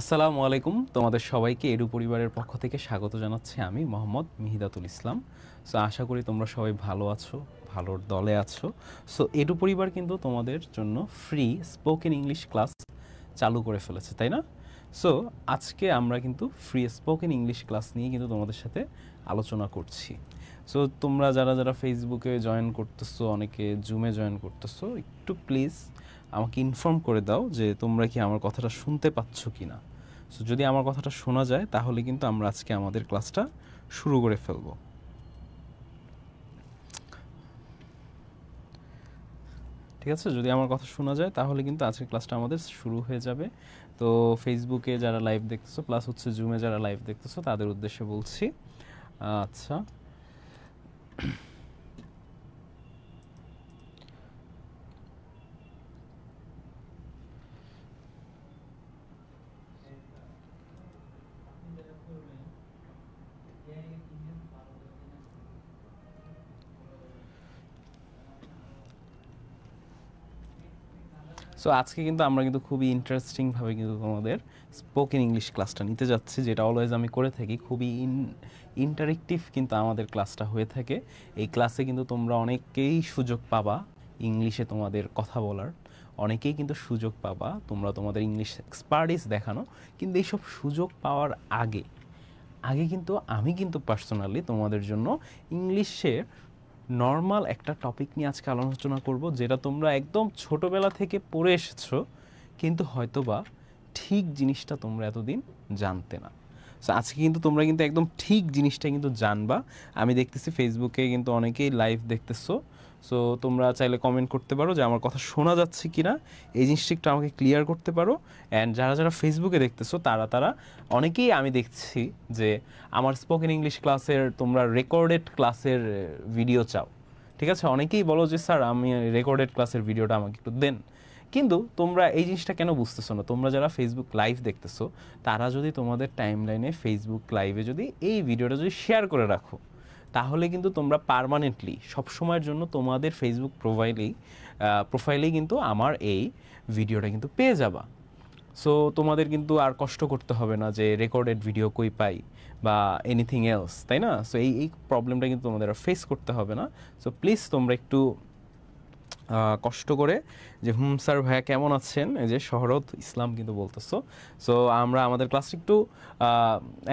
আসসালামু আলাইকুম, তোমাদের সবাইকে এডু পরিবারের পক্ষ থেকে স্বাগত জানাচ্ছি আমি মোহাম্মদ মিহিদাতুল ইসলাম। সো আশা করি তোমরা সবাই ভালো আছো, ভালোর দলে আছো। সো এডু পরিবার কিন্তু তোমাদের জন্য ফ্রি স্পোকেন ইংলিশ ক্লাস চালু করে ফেলেছে, তাই না? সো আজকে আমরা কিন্তু ফ্রি স্পোকেন ইংলিশ ক্লাস নিয়ে কিন্তু তোমাদের সাথে আলোচনা করছি। সো তোমরা যারা যারা ফেসবুকে জয়েন করতেছো, অনেকে জুমে জয়েন করতেছো, একটু প্লিজ আমাকে ইনফর্ম করে দাও যে তোমরা কি আমার কথাটা শুনতে পাচ্ছ কি না। সো যদি আমার কথাটা শোনা যায় তাহলে কিন্তু আমরা আজকে আমাদের ক্লাসটা শুরু করে ফেলবো। ঠিক আছে, যদি আমার কথা শোনা যায় তাহলে কিন্তু আজকের ক্লাসটা আমাদের শুরু হয়ে যাবে। তো ফেসবুকে যারা লাইভ দেখতেছো প্লাস হচ্ছে জুমে যারা লাইভ দেখতেছো তাদের উদ্দেশ্যে বলছি। আচ্ছা, সো আজকে কিন্তু আমরা কিন্তু খুবই ইন্টারেস্টিংভাবে কিন্তু তোমাদের স্পোকেন ইংলিশ ক্লাসটা নিতে যাচ্ছি, যেটা অলওয়েজ আমি করে থাকি। খুবই ইন্টারেক্টিভ কিন্তু আমাদের ক্লাসটা হয়ে থাকে। এই ক্লাসে কিন্তু তোমরা অনেকেই সুযোগ পাবা ইংলিশে তোমাদের কথা বলার, অনেকেই কিন্তু সুযোগ পাবা তোমরা তোমাদের ইংলিশ এক্সপার্টিস দেখানো। কিন্তু এইসব সুযোগ পাওয়ার আগে কিন্তু আমি কিন্তু পার্সোনালি তোমাদের জন্য ইংলিশের নর্মাল একটা টপিক নিয়ে আজকে আলোচনা করব, যেটা তোমরা একদম ছোটোবেলা থেকে পড়ে এসেছো, কিন্তু হয়তোবা ঠিক জিনিসটা তোমরা এতদিন জানতে না। সো আজকে কিন্তু তোমরা কিন্তু একদম ঠিক জিনিসটা কিন্তু জানবা। আমি দেখতেছি ফেসবুকে কিন্তু অনেকেই লাইভ দেখতেছো। সো তোমরা চাইলে কমেন্ট করতে পারো যে আমার কথা শোনা যাচ্ছে কি না, এই জিনিসটা একটু আমাকে ক্লিয়ার করতে পারো। অ্যান্ড যারা যারা ফেসবুকে দেখতেছো তারা অনেকেই আমি দেখছি যে আমার স্পোকেন ইংলিশ ক্লাসের তোমরা রেকর্ডেড ক্লাসের ভিডিও চাও। ঠিক আছে, অনেকেই বলো যে স্যার আমি রেকর্ডেড ক্লাসের ভিডিওটা আমাকে একটু দেন। কিন্তু তোমরা এই জিনিসটা কেন বুঝতেছো না? তোমরা যারা ফেসবুক লাইভ দেখতেছো তারা যদি তোমাদের টাইমলাইনে ফেসবুক লাইভে যদি এই ভিডিওটা যদি শেয়ার করে রাখো, তাহলে কিন্তু তোমরা পার্মানেন্টলি সবসময়ের জন্য তোমাদের ফেসবুক প্রোফাইলেই কিন্তু আমার এই ভিডিওটা কিন্তু পেয়ে যাবা। সো তোমাদের কিন্তু আর কষ্ট করতে হবে না যে রেকর্ডেড ভিডিও কই পাই বা এনিথিং এলস, তাই না? সো এই প্রবলেমটা কিন্তু তোমাদের আর ফেস করতে হবে না। সো প্লিজ তোমরা একটু কষ্ট করে যে স্যার ভাইয়া কেমন আছেন, এই যে শহরত ইসলাম কিন্তু বলতেছো। সো আমরা আমাদের ক্লাসটা একটু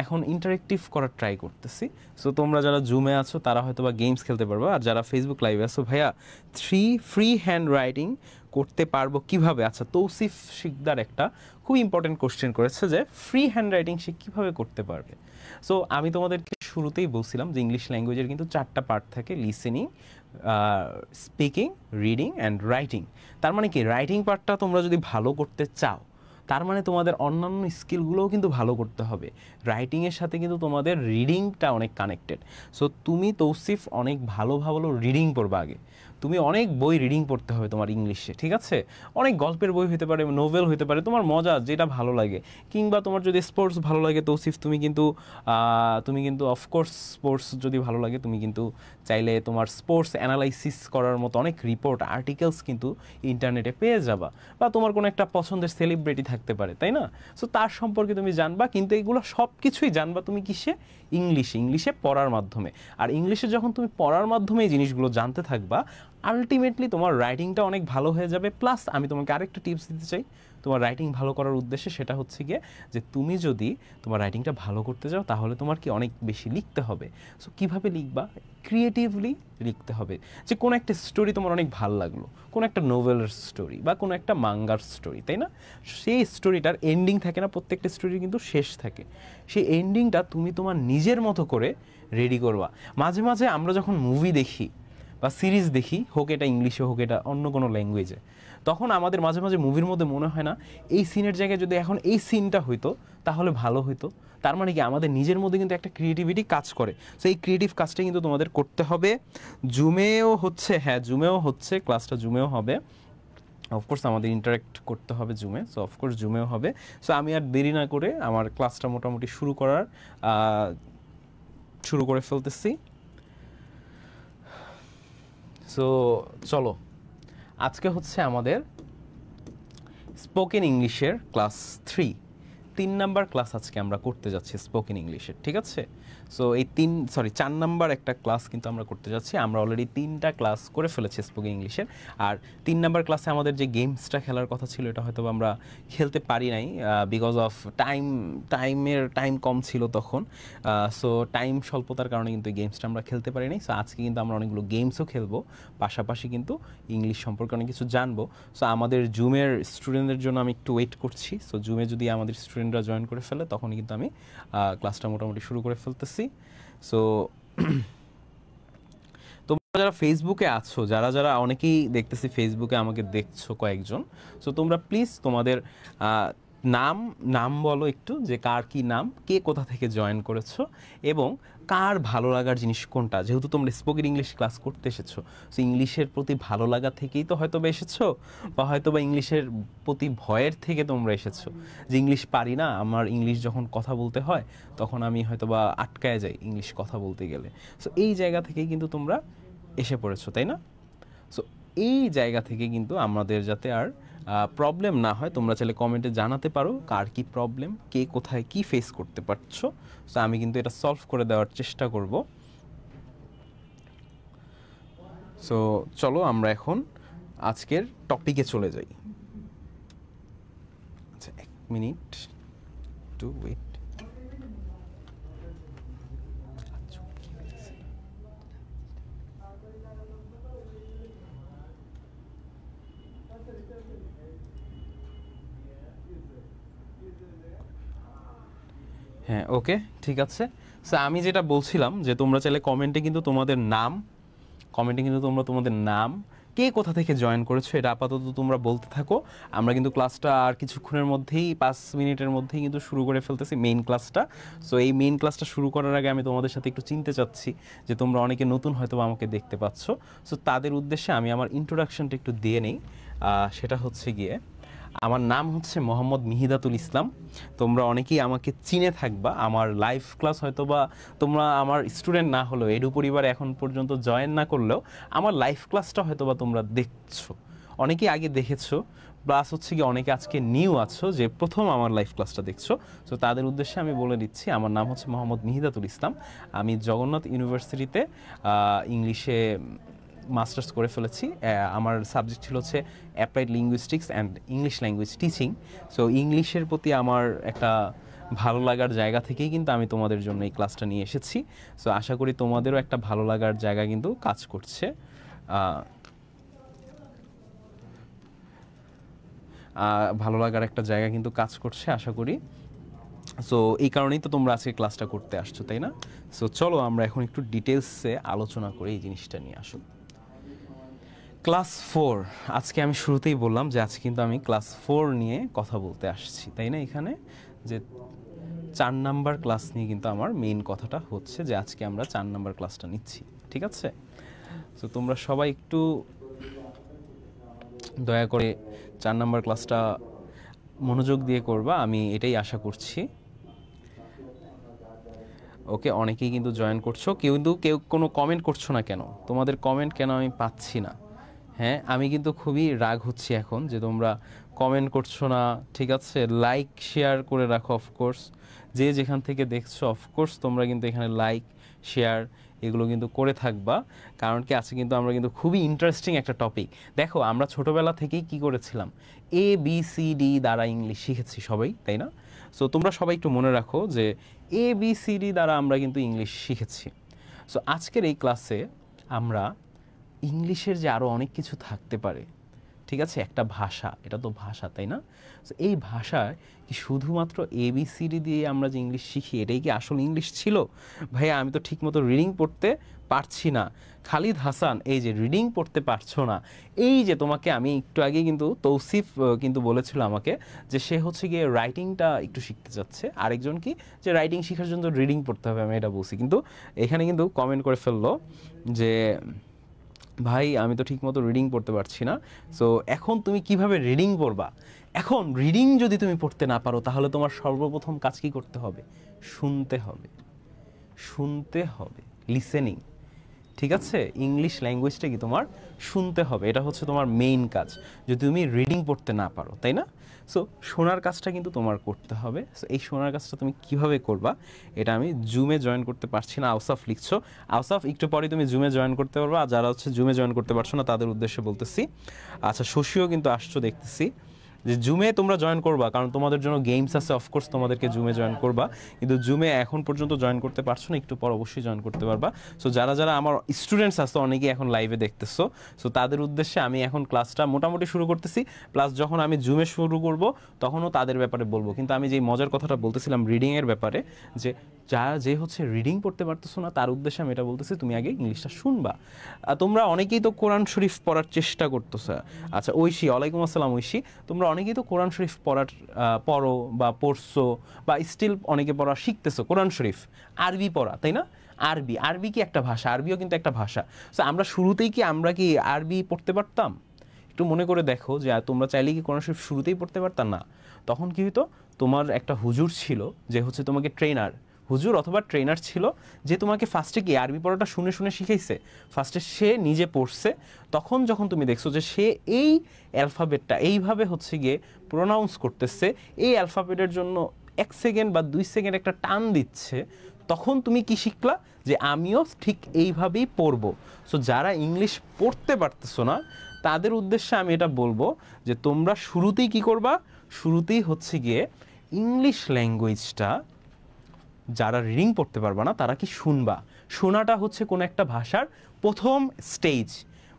এখন ইন্টারেক্টিভ করার ট্রাই করতেছি। সো তোমরা যারা জুমে আছো তারা হয়তো বা গেমস খেলতে পারবে, আর যারা ফেসবুক লাইভে আছো ভাইয়া ফ্রি হ্যান্ড রাইটিং করতে পারবো কিভাবে? আচ্ছা, তৌসিফ শিকদার একটা খুব ইম্পর্টেন্ট কোশ্চেন করেছে যে ফ্রি হ্যান্ড রাইটিং সে কীভাবে করতে পারবে। সো আমি তোমাদেরকে শুরুতেই বলছিলাম যে ইংলিশ ল্যাঙ্গুয়েজের কিন্তু 4টা পার্ট থাকে: listening, speaking, reading and writing. তার মানে কি, রাইটিং পার্টটা তোমরা যদি ভালো করতে চাও তার মানে তোমাদের অন্যান্য স্কিলগুলোও কিন্তু ভালো করতে হবে। রাইটিংয়ের সাথে কিন্তু তোমাদের রিডিংটা অনেক কানেক্টেড। সো তুমি তৌসিফ অনেক ভালো ভালো রিডিং পড়বা আগে। তুমি অনেক বই রিডিং পড়তে হবে তোমার ইংলিশে, ঠিক আছে? অনেক গল্পের বই হতে পারে, নোভেল হতে পারে, তোমার মজা যেটা ভালো লাগে। কিংবা তোমার যদি স্পোর্টস ভালো লাগে তৌসিফ, তুমি কিন্তু অফকোর্স স্পোর্টস যদি ভালো লাগে তুমি কিন্তু চাইলে তোমার স্পোর্টস অ্যানালাইসিস করার মতো অনেক রিপোর্ট আর্টিকেলস কিন্তু ইন্টারনেটে পেয়ে যাবা। বা তোমার কোনো একটা পছন্দের সেলিব্রিটি থাকতে পারে, তাই না? সো তার সম্পর্কে তুমি জানবা, কিন্তু এগুলো সব কিছুই জানবা তুমি কিসে? ইংলিশে পড়ার মাধ্যমে। আর ইংলিশে যখন তুমি পড়ার মাধ্যমে এই জিনিসগুলো জানতে থাকবা, আলটিমেটলি তোমার রাইটিংটা অনেক ভালো হয়ে যাবে। প্লাস আমি তোমাকে আরেকটা টিপস দিতে চাই তোমার রাইটিং ভালো করার উদ্দেশ্যে, সেটা হচ্ছে গিয়ে যে তুমি যদি তোমার রাইটিংটা ভালো করতে যাও তাহলে তোমার কি অনেক বেশি লিখতে হবে। সো কীভাবে লিখবা? ক্রিয়েটিভলি লিখতে হবে। যে কোনো একটা স্টোরি তোমার অনেক ভালো লাগলো, কোনো একটা নোভেলের স্টোরি বা কোনো একটা মাঙ্গার স্টোরি, তাই না? সেই স্টোরিটার এন্ডিং থাকে না, প্রত্যেকটা স্টোরির কিন্তু শেষ থাকে। সেই এন্ডিংটা তুমি তোমার নিজের মতো করে রেডি করবা। মাঝে মাঝে আমরা যখন মুভি দেখি বা সিরিজ দেখি, হোক এটা ইংলিশে হোক এটা অন্য কোনো ল্যাঙ্গুয়েজে, তখন আমাদের মাঝে মাঝে মুভির মধ্যে মনে হয় না এই সিনের জায়গায় যদি এখন এই সিনটা হইতো তাহলে ভালো হইতো। তার মানে কি, আমাদের নিজের মধ্যে কিন্তু একটা ক্রিয়েটিভিটি কাজ করে। সো এই ক্রিয়েটিভ কাজটা কিন্তু তোমাদের করতে হবে। জুমেও হচ্ছে ক্লাসটা, জুমেও হবে। অফকোর্স আমাদের ইন্টারেক্ট করতে হবে জুমে, সো অফকোর্স জুমেও হবে। সো আমি আর দেরি না করে আমার ক্লাসটা মোটামুটি শুরু করে ফেলতেছি। সো চলো, আজকে হচ্ছে আমাদের স্পোকেন ইংলিশের ক্লাস 3 নাম্বার ক্লাস আজকে আমরা করতে যাচ্ছি স্পোকেন ইংলিশের, ঠিক আছে। সো এই 4 নাম্বার একটা ক্লাস কিন্তু আমরা করতে যাচ্ছি। আমরা অলরেডি 3টা ক্লাস করে ফেলেছি স্পোকেন ইংলিশের। আর 3 নাম্বার ক্লাসে আমাদের যে গেমসটা খেলার কথা ছিল এটা হয়তো আমরা খেলতে পারি নাই, বিকজ অফ টাইম কম ছিল তখন। সো টাইম স্বল্পতার কারণে কিন্তু এই গেমসটা আমরা খেলতে পারি নাই। সো আজকে কিন্তু আমরা অনেকগুলো গেমসও খেলবো, পাশাপাশি কিন্তু ইংলিশ সম্পর্কে অনেক কিছু জানবো। সো আমাদের জুমের স্টুডেন্টদের জন্য আমি একটু ওয়েট করছি। সো জুমে যদি আমাদের স্টুডেন্টরা জয়েন করে ফেলে তখনই কিন্তু আমি ক্লাসটা মোটামুটি শুরু করে ফেলতেছি। সো তোমরা যারা ফেসবুকে আছো, যারা অনেকেই দেখতেছি ফেসবুকে আমাকে দেখছো কয়েকজন, সো তোমরা প্লিজ তোমাদের নাম বলো একটু, যে কার কি নাম, কে কোথা থেকে জয়েন করেছো এবং কার ভালো লাগার জিনিস কোনটা। যেহেতু তোমরা স্পোকেন ইংলিশ ক্লাস করতে এসেছো, সো ইংলিশের প্রতি ভালো লাগা থেকেই তো হয়তো বা এসেছো, বা হয়তো বা ইংলিশের প্রতি ভয়ের থেকে তোমরা এসেছো, যে ইংলিশ পারি না, আমার ইংলিশ যখন কথা বলতে হয় তখন আমি হয়তো বা আটকায় যাই ইংলিশ কথা বলতে গেলে। সো এই জায়গা থেকেই কিন্তু তোমরা এসে পড়েছো, তাই না? সো এই জায়গা থেকে কিন্তু আমাদের যাতে আর প্রবলেম না হয়, তোমরা চাইলে কমেন্টে জানাতে পারো কার কি প্রবলেম, কে কোথায় কি ফেস করতে পারছো। সো আমি কিন্তু এটা সলভ করে দেওয়ার চেষ্টা করব। সো চলো আমরা এখন আজকের টপিকে চলে যাই। আচ্ছা, 1 মিনিট টু ওয়েট। হ্যাঁ, ওকে, ঠিক আছে। সো আমি যেটা বলছিলাম যে তোমরা চাইলে কমেন্টে কিন্তু তোমাদের নাম, কে কোথা থেকে জয়েন করেছো এটা আপাতত তোমরা বলতে থাকো। আমরা কিন্তু ক্লাসটা আর কিছুক্ষণের মধ্যেই 5 মিনিটের মধ্যেই কিন্তু শুরু করে ফেলতেছি মেইন ক্লাসটা। সো এই মেইন ক্লাসটা শুরু করার আগে আমি তোমাদের সাথে একটু চিনতে চাচ্ছি যে তোমরা অনেকে নতুন হয়তো আমাকে দেখতে পাচ্ছ। সো তাদের উদ্দেশ্যে আমি আমার ইন্ট্রোডাকশনটা একটু দিয়ে নেই। সেটা হচ্ছে গিয়ে, আমার নাম হচ্ছে মোহাম্মদ মিহিদাতুল ইসলাম। তোমরা অনেকেই আমাকে চিনে থাকবা, আমার লাইভ ক্লাস হয়তো বা তোমরা আমার স্টুডেন্ট না হলেও, এডু পরিবারে এখন পর্যন্ত জয়েন না করলেও আমার লাইভ ক্লাসটা হয়তো বা তোমরা দেখছো, অনেকেই আগে দেখেছো, প্লাস হচ্ছে কি অনেকে আজকে নিউ আছো যে প্রথম আমার লাইভ ক্লাসটা দেখছো। সো তাদের উদ্দেশ্যে আমি বলে দিচ্ছি, আমার নাম হচ্ছে মোহাম্মদ মিহিদাতুল ইসলাম। আমি জগন্নাথ ইউনিভার্সিটিতে ইংলিশে মাস্টার্স করে ফেলেছি। আমার সাবজেক্ট ছিল হচ্ছে applied linguistics and English language teaching. So ইংলিশের প্রতি আমার একটা ভালো লাগার জায়গা থেকেই কিন্তু আমি তোমাদের জন্য এই ক্লাসটা নিয়ে এসেছি। সো আশা করি তোমাদেরও একটা ভালো লাগার জায়গা কিন্তু কাজ করছে, ভালো লাগার একটা জায়গা কিন্তু কাজ করছে আশা করি। সো এই কারণেই তো তোমরা আজকে ক্লাসটা করতে আসছো, তাই না? সো চলো আমরা এখন একটু ডিটেলসে আলোচনা করি এই জিনিসটা নিয়ে। আসুন, ক্লাস 4, আজকে আমি শুরুতেই বললাম যে আজকে কিন্তু আমি ক্লাস 4 নিয়ে কথা বলতে আসছি, তাই না? এখানে যে 4 নাম্বার ক্লাস নিয়ে কিন্তু আমার মেইন কথাটা হচ্ছে যে আজকে আমরা 4 নাম্বার ক্লাসটা নিচ্ছি, ঠিক আছে? তো তোমরা সবাই একটু দয়া করে 4 নাম্বার ক্লাসটা মনোযোগ দিয়ে করবা, আমি এটাই আশা করছি। ওকে, অনেকেই কিন্তু জয়েন করছো, কেউ কোনো কমেন্ট করছো না কেন? তোমাদের কমেন্ট কেন আমি পাচ্ছি না? হ্যাঁ, আমি কিন্তু খুবই রাগ হচ্ছি এখন যে তোমরা কমেন্ট করছো না, ঠিক আছে? লাইক শেয়ার করে রাখো, অফকোর্স যে যেখান থেকে দেখছো অফকোর্স তোমরা কিন্তু এখানে লাইক শেয়ার এগুলো কিন্তু করে থাকবা। কারণ কি, আছে কিন্তু আমরা কিন্তু খুবই ইন্টারেস্টিং একটা টপিক। দেখো, আমরা ছোটোবেলা থেকেই কি করেছিলাম, ABCD দ্বারা ইংলিশ শিখেছি সবাই, তাই না? সো তোমরা সবাই একটু মনে রাখো যে ABCD দ্বারা আমরা কিন্তু ইংলিশ শিখেছি। সো আজকের এই ক্লাসে আমরা ইংলিশের যে আরও অনেক কিছু থাকতে পারে, ঠিক আছে? একটা ভাষা, এটা তো ভাষা, তাই না? সো এই ভাষায় কি শুধুমাত্র ABCD দিয়ে আমরা যে ইংলিশ শিখি এটাই কি আসল ইংলিশ ছিল? ভাইয়া, আমি তো ঠিকমতো রিডিং পড়তে পারছি না। খালিদ হাসান, এই যে রিডিং পড়তে পারছো না, এই যে তোমাকে আমি একটু আগে কিন্তু তৌসিফ কিন্তু বলেছিল আমাকে যে সে হচ্ছে গিয়ে রাইটিংটা একটু শিখতে চাচ্ছে, আরেকজন কি যে রাইটিং শেখার জন্য রিডিং পড়তে হবে, আমি এটা বলছি, কিন্তু এখানে কিন্তু কমেন্ট করে ফেললো যে ভাই আমি তো ঠিকমতো রিডিং পড়তে পারছি না। সো এখন তুমি কিভাবে রিডিং পড়বা? এখন রিডিং যদি তুমি পড়তে না পারো তাহলে তোমার সর্বপ্রথম কাজ কি করতে হবে? শুনতে হবে, লিসেনিং, ঠিক আছে? ইংলিশ ল্যাঙ্গুয়েজটা কি তোমার শুনতে হবে, এটা হচ্ছে তোমার মেইন কাজ, যদি তুমি রিডিং পড়তে না পারো, তাই না? সো শোনার কাজটা কিন্তু তোমার করতে হবে। সো এই শোনার কাজটা তুমি কিভাবে করবা, এটা আমি জুমে জয়েন করতে পারছি না, আউসাফ লিখছো। আউসাফ একটু পরে তুমি জুমে জয়েন করতে পারবা, আর যারা হচ্ছে জুমে জয়েন করতে পারছো না তাদের উদ্দেশ্যে বলতেছি। আচ্ছা, শশীও কিন্তু আসছো দেখতেছি, যে জুমে তোমরা জয়েন করবা, কারণ তোমাদের জন্য গেমস আছে, অফকোর্স তোমাদেরকে জুমে জয়েন করবা, কিন্তু জুমে এখন পর্যন্ত জয়েন করতে পারছো না, একটু পর অবশ্যই জয়েন করতে পারবা। সো যারা যারা আমার স্টুডেন্টস আছে অনেকেই এখন লাইভে দেখতেছো, সো তাদের উদ্দেশ্যে আমি এখন ক্লাসটা মোটামুটি শুরু করতেছি। প্লাস যখন আমি জুমে শুরু করব তখনও তাদের ব্যাপারে বলবো। কিন্তু আমি যেই মজার কথাটা বলতেছিলাম রিডিংয়ের ব্যাপারে, যে যে হচ্ছে রিডিং পড়তে পারতেছো না তার উদ্দেশ্যে আমি এটা বলতেছি, তুমি আগে ইংলিশটা শুনবা। তোমরা অনেকেই তো কোরআন শরীফ পড়ার চেষ্টা করতেছো। আচ্ছা, ঐশী, ওয়ালাইকুম আসসালাম ঐশী, তোমরা অনেকেই তো কোরআন শরীফ পড়ো বা পড়ছো, বা স্টিল অনেকে পড়া শিখতেছো কোরআন শরীফ, আরবি পড়া, তাই না? আরবি কি একটা ভাষা? আরবিও কিন্তু একটা ভাষা। সো আমরা শুরুতেই কি আমরা কি আরবি পড়তে পারতাম? একটু মনে করে দেখো, যে তোমরা চাইলে কি কোরআন শরীফ শুরুতেই পড়তে পারতাম না? তখন কি হতো, তোমার একটা হুজুর ছিল যে হচ্ছে তোমাকে হুজুর অথবা ট্রেনার ছিল, যে তোমাকে ফার্স্টে কি আরবি পড়াটা শুনে শুনে শিখাইছে। ফার্স্টে সে নিজে পড়ছে, তখন যখন তুমি দেখছো যে সে এই অ্যালফাবেটটা এইভাবে হচ্ছে গিয়ে প্রোনাউন্স করতেছে, এই অ্যালফাবেটের জন্য 1 সেকেন্ড বা 2 সেকেন্ড একটা টান দিচ্ছে, তখন তুমি কি শিখলা, যে আমিও ঠিক এইভাবেই পড়বো। সো যারা ইংলিশ পড়তে পারতেছো না তাদের উদ্দেশ্যে আমি এটা বলবো, যে তোমরা শুরুতেই কি করবা, শুরুতেই হচ্ছে গিয়ে ইংলিশ ল্যাঙ্গুয়েজটা, যারা রিডিং পড়তে পারবা না তারা কি শুনবা। শোনাটা হচ্ছে কোনো একটা ভাষার প্রথম স্টেজ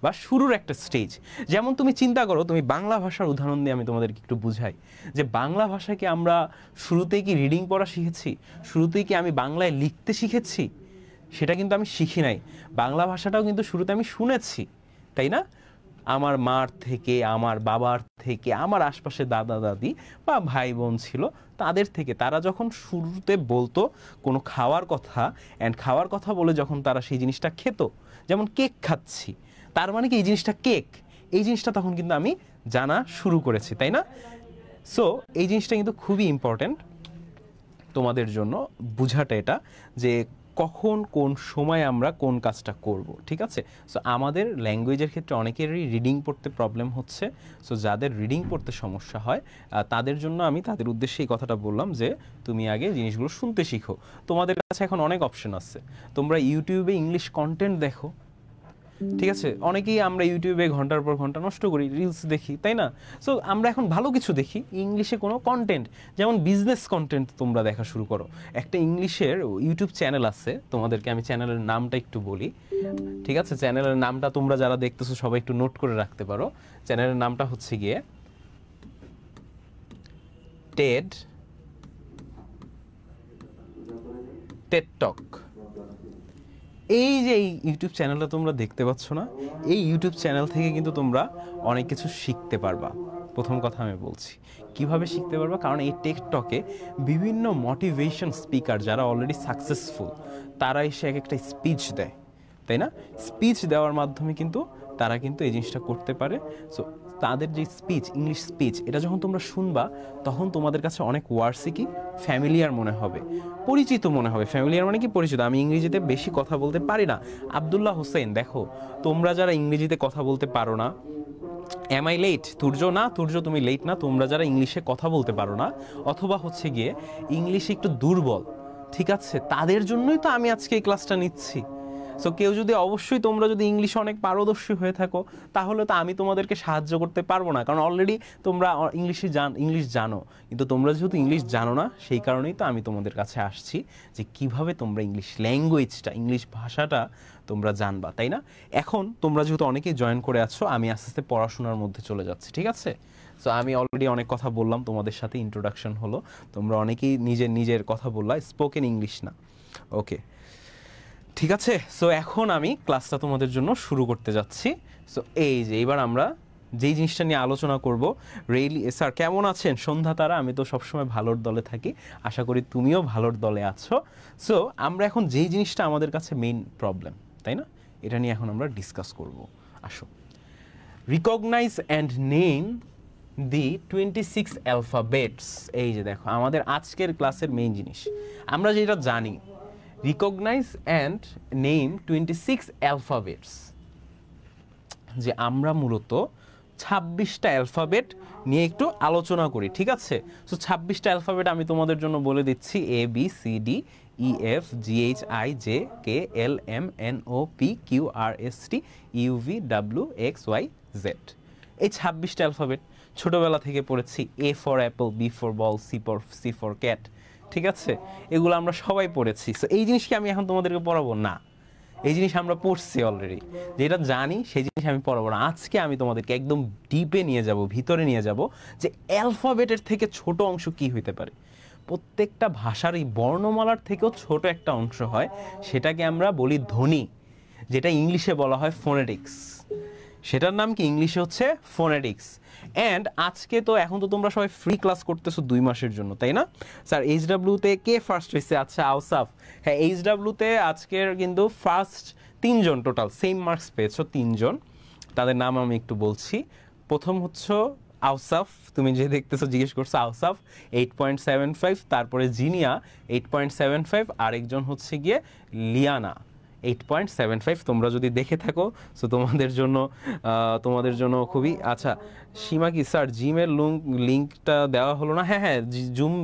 বা শুরুর একটা স্টেজ। যেমন তুমি চিন্তা করো, তুমি বাংলা ভাষার উদাহরণ দিয়ে আমি তোমাদেরকে একটু বুঝাই, যে বাংলা ভাষাকে আমরা শুরুতেই কি রিডিং পড়া শিখেছি, শুরুতেই কি আমি বাংলায় লিখতে শিখেছি? সেটা কিন্তু আমি শিখি নাই। বাংলা ভাষাটাও কিন্তু শুরুতে আমি শুনেছি, তাই না? আমার মার থেকে, আমার বাবার থেকে, আমার আশপাশে দাদা দাদি বা ভাই বোন ছিল তাদের থেকে, তারা যখন শুরুতে বলতো কোনো খাওয়ার কথা, অ্যান্ড খাওয়ার কথা বলে যখন তারা সেই জিনিসটা খেত, যেমন কেক খাচ্ছি, তার মানে কি এই জিনিসটা কেক, এই জিনিসটা তখন কিন্তু আমি জানা শুরু করেছি, তাই না? সো এই জিনিসটা কিন্তু খুবই ইম্পর্ট্যান্ট তোমাদের জন্য বুঝাটা, এটা যে কখন কোন সময় আমরা কোন কাজটা করব, ঠিক আছে? সো আমাদের ল্যাঙ্গুয়েজের ক্ষেত্রে অনেকেরই রিডিং পড়তে প্রবলেম হচ্ছে। সো যাদের রিডিং পড়তে সমস্যা হয় তাদের জন্য আমি তাদের উদ্দেশ্যে এই কথাটা বললাম, যে তুমি আগে জিনিসগুলো শুনতে শিখো। তোমাদের কাছে এখন অনেক অপশন আছে, তোমরা ইউটিউবে ইংলিশ কন্টেন্ট দেখো, ঠিক আছে? অনেকেই আমরা ইউটিউবে ঘন্টার পর ঘন্টা নষ্ট করি, রিলস দেখি, তাই না? সো আমরা এখন ভালো কিছু দেখি, ইংলিশে কোনো কন্টেন্ট, যেমন বিজনেস কন্টেন্ট তোমরা দেখা শুরু করো। একটা ইংলিশের ইউটিউব চ্যানেল আছে, তোমাদেরকে আমি চ্যানেলের নামটা একটু বলি, ঠিক আছে? চ্যানেলের নামটা তোমরা যারা দেখতেছো সবাই একটু নোট করে রাখতে পারো। চ্যানেলের নামটা হচ্ছে গিয়ে টেড টক। এই যে এই ইউটিউব চ্যানেলটা তোমরা দেখতে পাচ্ছ না, এই ইউটিউব চ্যানেল থেকে কিন্তু তোমরা অনেক কিছু শিখতে পারবা। প্রথম কথা আমি বলছি কিভাবে শিখতে পারবা, কারণ এই টেকটকে বিভিন্ন মোটিভেশন স্পিকার যারা অলরেডি সাকসেসফুল, তারা এসে এক একটা স্পিচ দেয়, তাই না? স্পিচ দেওয়ার মাধ্যমে কিন্তু তারা কিন্তু এই জিনিসটা করতে পারে। সো তাদের যে স্পিচ, ইংলিশ স্পিচ, এটা যখন তোমরা শুনবা তখন তোমাদের কাছে অনেক ওয়ার্ডসই কি ফ্যামিলিয়ার মনে হবে, পরিচিত মনে হবে। ফ্যামিলিয়ার মানে কি পরিচিত। আমি ইংরেজিতে বেশি কথা বলতে পারি না, আব্দুল্লাহ হোসেন, দেখো তোমরা যারা ইংরেজিতে কথা বলতে পারো না, এম আই লেট? তুর্য না, তুর্য তুমি লেট না। তোমরা যারা ইংলিশে কথা বলতে পারো না, অথবা হচ্ছে গিয়ে ইংলিশে একটু দুর্বল, ঠিক আছে, তাদের জন্যই তো আমি আজকে এই ক্লাসটা নিচ্ছি। সো কেউ যদি, অবশ্যই তোমরা যদি ইংলিশে অনেক পারদর্শী হয়ে থাকো, তাহলে তো আমি তোমাদেরকে সাহায্য করতে পারবো না, কারণ অলরেডি তোমরা ইংলিশ জানো। কিন্তু তোমরা যেহেতু ইংলিশ জানো না, সেই কারণেই তো আমি তোমাদের কাছে আসছি, যে কিভাবে তোমরা ইংলিশ ল্যাঙ্গুয়েজটা, ইংলিশ ভাষাটা তোমরা জানবা, তাই না? এখন তোমরা যেহেতু অনেকেই জয়েন করে আছো, আমি আস্তে আস্তে পড়াশোনার মধ্যে চলে যাচ্ছি, ঠিক আছে? সো আমি অলরেডি অনেক কথা বললাম তোমাদের সাথে, ইন্ট্রোডাকশন হলো, তোমরা অনেকেই নিজের কথা বললা, স্পোকেন ইংলিশ না, ওকে, ঠিক আছে? সো এখন আমি ক্লাসটা তোমাদের জন্য শুরু করতে যাচ্ছি। সো এই যে এবার আমরা যেই জিনিসটা নিয়ে আলোচনা করব, রেইলি স্যার কেমন আছেন? সন্ধ্যা তারা, আমি তো সবসময় ভালোর দলে থাকি, আশা করি তুমিও ভালোর দলে আছো। সো আমরা এখন যেই জিনিসটা আমাদের কাছে মেইন প্রবলেম, তাই না, এটা নিয়ে এখন আমরা ডিসকাস করব। আসো, recognise and name the 26 alphabets. এই যে দেখো আমাদের আজকের ক্লাসের মেইন জিনিস, আমরা যেটা জানি, রিকগনাইজ অ্যান্ড নেম 26 অ্যালফাবেটস, যে আমরা মূলত 26টা অ্যালফাবেট নিয়ে একটু আলোচনা করি, ঠিক আছে? সো 26টা অ্যালফাবেট আমি তোমাদের জন্য বলে দিচ্ছি: A B C D E F G H I J K L M N O P Q R S T U V W X Y Z. এই 26টা অ্যালফাবেট ছোটবেলা থেকে পড়েছি। A for apple, B for ball, C for cat, ঠিক আছে? এগুলো আমরা সবাই পড়েছি। সো এই জিনিস কি আমি এখন তোমাদেরকে পড়াবো? না, এই জিনিস আমরা পড়ছি অলরেডি, যেটা জানি সেই জিনিস আমি পড়াবো না। আজকে আমি তোমাদেরকে একদম ডিপে নিয়ে যাব, ভিতরে নিয়ে যাব, যে অ্যালফাবেটের থেকে ছোট অংশ কি হইতে পারে। প্রত্যেকটা ভাষারই বর্ণমালার থেকেও ছোট একটা অংশ হয়, সেটাকে আমরা বলি ধ্বনি, যেটা ইংলিশে বলা হয় ফোনেটিক্স। সেটার নাম কি? ইংলিশে হচ্ছে ফোনেটিক্স। অ্যান্ড আজকে তো এখন তো তোমরা সবাই ফ্রি ক্লাস করতেছো 2 মাসের জন্য, তাই না? স্যার এইচডাব্লিউতে কে ফার্স্ট হয়েছে? আচ্ছা, আউসাফ। হ্যাঁ, এইচডাব্লিউতে আজকের কিন্তু ফার্স্ট 3 জন, টোটাল সেম মার্কস পেয়েছো 3 জন। তাদের নাম আমি একটু বলছি। প্রথম হচ্ছে আউসাফ, তুমি যে দেখতেছো জিজ্ঞেস করছো, আউসাফ 8.75, তারপরে জিনিয়া 8.75, আরেকজন হচ্ছে গিয়ে লিয়ানা 8.75। তোমরা যদি দেখে থাকো সো তোমাদের জন্য খুবই আচ্ছা। সীমা কি স্যার জিমের লিঙ্কটা দেওয়া হলো না? হ্যাঁ,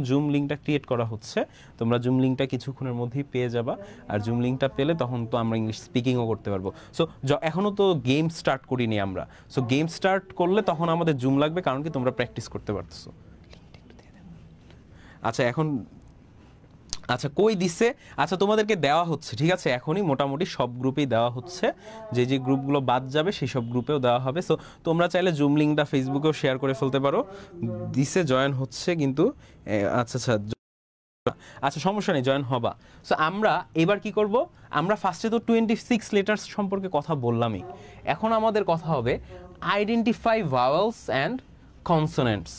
জুম লিঙ্কটা ক্রিয়েট করা হচ্ছে, তোমরা জুম লিঙ্কটা কিছুক্ষণের মধ্যেই পেয়ে যাবা। আর জুম লিঙ্কটা পেলে তখন তো আমরা ইংলিশ স্পিকিংও করতে পারবো। সো এখনও তো গেম স্টার্ট করিনি আমরা। সো গেম স্টার্ট করলে তখন আমাদের জুম লাগবে, কারণ কি তোমরা প্র্যাকটিস করতে পারতেছো। আচ্ছা, এখন আচ্ছা কই দিচ্ছে? আচ্ছা তোমাদেরকে দেওয়া হচ্ছে, ঠিক আছে? এখনই মোটামুটি সব গ্রুপেই দেওয়া হচ্ছে, যে গ্রুপগুলো বাদ যাবে সেই সব গ্রুপেও দেওয়া হবে। সো তোমরা চাইলে জুম লিঙ্কটা ফেসবুকেও শেয়ার করে ফেলতে পারো। দিছে, জয়েন হচ্ছে কিন্তু। আচ্ছা সমস্যা নেই, জয়েন হবা। সো আমরা এবার কি করব? আমরা ফার্স্টে তো 26 লেটার্স সম্পর্কে কথা বললামই। এখন আমাদের কথা হবে identify vowels and consonants.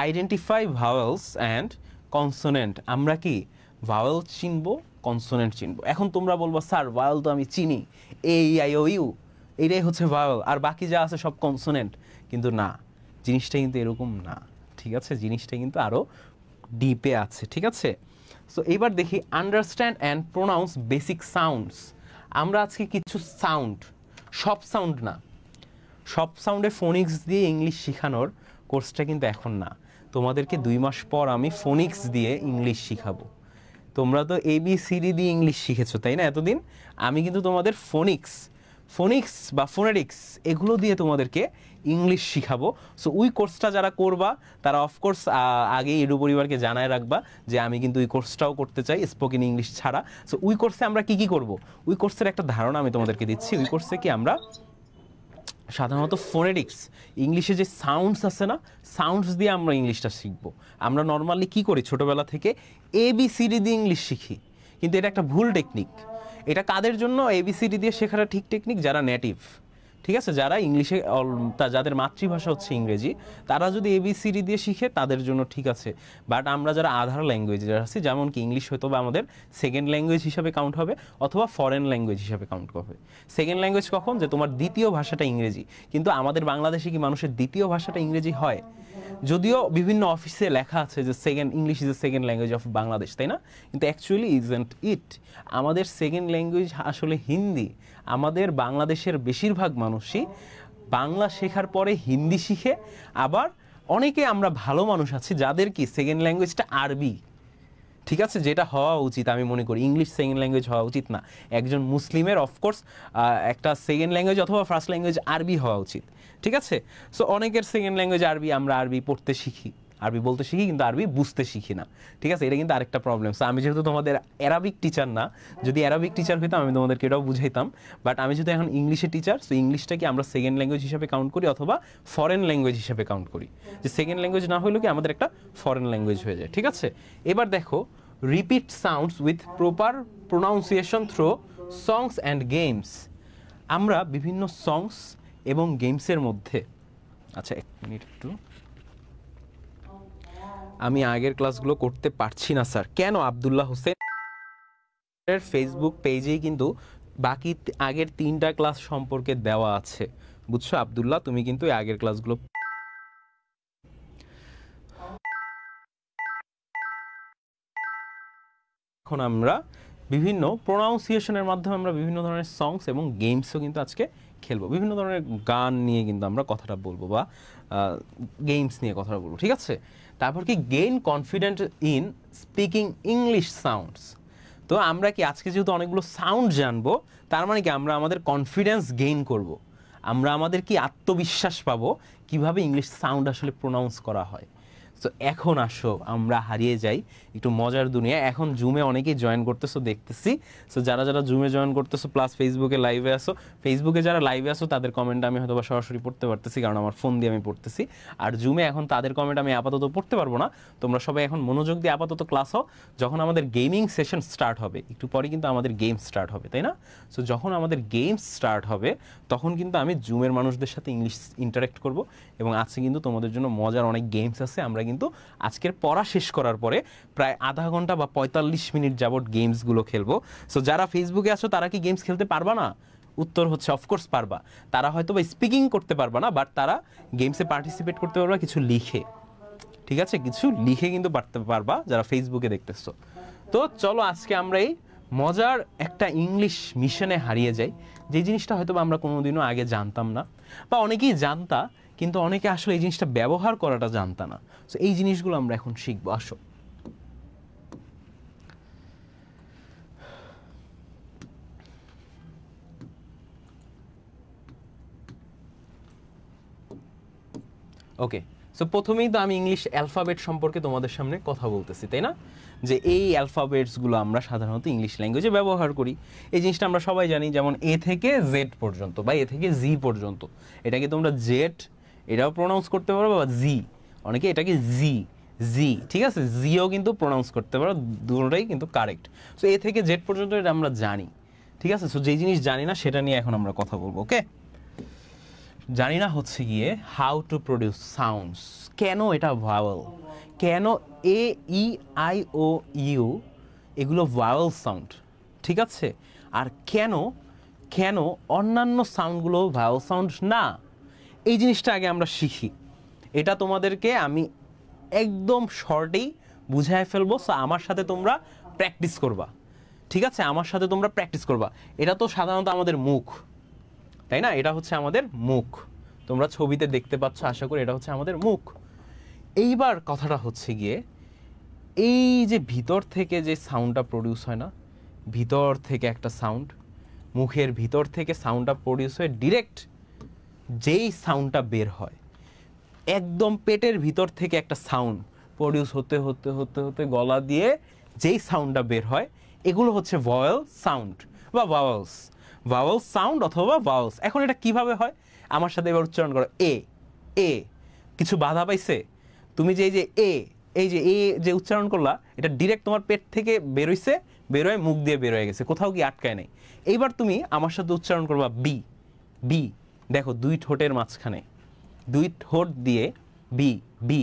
Identify vowels and consonant. আমরা কি ভাওয়েল চিনবো, কনসোনেন্ট চিনবো। এখন তোমরা বলবো স্যার ভাওয়েল তো আমি চিনি, এ ই আই ও ইউ, এটাই হচ্ছে ভাওয়েল, আর বাকি যা আছে সব কনসোনেন্ট। কিন্তু না, জিনিসটা কিন্তু এরকম না, ঠিক আছে? জিনিসটা কিন্তু আরও ডিপে আছে, ঠিক আছে? সো এবার দেখি understand and pronounce basic sounds. আমরা আজকে কিছু সাউন্ড, সব সাউন্ড না, সব সাউন্ডে ফোনিক্স দিয়ে ইংলিশ শেখানোর কোর্সটা কিন্তু এখন না। তোমাদেরকে 2 মাস পর আমি ফোনিক্স দিয়ে ইংলিশ শিখাবো। তোমরা তো ABCD দিয়ে ইংলিশ শিখেছো, তাই না এতদিন? আমি কিন্তু তোমাদের ফোনিক্স বা ফোনেটিক্স এগুলো দিয়ে তোমাদেরকে ইংলিশ শিখাবো। সো ওই কোর্সটা যারা করবা তারা অফকোর্স আগে এডু পরিবারকে জানায় রাখবা যে আমি কিন্তু ওই কোর্সটাও করতে চাই, স্পোকেন ইংলিশ ছাড়া। সো ওই কোর্সে আমরা কি করব, ওই কোর্সের একটা ধারণা আমি তোমাদেরকে দিচ্ছি। ওই কোর্সে কি আমরা সাধারণত ফোনেটিক্স, ইংলিশে যে সাউন্ডস আছে না, সাউন্ডস দিয়ে আমরা ইংলিশটা শিখব। আমরা নর্মালি কি করি, ছোটোবেলা থেকে ABCD দিয়ে ইংলিশ শিখি, কিন্তু এটা একটা ভুল টেকনিক। এটা কাদের জন্য ABCD দিয়ে শেখাটা ঠিক টেকনিক? যারা নেটিভ, ঠিক আছে? যারা ইংলিশে, যাদের মাতৃভাষা হচ্ছে ইংরেজি, তারা যদি ABCD দিয়ে শিখে তাদের জন্য ঠিক আছে। বাট আমরা যারা আধার ল্যাঙ্গুয়েজ যারা আছি, যেমন কি ইংলিশ হয়তো বা আমাদের সেকেন্ড ল্যাঙ্গুয়েজ হিসাবে কাউন্ট হবে, অথবা ফরেন ল্যাঙ্গুয়েজ হিসাবে কাউন্ট হবে। সেকেন্ড ল্যাঙ্গুয়েজ কখন? যে তোমার দ্বিতীয় ভাষাটা ইংরেজি। কিন্তু আমাদের বাংলাদেশে কি মানুষের দ্বিতীয় ভাষাটা ইংরেজি হয়? যদিও বিভিন্ন অফিসে লেখা আছে যে English is the second language of Bangladesh, তাই না? কিন্তু অ্যাকচুয়ালি ইজন্ট ইট। আমাদের সেকেন্ড ল্যাঙ্গুয়েজ আসলে হিন্দি। আমাদের বাংলাদেশের বেশিরভাগ মানুষই বাংলা শেখার পরে হিন্দি শিখে, আবার অনেকে আমরা ভালো মানুষ আছি যাদের কি সেকেন্ড ল্যাঙ্গুয়েজটা আরবি, ঠিক আছে? যেটা হওয়া উচিত, আমি মনে করি ইংলিশ সেকেন্ড ল্যাঙ্গুয়েজ হওয়া উচিত না। একজন মুসলিমের অফকোর্স একটা সেকেন্ড ল্যাঙ্গুয়েজ অথবা ফার্স্ট ল্যাঙ্গুয়েজ আরবি হওয়া উচিত, ঠিক আছে? সো অনেকের সেকেন্ড ল্যাঙ্গুয়েজ আরবি, আমরা আরবি পড়তে শিখি, আরবি বলতে শিখি, কিন্তু আরবি বুঝতে শিখি না, ঠিক আছে? এটা কিন্তু আরেকটা প্রবলেম। সো আমি যেহেতু তোমাদের অ্যারাবিক টিচার না, যদি অ্যারাবিক টিচার হইতাম আমি তোমাদেরকে এটাও বুঝাইতাম। বাট আমি যেহেতু এখন ইংলিশের টিচার, সো ইংলিশটাকে আমরা সেকেন্ড ল্যাঙ্গুয়েজ হিসাবে কাউন্ট করি, অথবা ফরেন ল্যাঙ্গুয়েজ হিসাবে কাউন্ট করি। যে সেকেন্ড ল্যাঙ্গুয়েজ না হলেও কি আমাদের একটা ফরেন ল্যাঙ্গুয়েজ হয়ে যায়, ঠিক আছে? এবার দেখো, repeat sounds with proper pronunciation through songs and games. আমরা বিভিন্ন সংস এবং গেমসের মধ্যে, আচ্ছা এক মিনিট একটু, আমি আগের ক্লাসগুলো করতে পারছি না স্যার। কেন? আব্দুল্লাহ হোসেন ফেসবুক পেজেই কিন্তু বাকি আগের 3টা ক্লাস সম্পর্কে দেওয়া আছে, বুঝছো আব্দুল্লাহ? তুমি কিন্তু আগের ক্লাসগুলো এখন আমরা বিভিন্ন প্রোনাউন্সিয়েশনের মাধ্যমে আমরা বিভিন্ন ধরনের সংস এবং গেমসও কিন্তু আজকে খেলবো, বিভিন্ন ধরনের গান নিয়ে কিন্তু আমরা কথাটা বলবো বা গেমস নিয়ে কথাটা বলবো, ঠিক আছে। তারপর কি gain confident in speaking English sounds. তো আমরা কি আজকে যেহেতু অনেকগুলো সাউন্ড জানবো, তার মানে কি আমরা আমাদের কনফিডেন্স গেইন করব, আমরা আমাদের কি আত্মবিশ্বাস পাবো কিভাবে ইংলিশ সাউন্ড আসলে প্রোনাউন্স করা হয়। সো এখন আসো আমরা হারিয়ে যাই একটু মজার দুনিয়া। এখন জুমে অনেকেই জয়েন করতেছো দেখতেছি। সো যারা যারা জুমে জয়েন করতেছো প্লাস ফেসবুকে লাইভে আসো, ফেসবুকে যারা লাইভে আসো তাদের কমেন্ট আমি হয়তো বা সরাসরি পড়তে পারতেছি, কারণ আমার ফোন দিয়ে আমি পড়তেছি। আর জুমে এখন তাদের কমেন্ট আমি আপাতত পড়তে পারবো না। তোমরা সবাই এখন মনোযোগ দিয়ে আপাতত ক্লাস হও। যখন আমাদের গেমিং সেশন স্টার্ট হবে একটু পরে কিন্তু আমাদের গেম স্টার্ট হবে, তাই না? সো যখন আমাদের গেমস স্টার্ট হবে তখন কিন্তু আমি জুমের মানুষদের সাথে ইংলিশ ইন্টারেক্ট করব, এবং আজকে কিন্তু তোমাদের জন্য মজার অনেক গেমস আছে। আমরা কিন্তু আজকের পড়া শেষ করার পরে প্রায় আধা ঘন্টা বা 45 মিনিট যাবত গেমসগুলো খেলবো। সো যারা ফেসবুকে আছো তারা কি গেমস খেলতে পারবা না? উত্তর হচ্ছে অফকোর্স পারবা। তারা হয়তো বা স্পিকিং করতে পারবা না, বাট তারা গেমসে পার্টিসিপেট করতে পারবা কিছু লিখে, ঠিক আছে? কিছু লিখে কিন্তু পারবা যারা ফেসবুকে দেখতেছো। তো চলো আজকে আমরা এই মজার একটা ইংলিশ মিশনে হারিয়ে যাই, যে জিনিসটা হয়তো আমরা কোনোদিনও আগে জানতাম না, বা অনেকেই জানতা কিন্তু অনেকে আসলে এই জিনিসটা ব্যবহার করাটা জানতা না। সো এই জিনিসগুলো আমরা এখন শিখবো, আসো। ওকে, সো প্রথমেই তো আমি ইংলিশ অ্যালফাবেট সম্পর্কে তোমাদের সামনে কথা বলতেছি, তাই না? যে এই অ্যালফাবেটসগুলো আমরা সাধারণত ইংলিশ ল্যাঙ্গুয়েজে ব্যবহার করি। এই জিনিসটা আমরা সবাই জানি, যেমন এ থেকে জেড পর্যন্ত বা এ থেকে জি পর্যন্ত। এটাকে তোমরা জেড এটাও প্রোনাউন্স করতে পারো, বা জি, অনেকে এটাকে জি জি, ঠিক আছে, জিও কিন্তু প্রোনাউন্স করতে পারো, দুটোটাই কিন্তু কারেক্ট। সো এ থেকে জেড পর্যন্ত এটা আমরা জানি, ঠিক আছে। সো যেই জিনিস জানি না সেটা নিয়ে এখন আমরা কথা বলবো, ওকে? জানি না হচ্ছে গিয়ে হাউ টু প্রডিউস সাউন্ডস, কেন এটা ভাওয়েল, কেন এ ই আই ও ইউ এগুলো ভাওয়েল সাউন্ড, ঠিক আছে। আর কেন কেন অন্যান্য সাউন্ডগুলো ভাওয়েল সাউন্ড না, এই জিনিসটা আগে আমরা শিখি। এটা তোমাদেরকে আমি একদম শর্টেই বুঝায় ফেলবো। সো আমার সাথে তোমরা প্র্যাকটিস করবা, ঠিক আছে? আমার সাথে তোমরা প্র্যাকটিস করবা। এটা তো সাধারণত আমাদের মুখ, তাই না? এটা হচ্ছে আমাদের মুখ, তোমরা ছবিতে দেখতে পাচ্ছ আশা করি, এটা হচ্ছে আমাদের মুখ। এইবার কথাটা হচ্ছে গিয়ে এই যে ভিতর থেকে যে সাউন্ডটা প্রডিউস হয় না, ভিতর থেকে একটা সাউন্ড, মুখের ভিতর থেকে সাউন্ডটা প্রডিউস হয়ে ডিরেক্ট যেই সাউন্ডটা বের হয়, একদম পেটের ভিতর থেকে একটা সাউন্ড প্রডিউস হতে হতে হতে হতে গলা দিয়ে যেই সাউন্ডটা বের হয়, এগুলো হচ্ছে ভয়েল সাউন্ড বা ভাওয়েলস, ভাওয়েল সাউন্ড অথবা ভাওয়েলস। এখন এটা কিভাবে হয় আমার সাথে এবার উচ্চারণ করো। এ এ, কিছু বাধা পাইছে? তুমি যে এই যে এ যে উচ্চারণ করলা, এটা ডিরেক্ট তোমার পেট থেকে বেরোইছে, বেরোয় মুখ দিয়ে বেরোয় গেছে, কোথাও কি আটকায় নেই। এইবার তুমি আমার সাথে উচ্চারণ করবা বি বি, দেখো দুই ঠোঁটের মাঝখানে, দুই ঠোঁট দিয়ে বি বি,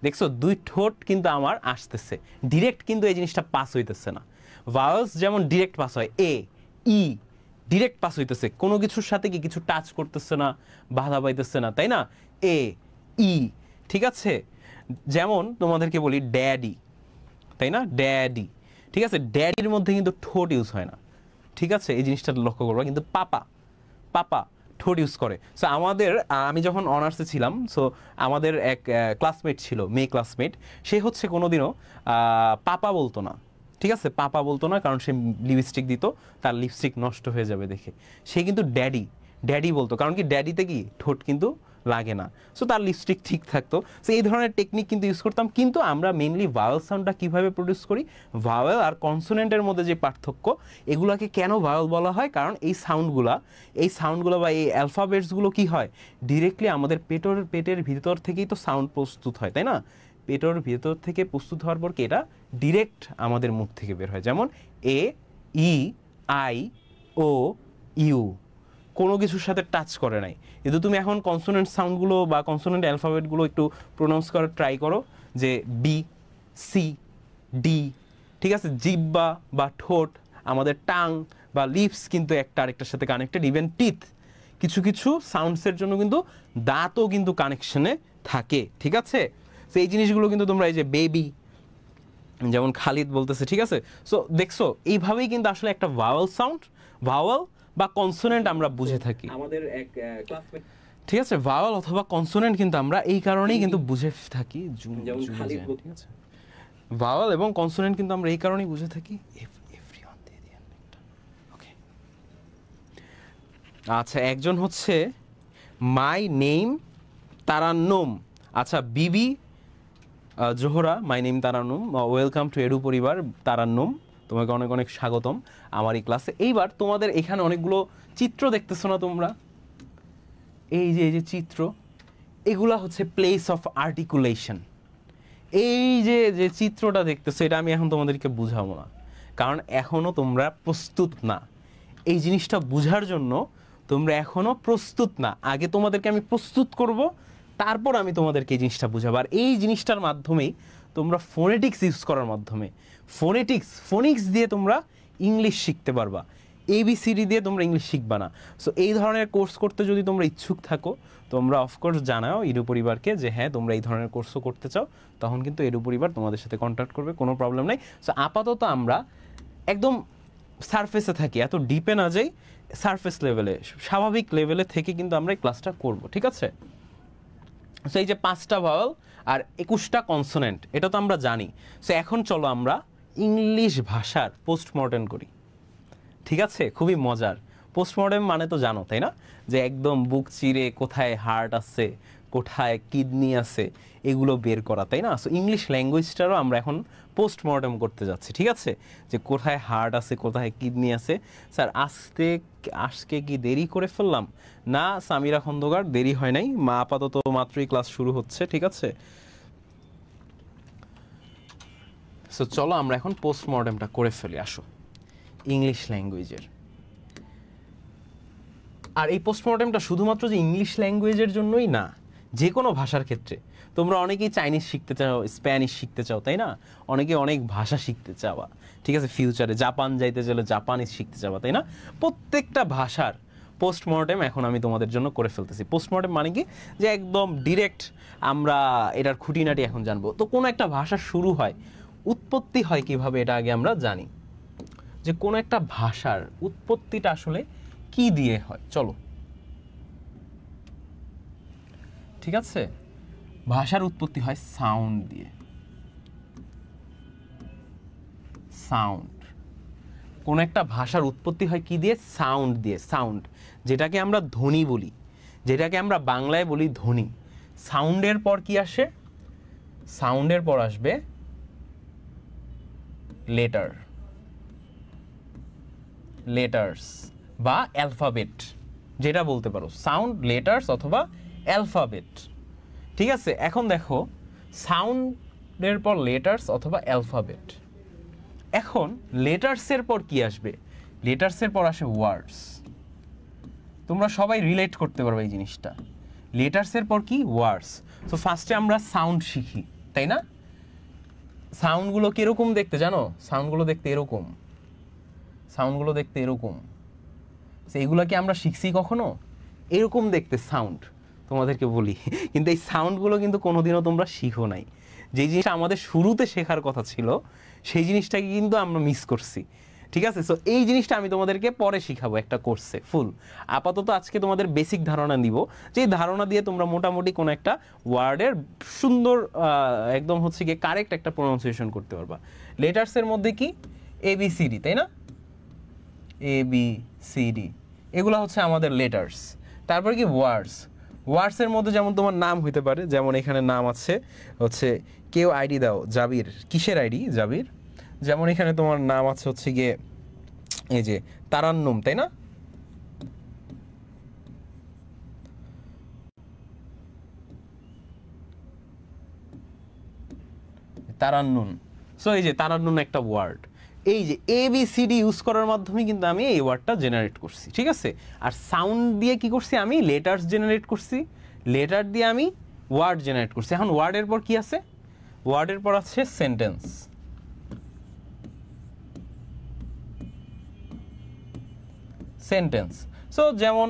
দেখছো দুই ঠোঁট কিন্তু আমার আসতেছে, ডিরেক্ট কিন্তু এই জিনিসটা পাস হইতেছে না। ভাওয়েলস যেমন ডিরেক্ট পাস হয়, এ ই ডিরেক্ট পাস হইতেছে, কোনো কিছুর সাথে কি কিছু টাচ করতেছে না, বাধা পাইতেছে না, তাই না? এ ই, ঠিক আছে। যেমন তোমাদেরকে বলি ড্যাডি, তাই না? ড্যাডি, ঠিক আছে, ড্যাডির মধ্যে কিন্তু ঠোঁট ইউজ হয় না, ঠিক আছে, এই জিনিসটা লক্ষ্য করবো। কিন্তু পাপা পাপা ঠোঁট ইউজ করে। সো আমাদের আমি যখন অনার্সে ছিলাম, সো আমাদের এক ক্লাসমেট ছিল, মেয়ে ক্লাসমেট, সে হচ্ছে কোনোদিনও পাপা বলতো না, ঠিক আছে, পাপা বলতো না, কারণ সে লিপস্টিক দিত, তার লিপস্টিক নষ্ট হয়ে যাবে দেখে। সে কিন্তু ড্যাডি ড্যাডি বলতো, কারণ কি ড্যাডিতে কি ঠোঁট কিন্তু লাগে না, সো তার লিপস্টিক ঠিক থাকতো। সো এই ধরনের টেকনিক কিন্তু ইউজ করতাম। কিন্তু আমরা মেইনলি ভাওয়েল সাউন্ডটা কীভাবে প্রডিউস করি, ভাওয়েল আর কনসোনেন্টের মধ্যে যে পার্থক্য, এগুলোকে কেন ভাওয়েল বলা হয়, কারণ এই সাউন্ডগুলো বা এই অ্যালফাবেটসগুলো কি হয়, ডিরেক্টলি আমাদের পেটের ভিতর থেকেই তো সাউন্ড প্রস্তুত হয়, তাই না? পেটের ভিতর থেকে প্রস্তুত হওয়ার পর কি এটা ডিরেক্ট আমাদের মুখ থেকে বের হয়। যেমন এ ই আই ও ইউ, কোনো কিছুর সাথে টাচ করে নাই। কিন্তু তুমি এখন কনসোনেন্ট সাউন্ডগুলো বা কনসোনেন্ট অ্যালফাবেটগুলো একটু প্রোনাউন্স করার ট্রাই করো, যে বি সি ডি, ঠিক আছে। জিহ্বা বা ঠোঁট, আমাদের টাং বা লিপস কিন্তু একটা আরেকটার সাথে কানেক্টেড, ইভেন টিথ, কিছু কিছু সাউন্ডসের জন্য কিন্তু দাঁতও কিন্তু কানেকশনে থাকে, ঠিক আছে। তো এই জিনিসগুলো কিন্তু তোমরা, এই যে বেবি যেমন খালিদ বলতেছে, ঠিক আছে। সো দেখছো এইভাবেই কিন্তু আসলে একটা ভাওয়েল সাউন্ড, ভাওয়েল বা কনসোনেন্ট আমরা বুঝে থাকি। আমাদের এক ক্লাসমেট, ঠিক আছে, ভাওয়াল অথবা কনসোনেন্ট কিন্তু আমরা এই কারণেই কিন্তু বুঝে থাকি, যেমন খালিদ, ঠিক আছে, ভাওয়াল এবং কনসোনেন্ট কিন্তু আমরা এই কারণেই বুঝে থাকি। এভরিওয়ান দিয়ে দিন একটা, ওকে। আচ্ছা, একজন হচ্ছে মাই নেম তারান্নুম। আচ্ছা, বিবি Zohra, my name Tarannum, welcome to edu পরিবার তারান্নুম, তোমাকে অনেক অনেক স্বাগতম আমার এই ক্লাসে। এইবার তোমাদের এখানে অনেকগুলো চিত্র দেখতেছো না তোমরা, এই যে চিত্র, এগুলা হচ্ছে প্লেস অফ আর্টিকুলেশন। এই যে চিত্রটা দেখতেছো, এটা আমি এখন তোমাদেরকে বুঝাবো না, কারণ এখনো তোমরা প্রস্তুত না এই জিনিসটা বুঝার জন্য। তোমরা এখনো প্রস্তুত না, আগে তোমাদেরকে আমি প্রস্তুত করব, তারপর আমি তোমাদেরকে এই জিনিসটা বুঝাবো। আর এই জিনিসটার মাধ্যমেই তোমরা ফোনেটিক্স ইউজ করার মাধ্যমে, ফোনিক্স দিয়ে তোমরা ইংলিশ শিখতে পারবা, এবিসিডি দিয়ে তোমরা ইংলিশ শিখবা না। সো এই ধরনের কোর্স করতে যদি তোমরা ইচ্ছুক থাকো, তোমরা অফকোর্স জানাও এডু পরিবারকে যে হ্যাঁ তোমরা এই ধরনের কোর্সও করতে চাও, তখন কিন্তু এডু পরিবার তোমাদের সাথে কন্ট্যাক্ট করবে, কোনো প্রবলেম নেই। সো আপাতত আমরা একদম সারফেসে থাকি, এত ডিপে না যাই, সারফেস লেভেলে, স্বাভাবিক লেভেলে থেকে কিন্তু আমরা এই ক্লাসটা করব, ঠিক আছে? সো এই যে 5টা ভাওয়াল আর 21টা কনসোনেন্ট, এটা তো আমরা জানি। সো এখন চলো আমরা ইংলিশ ভাষার পোস্টমর্টেম করি, ঠিক আছে? খুবই মজার। পোস্টমর্টেম মানে তো জানো, তাই না? যে একদম বুক চিরে কোথায় হার্ট আছে, কোথায় কিডনি আছে, এগুলো বের করা, তাই না? সো ইংলিশ ল্যাঙ্গুয়েজটারও আমরা এখন পোস্টমর্টেম করতে যাচ্ছি, ঠিক আছে? যে কোথায় হার্ট আছে, কোথায় কিডনি আছে। স্যার আজকে কি দেরি করে ফেললাম? না সামিরা খন্দকার, দেরি হয় নাই, মা আপাতত মাত্রই ক্লাস শুরু হচ্ছে, ঠিক আছে? সো চলো আমরা এখন পোস্টমর্টেমটা করে ফেলি, আসো, ইংলিশ ল্যাঙ্গুয়েজের। আর এই পোস্টমর্টেমটা শুধুমাত্র যে ইংলিশ ল্যাঙ্গুয়েজের জন্যই না, যে কোনো ভাষার ক্ষেত্রে। তোমরা অনেকেই চাইনিজ শিখতে চাও, স্প্যানিশ শিখতে চাও, তাই না? অনেকে অনেক ভাষা শিখতে চাওয়া, ঠিক আছে? ফিউচারে জাপান যাইতে গেলে জাপানিজ শিখতে চাওয়া, তাই না? প্রত্যেকটা ভাষার পোস্টমর্টেম এখন আমি তোমাদের জন্য করে ফেলতেছি। পোস্টমর্টেম মানে কি, যে একদম ডিরেক্ট আমরা এটার খুঁটিনাটি এখন জানবো। তো কোনো একটা ভাষা শুরু হয়, উৎপত্তি হয় কিভাবে, এটা আগে আমরা জানি, যে কোনো একটা ভাষার উৎপত্তিটা আসলে কি দিয়ে হয়। চলো, ঠিক আছে, ভাষার উৎপত্তি হয় সাউন্ড দিয়ে। সাউন্ড, কোন একটা ভাষার উৎপত্তি হয় কি দিয়ে? সাউন্ড দিয়ে। সাউন্ড, যেটাকে আমরা ধ্বনি বলি, যেটাকে আমরা বাংলায় বলি ধ্বনি। সাউন্ডের পর কি আসে? সাউন্ডের পর আসবে লেটার, লেটার্স বা অ্যালফাবেট, যেটা বলতে পারো সাউন্ড, লেটার্স অথবা অ্যালফাবেট, ঠিক আছে? এখন দেখো, সাউন্ডের পর লেটার্স অথবা অ্যালফাবেট। এখন লেটার্সের পর কি আসবে? লেটার্সের পর আসে ওয়ার্ডস। তোমরা সবাই রিলেট করতে পারবে এই জিনিসটা। লেটার্সের পর কি? ওয়ার্ডস। তো ফার্স্টে আমরা সাউন্ড শিখি, তাই না? সাউন্ডগুলো কিরকম দেখতে জানো? সাউন্ডগুলো দেখতে এরকম, সাউন্ডগুলো দেখতে এরকম। এইগুলো কি আমরা শিখছি কখনো? এরকম দেখতে সাউন্ড, তোমাদেরকে বলি, কিন্তু এই সাউন্ডগুলো কিন্তু কোনোদিনও তোমরা শিখো নাই। যে জিনিসটা আমাদের শুরুতে শেখার কথা ছিল, সেই জিনিসটাকে কিন্তু আমরা মিস করছি, ঠিক আছে? সো এই জিনিসটা আমি তোমাদেরকে পরে শিখাবো একটা কোর্সে ফুল। আপাতত আজকে তোমাদের বেসিক ধারণা দিব, যে ধারণা দিয়ে তোমরা মোটামুটি কোনো একটা ওয়ার্ডের সুন্দর একদম হচ্ছে গিয়ে কারেক্ট একটা প্রোনাউন্সিয়েশন করতে পারবা। লেটার্সের মধ্যে কি? ABCD, তাই না? ABCD, এগুলো হচ্ছে আমাদের লেটার্স। তারপর কি? ওয়ার্ডস। ওয়ার্ডসের মধ্যে যেমন তোমার নাম হইতে পারে, যেমন এখানে নাম আছে হচ্ছে, কেউ আইডি দাও, জাবির। কিসের আইডি? জাবির। যেমন এখানে তোমার নাম আছে হচ্ছে গিয়ে এই যে তারান্নুম, তাই না? তারান্নুন। সো এই যে তারান্নুন একটা ওয়ার্ড। এই যে ABCD ইউজ করার মাধ্যমে কিন্তু আমি এই ওয়ার্ডটা জেনারেট করছি, ঠিক আছে? আর সাউন্ড দিয়ে কি করছি? আমি লেটার্স জেনারেট করছি, লেটার দিয়ে আমি ওয়ার্ড জেনারেট করছি। এখন ওয়ার্ডের পর কি আছে? ওয়ার্ডের পর আছে সেন্টেন্স। সেন্টেন্স। সো যেমন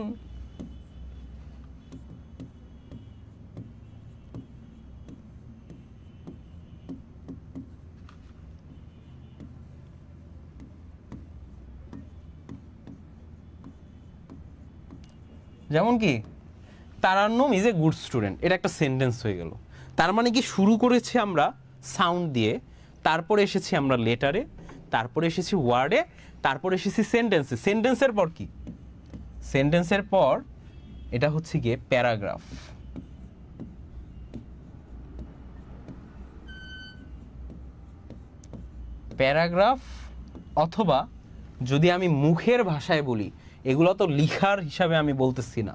যেমন কি Tarannum is a good student, এটা একটা সেন্টেন্স হয়ে গেল। তার মানে কি শুরু করেছি আমরা সাউন্ড দিয়ে, তারপরে এসেছি আমরা লেটারে, তারপরে এসেছি ওয়ার্ডে, তারপরে এসেছি সেন্টেন্সে। সেন্টেন্সের পর কি? সেন্টেন্সের পর এটা হচ্ছে গিয়ে প্যারাগ্রাফ। প্যারাগ্রাফ অথবা যদি আমি মুখের ভাষায় বলি, এগুলো তো লিখার হিসাবে আমি বলতেছি না,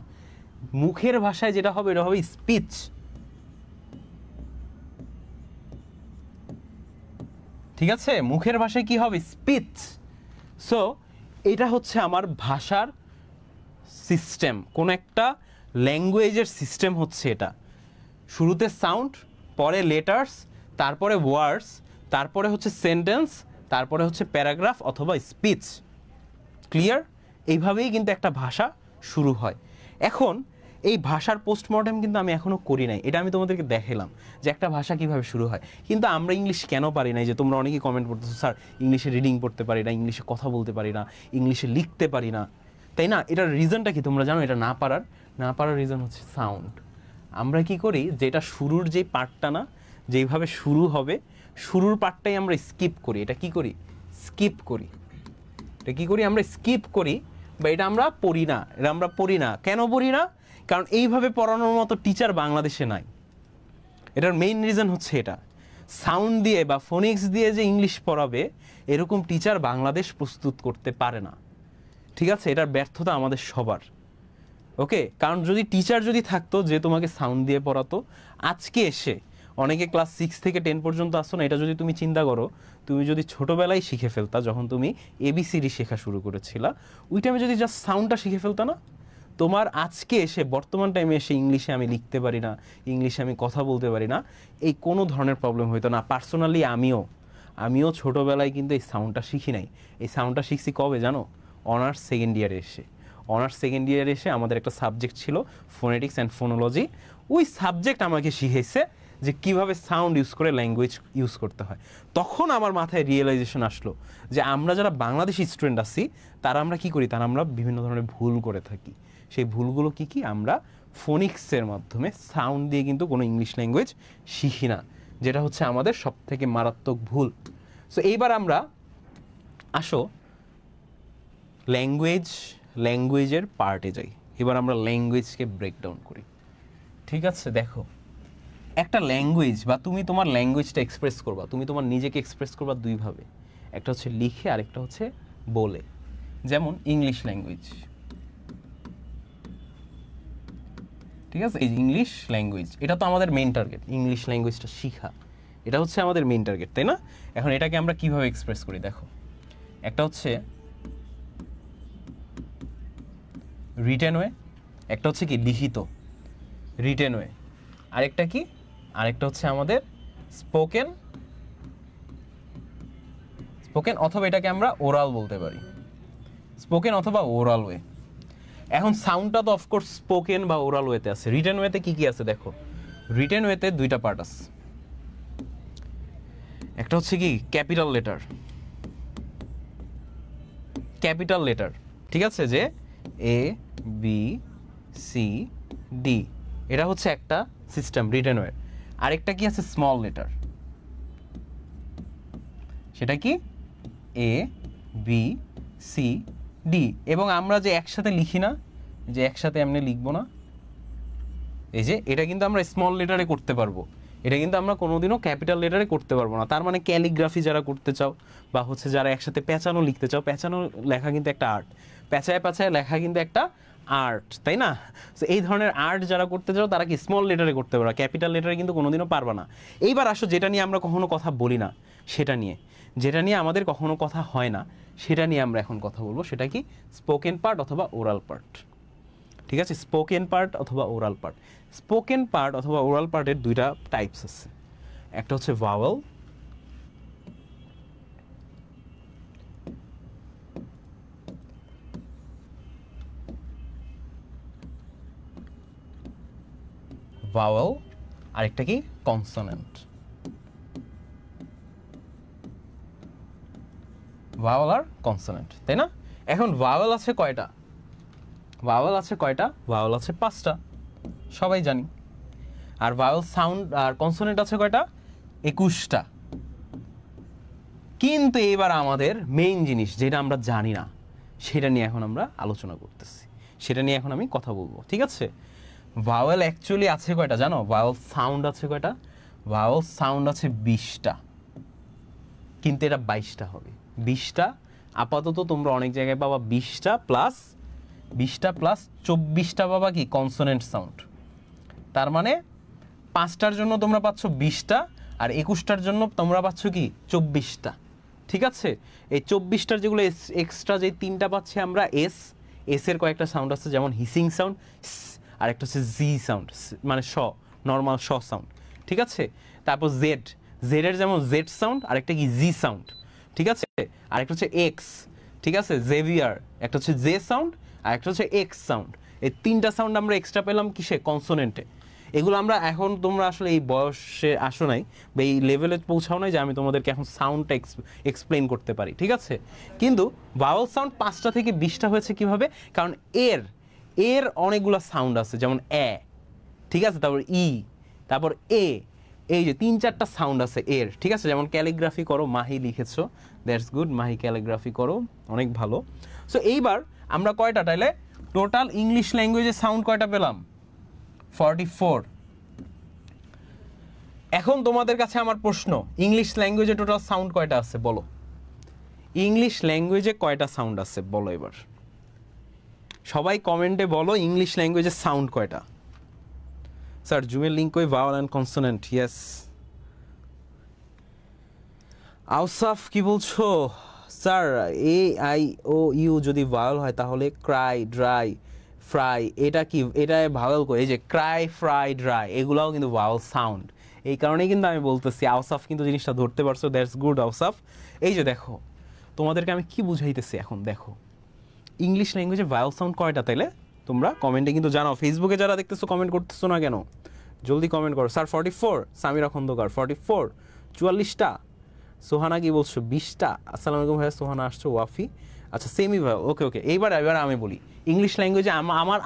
মুখের ভাষায় যেটা হবে এটা হবে স্পিচ। ঠিক আছে, মুখের ভাষায় কি হবে? স্পিচ। সো এটা হচ্ছে আমার ভাষার সিস্টেম, কোন একটা ল্যাঙ্গুয়েজের সিস্টেম হচ্ছে এটা। শুরুতে সাউন্ড, পরে লেটার্স, তারপরে ওয়ার্ডস, তারপরে হচ্ছে সেন্টেন্স, তারপরে হচ্ছে প্যারাগ্রাফ অথবা স্পিচ। ক্লিয়ার? এইভাবেই কিন্তু একটা ভাষা শুরু হয়। এখন এই ভাষার পোস্টমর্টেম কিন্তু আমি এখনো করি নাই, এটা আমি তোমাদেরকে দেখালাম যে একটা ভাষা কিভাবে শুরু হয়। কিন্তু আমরা ইংলিশ কেন পারি নাই, যে তোমরা অনেকেই কমেন্ট করতেছো স্যার ইংলিশে রিডিং পড়তে পারি না, ইংলিশে কথা বলতে পারি না, ইংলিশে লিখতে পারি না, তাই না? এটার রিজনটা কি তোমরা জানো? এটা না পারার রিজন হচ্ছে সাউন্ড। আমরা কি করি, যেটা শুরুর যেই পার্টটা না, যেইভাবে শুরু হবে শুরুর পার্টটাই আমরা স্কিপ করি। এটা কি করি? স্কিপ করি। এটা কি করি? আমরা স্কিপ করি, বা এটা আমরা পড়ি না। এটা আমরা পড়ি না। কেন পড়ি না? কারণ এইভাবে পড়ানোর মতো টিচার বাংলাদেশে নাই। এটার মেইন রিজন হচ্ছে এটা। সাউন্ড দিয়ে বা ফোনিক্স দিয়ে যে ইংলিশ পড়াবে এরকম টিচার বাংলাদেশ প্রস্তুত করতে পারে না। ঠিক আছে, এটার ব্যর্থতা আমাদের সবার। ওকে, কারণ যদি টিচার যদি থাকতো যে তোমাকে সাউন্ড দিয়ে পড়াতো, আজকে এসে অনেকে ক্লাস 6 থেকে 10 পর্যন্ত আসো না, এটা যদি তুমি চিন্তা করো, তুমি যদি ছোটোবেলায় শিখে ফেলতা, যখন তুমি ABCD শেখা শুরু করেছিলা, ওই টাইমে যদি জাস্ট সাউন্ডটা শিখে ফেলতা না, তোমার আজকে এসে বর্তমান টাইমে এসে ইংলিশে আমি লিখতে পারি না, ইংলিশে আমি কথা বলতে পারি না, এই কোনো ধরনের প্রবলেম হইতো না। পার্সোনালি আমিও ছোটোবেলায় কিন্তু এই সাউন্ডটা শিখি নাই। এই সাউন্ডটা শিখছি কবে জানো? অনার্স সেকেন্ড ইয়ারে এসে। অনার্স সেকেন্ড ইয়ারে এসে আমাদের একটা সাবজেক্ট ছিল ফোনেটিক্স অ্যান্ড ফোনোলজি। ওই সাবজেক্ট আমাকে শিখেছে যে কিভাবে সাউন্ড ইউজ করে ল্যাঙ্গুয়েজ ইউজ করতে হয়। তখন আমার মাথায় রিয়েলাইজেশন আসলো যে আমরা যারা বাংলাদেশি স্টুডেন্ট আছি তারা আমরা কি করি, তারা আমরা বিভিন্ন ধরনের ভুল করে থাকি। সেই ভুলগুলো কি কি? আমরা ফোনিক্সের মাধ্যমে সাউন্ড দিয়ে কিন্তু কোনো ইংলিশ ল্যাঙ্গুয়েজ শিখি না, যেটা হচ্ছে আমাদের সবথেকে মারাত্মক ভুল। সো এইবার আমরা আসো ল্যাঙ্গুয়েজের পার্টে যাই। এবার আমরা ল্যাঙ্গুয়েজকে ব্রেকডাউন করি। ঠিক আছে, দেখো একটা ল্যাঙ্গুয়েজ বা তুমি তোমার ল্যাঙ্গুয়েজটা এক্সপ্রেস করবা, তুমি তোমার নিজেকে এক্সপ্রেস করবা দুইভাবে, একটা হচ্ছে লিখে, আরেকটা হচ্ছে বলে। যেমন ইংলিশ ল্যাঙ্গুয়েজ, ঠিক আছে, এই ইংলিশ ল্যাঙ্গুয়েজ এটা তো আমাদের মেইন টার্গেট, ইংলিশ ল্যাঙ্গুয়েজটা শিখা, এটা হচ্ছে আমাদের মেইন টার্গেট, তাই না? এখন এটাকে আমরা কিভাবে এক্সপ্রেস করি দেখো, একটা হচ্ছে রিটেন ওয়ে, একটা হচ্ছে কি লিখিত রিটেন ওয়ে, আরেকটা কি, আরেকটা হচ্ছে আমাদের স্পোকেন অথবা এটাকে আমরা ওরাল বলতে পারি, স্পোকেন অথবা ওরাল ওয়ে। এখন সাউন্ডটা তো অফকোর্স স্পোকেন বা ওরাল ওয়েতে আছে। রিটেন ওয়েতে কি কি আছে দেখো, রিটেন ওয়েতে দুইটা পার্ট আছে, একটা হচ্ছে কি ক্যাপিটাল লেটার, ঠিক আছে, যে ABCD, এটা হচ্ছে একটা সিস্টেম রিটেন ওয়ে। আরেকটা কি আছে স্মল লেটার, সেটা কি ABCD। এবং আমরা যে একসাথে লিখি না, যে একসাথে এমনি লিখবো না, এই যে এটা কিন্তু আমরা স্মল লেটারে করতে পারবো, এটা কিন্তু আমরা কোনোদিনও ক্যাপিটাল লেটারে করতে পারবো না। তার মানে ক্যালিগ্রাফি যারা করতে চাও বা হচ্ছে যারা একসাথে পেঁচানো লিখতে চাও, পেঁচানো লেখা কিন্তু একটা আর্ট, পেঁচায় লেখা কিন্তু একটা আর্ট, তাই না? তো এই ধরনের আর্ট যারা করতে চাও তারা কি স্মল লেটারে করতে পারো, ক্যাপিটাল লেটারে কিন্তু কোনোদিনও পারবা না। এইবার আসো যেটা নিয়ে আমরা কখনো কথা বলি না, সেটা নিয়ে, যেটা নিয়ে আমাদের কখনো কথা হয় না, সেটা নিয়ে আমরা এখন কথা বলবো। সেটা কি স্পোকেন পার্ট অথবা ওরাল পার্ট। ঠিক আছে, স্পোকেন পার্ট অথবা ওরাল পার্ট। স্পোকেন পার্ট অথবা ওরাল পার্টের দুইটা টাইপস আছে, একটা হচ্ছে ভাওয়েল, আরেকটা কি কনসোনেন্ট। ভাওয়েল আর কনসোনেন্ট, তাই না? এখন ভাওয়েল আছে কয়টা? ভাওয়েল আছে কয়টা? ভাওয়েল আছে 5টা, সবাই জানি। আর ভাওয়েল সাউন্ড আর কনসোনেন্ট আছে কয়টা? 21টা। কিন্তু এবার আমাদের মেইন জিনিস যেটা আমরা জানি না, সেটা নিয়ে এখন আমরা আলোচনা করতেছি, সেটা নিয়ে এখন আমি কথা বলবো, ঠিক আছে? ভাওয়েল অ্যাকচুয়ালি আছে কয়টা জানো? ভাওয়েল সাউন্ড আছে কয়টা? ভাওয়েল সাউন্ড আছে 20টা, কিন্তু এটা 22টা হবে। 20টা আপাতত তোমরা অনেক জায়গায় পাবা 20টা প্লাস 24টা পাবা কি কনসোনেন্ট সাউন্ড। তার মানে 5টার জন্য তোমরা পাচ্ছ 20টা, আর 21টার জন্য তোমরা পাচ্ছ কি 24টা, ঠিক আছে? এই 24টার যেগুলো এক্সট্রা যে 3টা পাচ্ছি আমরা এস এর কয়েকটা সাউন্ড আছে, যেমন হিসিং সাউন্ড, আর একটা হচ্ছে জি সাউন্ড, মানে শ, নর্মাল শ সাউন্ড, ঠিক আছে? তারপর জেড এর যেমন জেড সাউন্ড, আর একটা কি জি সাউন্ড, ঠিক আছে? আর একটা হচ্ছে এক্স, ঠিক আছে? জেভিয়ার, একটা হচ্ছে জে সাউন্ড, আর একটা হচ্ছে এক্স সাউন্ড। এই 3টা সাউন্ড আমরা এক্সট্রা পেলাম কিসে? কনসোনেন্টে। এগুলো আমরা এখন, তোমরা আসলে এই বয়সে আসো নাই বা এই লেভেলে পৌঁছাও নাই যে আমি তোমাদেরকে এখন সাউন্ডটা এক্সপ্লেন করতে পারি, ঠিক আছে? কিন্তু ভাওয়েল সাউন্ড 5টা থেকে 20টা হয়েছে কিভাবে? কারণ এর অনেকগুলো সাউন্ড আছে, যেমন এ, ঠিক আছে? তারপর ই, তারপর এ, এই যে 3-4টা সাউন্ড আছে এর, ঠিক আছে? যেমন ক্যালিগ্রাফি করো, মাহি লিখেছো, দ্যাটস গুড, মাহি ক্যালিগ্রাফি করো, অনেক ভালো। সো এইবার আমরা কয়টা তাইলে টোটাল ইংলিশ ল্যাঙ্গুয়েজে সাউন্ড কয়টা পেলাম? 44। এখন তোমাদের কাছে আমার প্রশ্ন, ইংলিশ ল্যাঙ্গুয়েজে টোটাল সাউন্ড কয়টা আছে বলো? ইংলিশ ল্যাঙ্গুয়েজে কয়টা সাউন্ড আছে বলো এবার? সবাই কমেন্টে বলো ইংলিশ ল্যাঙ্গুয়েজে সাউন্ড কয়টা? স্যার জুমের লিঙ্ক ওই vowel and consonant, yes. Ausaf কি বলছো? Sir A I O U যদি ভাওয়েল হয় তাহলে ক্রাই, ড্রাই, ফ্রাই, এটা কি? এটা ভাওয়েল করে, এই যে ক্রাই, ফ্রাই, ড্রাই, এগুলাও কিন্তু ভাওয়েল সাউন্ড। এই কারণেই কিন্তু আমি বলতেছি, আউসাফ কিন্তু জিনিসটা ধরতে পারছো, দ্যাটস গুড আউসাফ। এই যে দেখো, তোমাদেরকে আমি কি বুঝাইতেছি এখন দেখো, ইংলিশ ল্যাঙ্গুয়েজে ভাওয়েল সাউন্ড কয়টা তাইলে তোমরা কমেন্টে কিন্তু জানাও। ফেসবুকে যারা দেখতেছো কমেন্ট করতেছো না কেন? জলদি কমেন্ট করো। স্যার 44, সামিরা খন্দকার 44, 44টা। সোহানা কি বলছো? 20টা। আসসালামু আলাইকুম ভাইয়া, সোহানা আসছো, ওয়াফি, আচ্ছা সেমি ভাই, ওকে ওকে। এবার আমি বলি ইংলিশ ল্যাঙ্গুয়েজে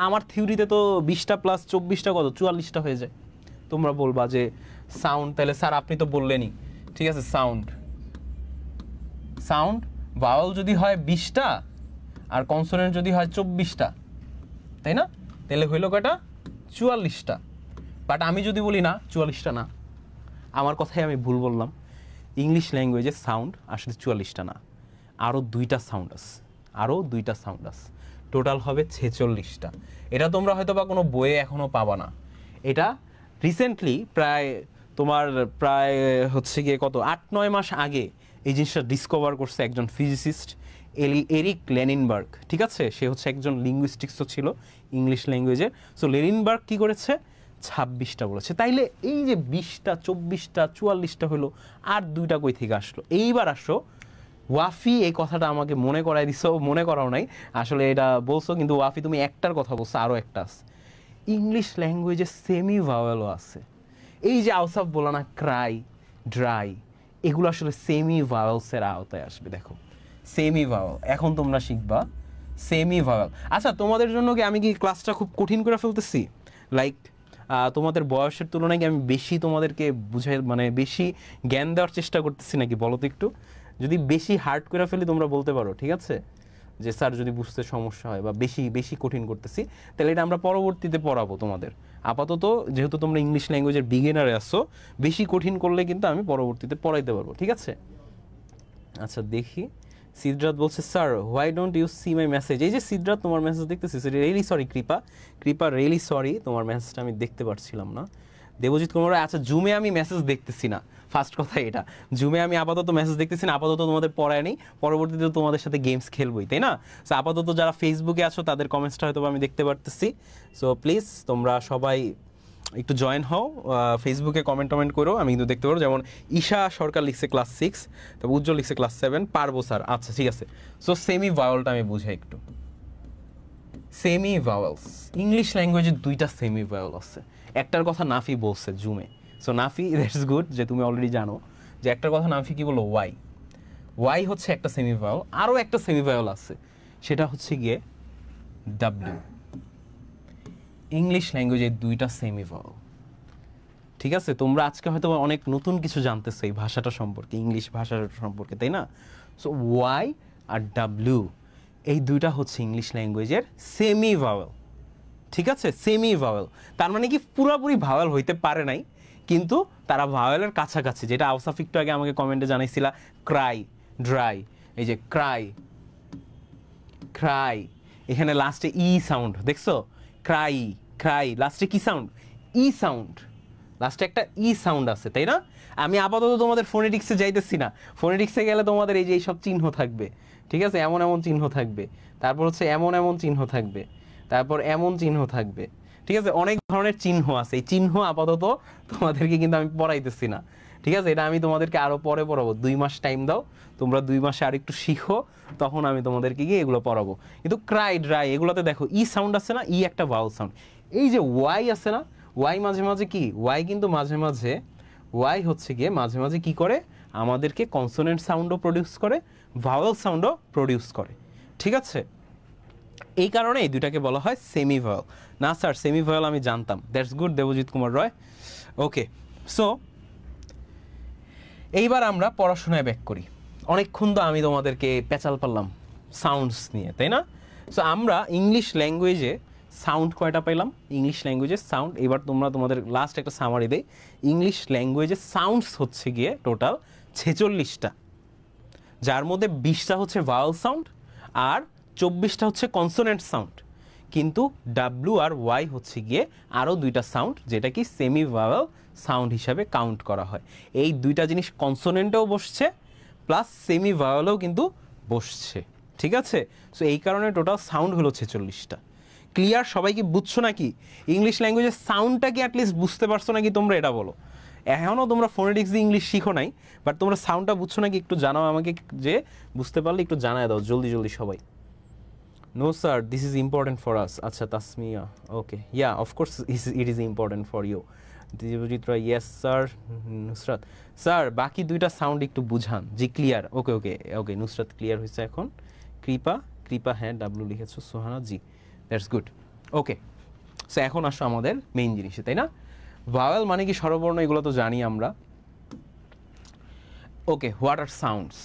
আমার থিওরিতে তো 20টা প্লাস 24টা কত? 44টা হয়ে যায়। তোমরা বলবা যে সাউন্ড, তাহলে স্যার আপনি তো বললেনই, ঠিক আছে? সাউন্ড ভাওয়েল যদি হয় 20টা আর কনসোনেন্ট যদি হয় 24টা, তাই না? তাহলে হইলো কয়টা? 44টা। বাট আমি যদি বলি না 44টা না, আমার কথাই আমি ভুল বললাম। ইংলিশ ল্যাঙ্গুয়েজে সাউন্ড আসলে 44টা না, আরও 2টা সাউন্ড আছে, টোটাল হবে 46টা। এটা তোমরা হয়তো বা কোনো বইয়ে এখনও পাবা না। এটা রিসেন্টলি প্রায় হচ্ছে গিয়ে কত 8-9 মাস আগে এই জিনিসটা ডিসকভার করছে একজন ফিজিসিস্ট, এরিক লেনিনবার্গ, ঠিক আছে? সে হচ্ছে একজন লিঙ্গুইস্টিক্সও ছিল ইংলিশ ল্যাঙ্গুয়েজের। সো লেনিনবার্গ কি করেছে? 26টা বলেছে। তাইলে এই যে 20টা, 24টা, 44টা হলো, আর 2টা কই থেকে আসলো? এইবার আসো, ওয়াফি এই কথাটা আমাকে মনে করাই দিছো, মনে করাও নাই আসলে, এটা বলছো কিন্তু ওয়াফি তুমি একটার কথা বলছো, আরও একটা আছে ইংলিশ ল্যাঙ্গুয়েজে সেমি ভাওয়েলও আছে। এই যে আউসাফ বলো না ক্রাই, ড্রাই, এগুলো আসলে সেমি ভাওয়েলসের আওতায় আসবে। দেখো সেমি ভাওয়েল, এখন তোমরা শিখবা সেমি ভাওয়েল। আচ্ছা তোমাদের জন্য কি আমি কি ক্লাসটা খুব কঠিন করে ফেলতেছি? লাইক তোমাদের বয়সের তুলনায় কি আমি বেশি তোমাদেরকে বুঝাই, মানে বেশি জ্ঞান দেওয়ার চেষ্টা করতেছি নাকি বলো তো একটু? যদি বেশি হার্ড করে ফেলি তোমরা বলতে পারো, ঠিক আছে? যে স্যার যদি বুঝতে সমস্যা হয় বা বেশি কঠিন করতেছি, তাহলে এটা আমরা পরবর্তীতে পড়াবো তোমাদের। আপাতত যেহেতু তোমরা ইংলিশ ল্যাঙ্গুয়েজের বিগিনারে আসছো, বেশি কঠিন করলে কিন্তু আমি পরবর্তীতে পড়াইতে পারবো, ঠিক আছে? আচ্ছা দেখি, সিদ্ধার্থ বলছে sir why don't you see my message. এই যে সিদ্ধার্থ তোমার মেসেজ দেখতেছি, really sorry Kripa really sorry, তোমার মেসেজটা আমি দেখতে পারছিলাম না। দেবজিৎ কুমার, আচ্ছা জুমে আমি মেসেজ দেখতেছি না, ফার্স্ট কথা এটা, জুমে আমি আপাতত মেসেজ দেখতেছি না, আপাতত তোমাদের পড়ায় নেই, পরবর্তীতে তোমাদের সাথে গেমস খেলবই, তাই না? সো আপাতত যারা ফেসবুকে আছো তাদের কমেন্টসটা হয়তো আমি দেখতে পারতেছি। সো প্লিজ তোমরা সবাই একটু জয়েন হও, ফেসবুকে কমেন্ট করো, আমি কিন্তু দেখতে পারো। যেমন ঈশা সরকার লিখছে ক্লাস 6, তারপর উজ্জ্বল লিখছে ক্লাস 7, পারবো স্যার, আচ্ছা ঠিক আছে। সো সেমি ভাওয়েলটা আমি বুঝাই একটু। সেমি ভাওয়েলস ইংলিশ ল্যাঙ্গুয়েজে 2টা সেমি ভাওয়েল আছে। একটার কথা নাফি বলছে জুমে। সো নাফি, দ্যাটস গুড যে তুমি অলরেডি জানো যে একটার কথা নাফি কি বললো, ওয়াই হচ্ছে একটা সেমি ভাওয়েল। আরও একটা সেমি ভাওয়েল আছে, সেটা হচ্ছে গিয়ে ডাব্লিউ। ইংলিশ ল্যাঙ্গুয়েজে দুইটা সেমি ভাওয়েল। ঠিক আছে, তোমরা আজকে হয়তো অনেক নতুন কিছু জানতেছো এই ভাষাটা সম্পর্কে, ইংলিশ ভাষার সম্পর্কে, তাই না? সো ওয়াই আর ডাব্লিউ এই দুইটা হচ্ছে ইংলিশ ল্যাঙ্গুয়েজের সেমি ভাওয়েল। ঠিক আছে, সেমি ভাওয়েল তার মানে কি পুরোপুরি ভাওয়েল হইতে পারে নাই, কিন্তু তারা ভাওয়েলের কাছাকাছি। যেটা আউসাফ একটু আগে আমাকে কমেন্টে জানাইছিলা, ক্রাই, ড্রাই, এই যে ক্রাই, ক্রাই, এখানে লাস্টে ই সাউন্ড দেখছো, ক্রাই, ক্রাই, লাস্টে কি সাউন্ড? ই সাউন্ড, লাস্টে একটা ই সাউন্ড আছে, তাই না? আমি আপাতত তোমাদের ফোনেটিক্সে যাইতেছি না, ফোনেটিক্সে গেলে তোমাদের এই যে এইসব চিহ্ন থাকবে, ঠিক আছে, এমন এমন চিহ্ন থাকবে, তারপর হচ্ছে এমন এমন চিহ্ন থাকবে, তারপর এমন চিহ্ন থাকবে, ঠিক আছে, অনেক ধরনের চিহ্ন আছে। এই চিহ্ন আপাতত তোমাদেরকে কিন্তু আমি পড়াইতেছি না, ঠিক আছে, এটা আমি তোমাদেরকে আরও পরে পড়াবো। 2 মাস টাইম দাও, তোমরা 2 মাসে আর একটু শিখো, তখন আমি তোমাদেরকে গিয়ে এগুলো পড়াবো। কিন্তু ক্রাই, ড্রাই এগুলোতে দেখো ই সাউন্ড আছে না, ই একটা ভাওয়েল সাউন্ড। এই যে ওয়াই আছে না, ওয়াই মাঝে মাঝে কি, ওয়াই কিন্তু মাঝে মাঝে, ওয়াই হচ্ছে গিয়ে মাঝে মাঝে কি করে, আমাদেরকে কনসোনেন্ট সাউন্ডও প্রডিউস করে, ভাওয়েল সাউন্ডও প্রডিউস করে। ঠিক আছে, এই কারণে এই দুটাকে বলা হয় সেমি ভাওয়েল। না স্যার, সেমি ভাওয়েল আমি জানতাম। That's good, Debjit Kumar Roy. Okay, so এইবার আমরা পড়াশোনায় ব্যাক করি। অনেকক্ষণ তো আমি তোমাদেরকে পেঁচাল পারলাম সাউন্ডস নিয়ে, তাই না? সো আমরা ইংলিশ ল্যাঙ্গুয়েজে সাউন্ড কয়টা পাইলাম? ইংলিশ ল্যাঙ্গুয়েজের সাউন্ড, এবার তোমাদের লাস্ট একটা সামারি দেই। ইংলিশ ল্যাঙ্গুয়েজের সাউন্ডস হচ্ছে গিয়ে টোটাল 46টা, যার মধ্যে 20টা হচ্ছে ভাওয়েল সাউন্ড আর 24টা হচ্ছে কনসোনেন্ট সাউন্ড। কিন্তু ডাব্লু আর ওয়াই হচ্ছে গিয়ে আরও 2টা সাউন্ড, যেটা কি সেমি ভাওয়েল সাউন্ড হিসাবে কাউন্ট করা হয়। এই 2টা জিনিস কনসোনেন্টেও বসছে প্লাস সেমি ভাওয়েলেও কিন্তু বসছে। ঠিক আছে, সো এই কারণে টোটাল সাউন্ড হলো 46টা। ক্লিয়ার? সবাই কি বুঝছো নাকি? ইংলিশ ল্যাঙ্গুয়েজের সাউন্ডটা কি অ্যাটলিস্ট বুঝতে পারছো নাকি তোমরা, এটা বলো। এখনও তোমরা ফোনেটিক্স দিয়ে ইংলিশ শিখো নাই, বাট তোমরা সাউন্ডটা বুঝছো নাকি একটু জানাও আমাকে, যে বুঝতে পারলে একটু জানায় দাও জলদি জলদি সবাই। No sir, this is important for us. আচ্ছা, Tasmia, okay, yeah of course it is important for you. Debjit Roy, yes sir. Nusrat, sir বাকি 2টা সাউন্ড একটু বুঝান। জি clear, okay okay okay, Nusrat clear হয়েছে এখন। কৃপা, কৃপা হ্যাঁ ডাব্লু লিখেছো। সোহানা, জি, দ্যাটস গুড। ওকে, সো এখন আসো আমাদের মেইন জিনিসে, তাই না? ভাওয়েল মানে কি স্বরবর্ণ, এগুলো তো জানি আমরা। ওকে, হোয়াট আর সাউন্ডস?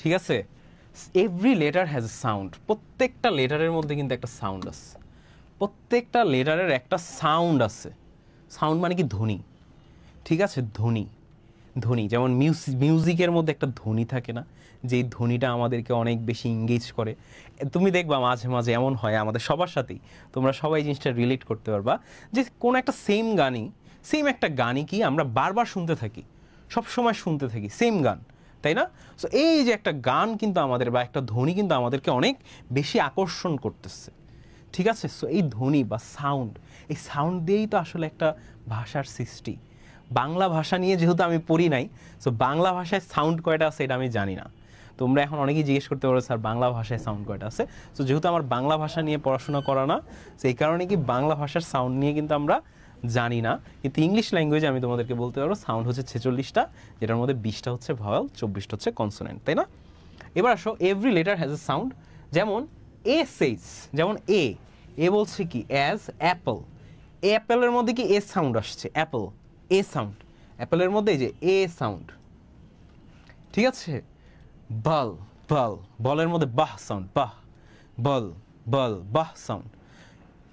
ঠিক আছে, every letter has a sound. প্রত্যেকটা লেটারের মধ্যে কিন্তু একটা সাউন্ড আছে, প্রত্যেকটা লেটারের একটা সাউন্ড আছে। সাউন্ড মানে কি ধ্বনি, ঠিক আছে, ধ্বনি, ধ্বনি। যেমন মিউজিকের মধ্যে একটা ধ্বনি থাকে না, যেই ধ্বনিটা আমাদেরকে অনেক বেশি এঙ্গেজ করে। তুমি দেখবা মাঝে মাঝে এমন হয় আমাদের সবার সাথেই, তোমরা সবাই জিনিসটা রিলেট করতে পারবা, যে কোনো একটা সেম একটা গানই কি আমরা বারবার শুনতে থাকি, সব সময় শুনতে থাকি সেম গান, তাই না? সো এই যে একটা গান কিন্তু আমাদের, বা একটা ধ্বনি কিন্তু আমাদেরকে অনেক বেশি আকর্ষণ করতেছে। ঠিক আছে, সো এই ধ্বনি বা সাউন্ড, এই সাউন্ড দিয়েই তো আসলে একটা ভাষার সৃষ্টি। বাংলা ভাষা নিয়ে যেহেতু আমি পড়ি নাই, সো বাংলা ভাষায় সাউন্ড কয়টা আছে এটা আমি জানি না। তোমরা এখন অনেকেই জিজ্ঞেস করতে পারো স্যার বাংলা ভাষায় সাউন্ড কয়টা আছে। সো যেহেতু আমার বাংলা ভাষা নিয়ে পড়াশোনা করা না, সেই কারণে কি বাংলা ভাষার সাউন্ড নিয়ে কিন্তু আমরা জানি না। কিন্তু ইংলিশ ল্যাঙ্গুয়েজে আমি তোমাদেরকে বলতে পারবো সাউন্ড হচ্ছে 46টা, যেটার মধ্যে 20টা হচ্ছে ভাওয়েল, 24টা হচ্ছে কনসোনেন্ট, তাই না? এবার আসো, every letter has a sound. যেমন এ সেইস, যেমন এ বলছে কি অ্যাজ অ্যাপল। অ্যাপেলের মধ্যে কি এ সাউন্ড আসছে, অ্যাপল, এ সাউন্ড। অ্যাপেলের মধ্যে এই যে এ সাউন্ড, ঠিক আছে। বল, বল, বলের মধ্যে বাহ সাউন্ড, বাহ, বল, বল, বাহ সাউন্ড।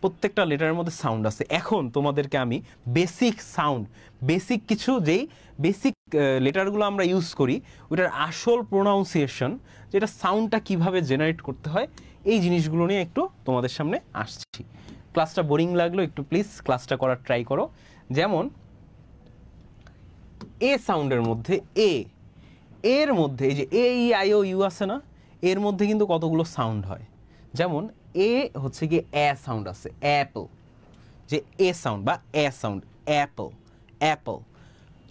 প্রত্যেকটা লেটারের মধ্যে সাউন্ড আছে। এখন তোমাদেরকে আমি বেসিক সাউন্ড, বেসিক কিছু যেই বেসিক লেটারগুলো আমরা ইউজ করি, ওইটার আসল প্রোনাউন্সিয়েশন, যেটা সাউন্ডটা কিভাবে জেনারেট করতে হয়, এই জিনিসগুলো নিয়ে একটু তোমাদের সামনে আসছি। ক্লাসটা বোরিং লাগলো একটু, প্লিজ ক্লাসটা করার ট্রাই করো। যেমন এ সাউন্ডের মধ্যে এর মধ্যে এই যে এ ই আই ও ইউ আছে না, এর মধ্যে কিন্তু কতগুলো সাউন্ড হয়। যেমন এ হচ্ছে গিয়ে এ সাউন্ড আছে, অ্যাপল, যে এ সাউন্ড বা এ সাউন্ড, অ্যাপল, অ্যাপল,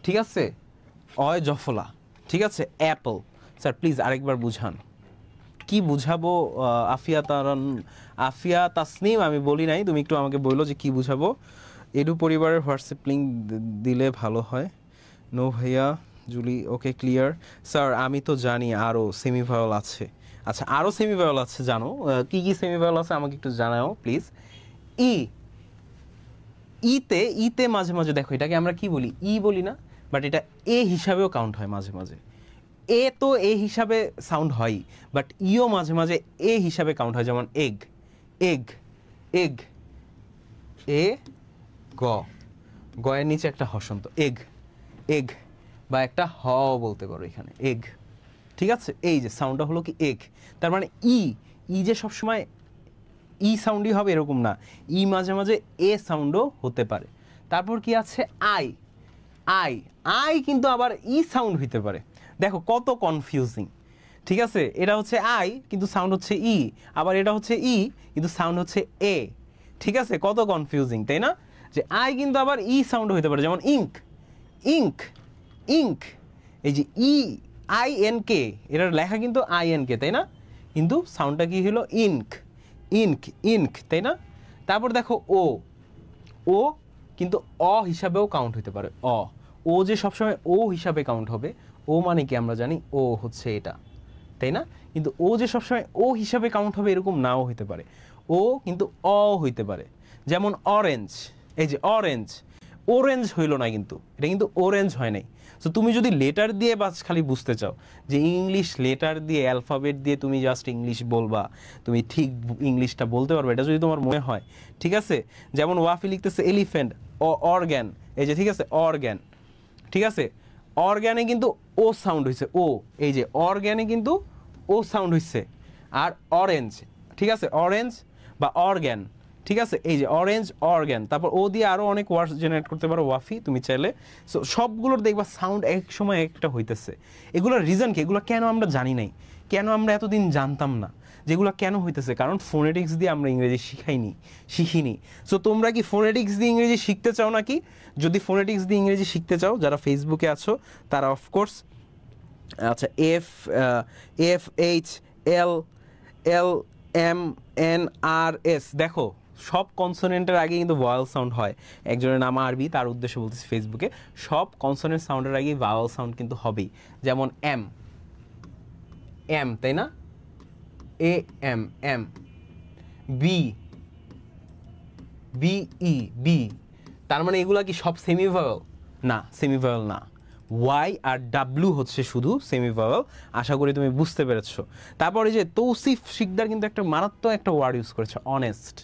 ঠিক আছে। অয় জফলা, ঠিক আছে, অ্যাপল। স্যার প্লিজ আরেকবার বুঝান, কি বুঝাবো? আফিয়া তাসনিম, আমি বলি নাই, তুমি একটু আমাকে বললো যে কি বুঝাবো। এডু পরিবারের হোয়াটসঅ্যাপ লিঙ্ক দিলে ভালো হয়। নো ভাইয়া, জুলি, ওকে ক্লিয়ার। স্যার আমি তো জানি আরও সেমি ভাওয়েল আছে। আচ্ছা, আরও সেমি ভাওয়েল আছে জানো? কি কি সেমি ভাওয়েল আছে আমাকে একটু জানাও প্লিজ। ই, ইতে মাঝে মাঝে দেখো এটাকে আমরা কি বলি, ই বলি না, বাট এটা এ হিসাবেও কাউন্ট হয় মাঝে মাঝে। এ তো এ হিসাবে সাউন্ড হয়, বাট ইও মাঝে মাঝে এ হিসাবে কাউন্ট হয়, যেমন এগ, এগ, এগ, এ গ, গয়ের নিচে একটা হসন্ত, এগ, এগ, বা একটা হ বলতে পারো এখানে, এগ। ঠিক আছে, এই যে সাউন্ডটা হলো কি এগ। তার মানে ই যে সবসময় ই সাউন্ডই হবে এরকম না, ই মাঝে মাঝে এ সাউন্ডও হতে পারে। তারপর কি আছে আই, আই, আই কিন্তু আবার ই সাউন্ড হইতে পারে। দেখো কত কনফিউজিং। ঠিক আছে, এটা হচ্ছে আই কিন্তু সাউন্ড হচ্ছে ই, আবার এটা হচ্ছে ই কিন্তু সাউন্ড হচ্ছে এ। ঠিক আছে, কত কনফিউজিং তাই না, যে আই কিন্তু আবার ই সাউন্ড হইতে পারে, যেমন ইঙ্ক, ইঙ্ক, ইঙ্ক, এই যে ই আই এন কে, এটার লেখা কিন্তু আই এন কে তাই না, কিন্তু সাউন্ডটা কি হলো ইনক, ইনক, ইনক তাই না। তারপর দেখো ও কিন্তু অ হিসাবেও কাউন্ট হতে পারে, ও যে সবসময় ও হিসাবে কাউন্ট হবে, ও মানে কি আমরা জানি ও হচ্ছে এটা তাই না, কিন্তু ও যে সবসময় ও হিসাবে কাউন্ট হবে এরকম নাও হইতে পারে, ও কিন্তু অ হইতে পারে। যেমন অরেঞ্জ, এই যে অরেঞ্জ, অরেঞ্জ হইল না কিন্তু, এটা কিন্তু অরেঞ্জ হয় নাই। সো তুমি যদি লেটার দিয়ে বাস খালি বুঝতে চাও যে ইংলিশ লেটার দিয়ে অ্যালফাবেট দিয়ে তুমি জাস্ট ইংলিশ বলবা, তুমি ঠিক ইংলিশটা বলতে পারবে, এটা যদি তোমার মনে হয়, ঠিক আছে। যেমন ওয়াফি লিখতেছে এলিফ্যান্ট, অর্গ্যান, এই যে ঠিক আছে অর্গ্যান, ঠিক আছে, অর্গ্যানে কিন্তু ও সাউন্ড হয়েছে, ও, এই যে অর্গ্যানে কিন্তু ও সাউন্ড হয়েছে। আর অরেঞ্জ, ঠিক আছে, অরেঞ্জ বা অর্গ্যান, ঠিক আছে, এই যে অরেঞ্জ, অর্গ্যান, তারপর ও দিয়ে আরও অনেক ওয়ার্ডস জেনারেট করতে পারো ওয়াফি তুমি চাইলে। সো সবগুলোর দেখবা সাউন্ড এক সময় একটা হইতেছে। এগুলোর রিজন কি, এগুলো কেন আমরা জানি নাই, কেন আমরা এতদিন জানতাম না যেগুলো কেন হইতেছে, কারণ ফোনেটিক্স দিয়ে আমরা ইংরেজি শিখিনি। সো তোমরা কি ফোনেটিক্স দিয়ে ইংরেজি শিখতে চাও নাকি? যদি ফোনেটিক্স দিয়ে ইংরেজি শিখতে চাও, যারা ফেসবুকে আছো তারা অফকোর্স, আচ্ছা, FHLLMNRS, দেখো সব কনসোনেন্টের আগে কিন্তু ভাওয়েল সাউন্ড হয়। একজনের নাম আরবি, তার উদ্দেশ্যে বলতেছি ফেসবুকে, সব কনসোনেন্ট সাউন্ডের আগে ভাওয়েল সাউন্ড কিন্তু হবেই। যেমন এম, এম তাই না, A M, M, B, B, B, তার মানে এগুলা কি সব সেমি ভাওয়েল? না, সেমি ভাওয়েল না। ওয়াই আর ডাব্লিউ হচ্ছে শুধু সেমি ভাওয়েল। আশা করি তুমি বুঝতে পেরেছো। তারপরে যে তৌসিফ শিকদার কিন্তু একটা মারাত্মক একটা ওয়ার্ড ইউজ করেছে, অনেস্ট।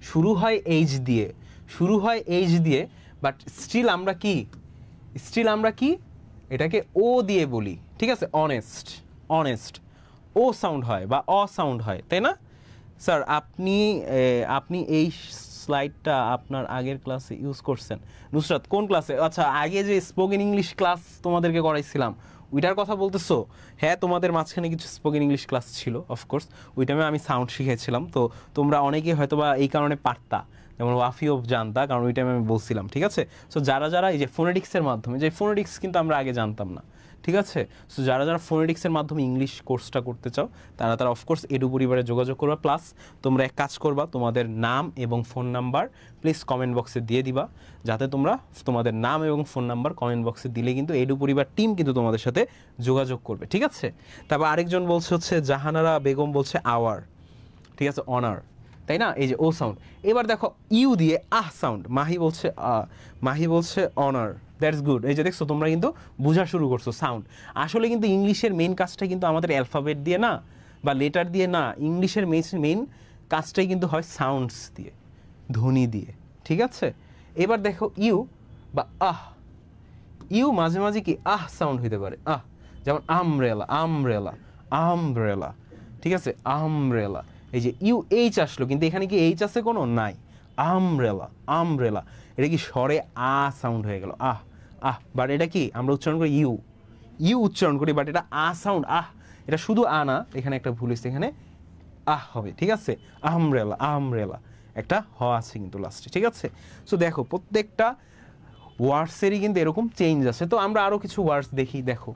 শুরু হয় এইচ দিয়ে, শুরু হয় এইচ দিয়ে, বাট স্টিল আমরা কি এটাকে ও দিয়ে বলি, ঠিক আছে, অনেস্ট, অনেস্ট, ও সাউন্ড হয় বা অ সাউন্ড হয় তাই না। স্যার আপনি এই স্লাইডটা আপনার আগের ক্লাসে ইউজ করছেন। নুসরাত কোন ক্লাসে? আচ্ছা, আগে যে স্পোকেন ইংলিশ ক্লাস তোমাদেরকে করাইছিলাম ওইটার কথা বলতেছো? হ্যাঁ, তোমাদের মাঝখানে কিছু স্পোকেন ইংলিশ ক্লাস ছিল অফকোর্স, ওই টাইমে আমি সাউন্ড শিখেছিলাম। তো তোমরা অনেকেই হয়তো বা এই কারণে পারতা, যেমন ওয়াফিও জানতা, কারণ ওই টাইমে আমি বলছিলাম, ঠিক আছে। সো যারা এই যে ফোনেটিক্সের মাধ্যমে, যে ফোনেটিক্স কিন্তু আমরা আগে জানতাম না, ঠিক আছে। সো যারা ফোনেটিক্সের মাধ্যমে ইংলিশ কোর্সটা করতে চাও তারা অফকোর্স এডু পরিবারে যোগাযোগ করবা। প্লাস তোমরা এক কাজ করবা, তোমাদের নাম এবং ফোন নাম্বার প্লিজ কমেন্ট বক্সে দিয়ে দিবা, যাতে তোমরা তোমাদের নাম এবং ফোন নাম্বার কমেন্ট বক্সে দিলে কিন্তু এডু পরিবার টিম কিন্তু তোমাদের সাথে যোগাযোগ করবে, ঠিক আছে। তারপর আরেকজন বলছে হচ্ছে জাহানারা বেগম বলছে আওয়ার, ঠিক আছে, অনার তাই না, এই যে ও সাউন্ড। এবার দেখো ইউ দিয়ে আহ সাউন্ড, মাহি বলছে অনার, দ্যাটস গুড। এই যে দেখছো তোমরা কিন্তু বোঝা শুরু করছো সাউন্ড। আসলে কিন্তু ইংলিশের মেইন কাজটা কিন্তু আমাদের অ্যালফাবেট দিয়ে না বা লেটার দিয়ে না, ইংলিশের মেইন কাজটাই কিন্তু হয় সাউন্ডস দিয়ে, ধ্বনি দিয়ে, ঠিক আছে। এবার দেখো ইউ বা আহ, ইউ মাঝে মাঝে কি আহ সাউন্ড হইতে পারে, আহ, যেমন আমব্রেলা, আমব্রেলা, আমব্রেলা, ঠিক আছে, আমব্রেলা। এই যে ইউ এইচ আসলো, কিন্তু এখানে কি এইচ আছে কোনো? নাই। আমব্রেলা, আমব্রেলা, এটা কি স্বরে আ সাউন্ড হয়ে গেল, আহ, আহ, বাট এটা কি আমরা উচ্চারণ করি ইউ উচ্চারণ করি, বাট এটা আ সাউন্ড, আহ, এটা শুধু আ না, এখানে একটা ভুল হয়েছে, এখানে আহ হবে, ঠিক আছে। আমব্রেলা, আমব্রেলা, একটা হ আছে কিন্তু লাস্টে, ঠিক আছে। সো দেখো প্রত্যেকটা ওয়ার্ডসেরই কিন্তু এরকম চেঞ্জ আছে। তো আমরা আরও কিছু ওয়ার্ডস দেখি, দেখো,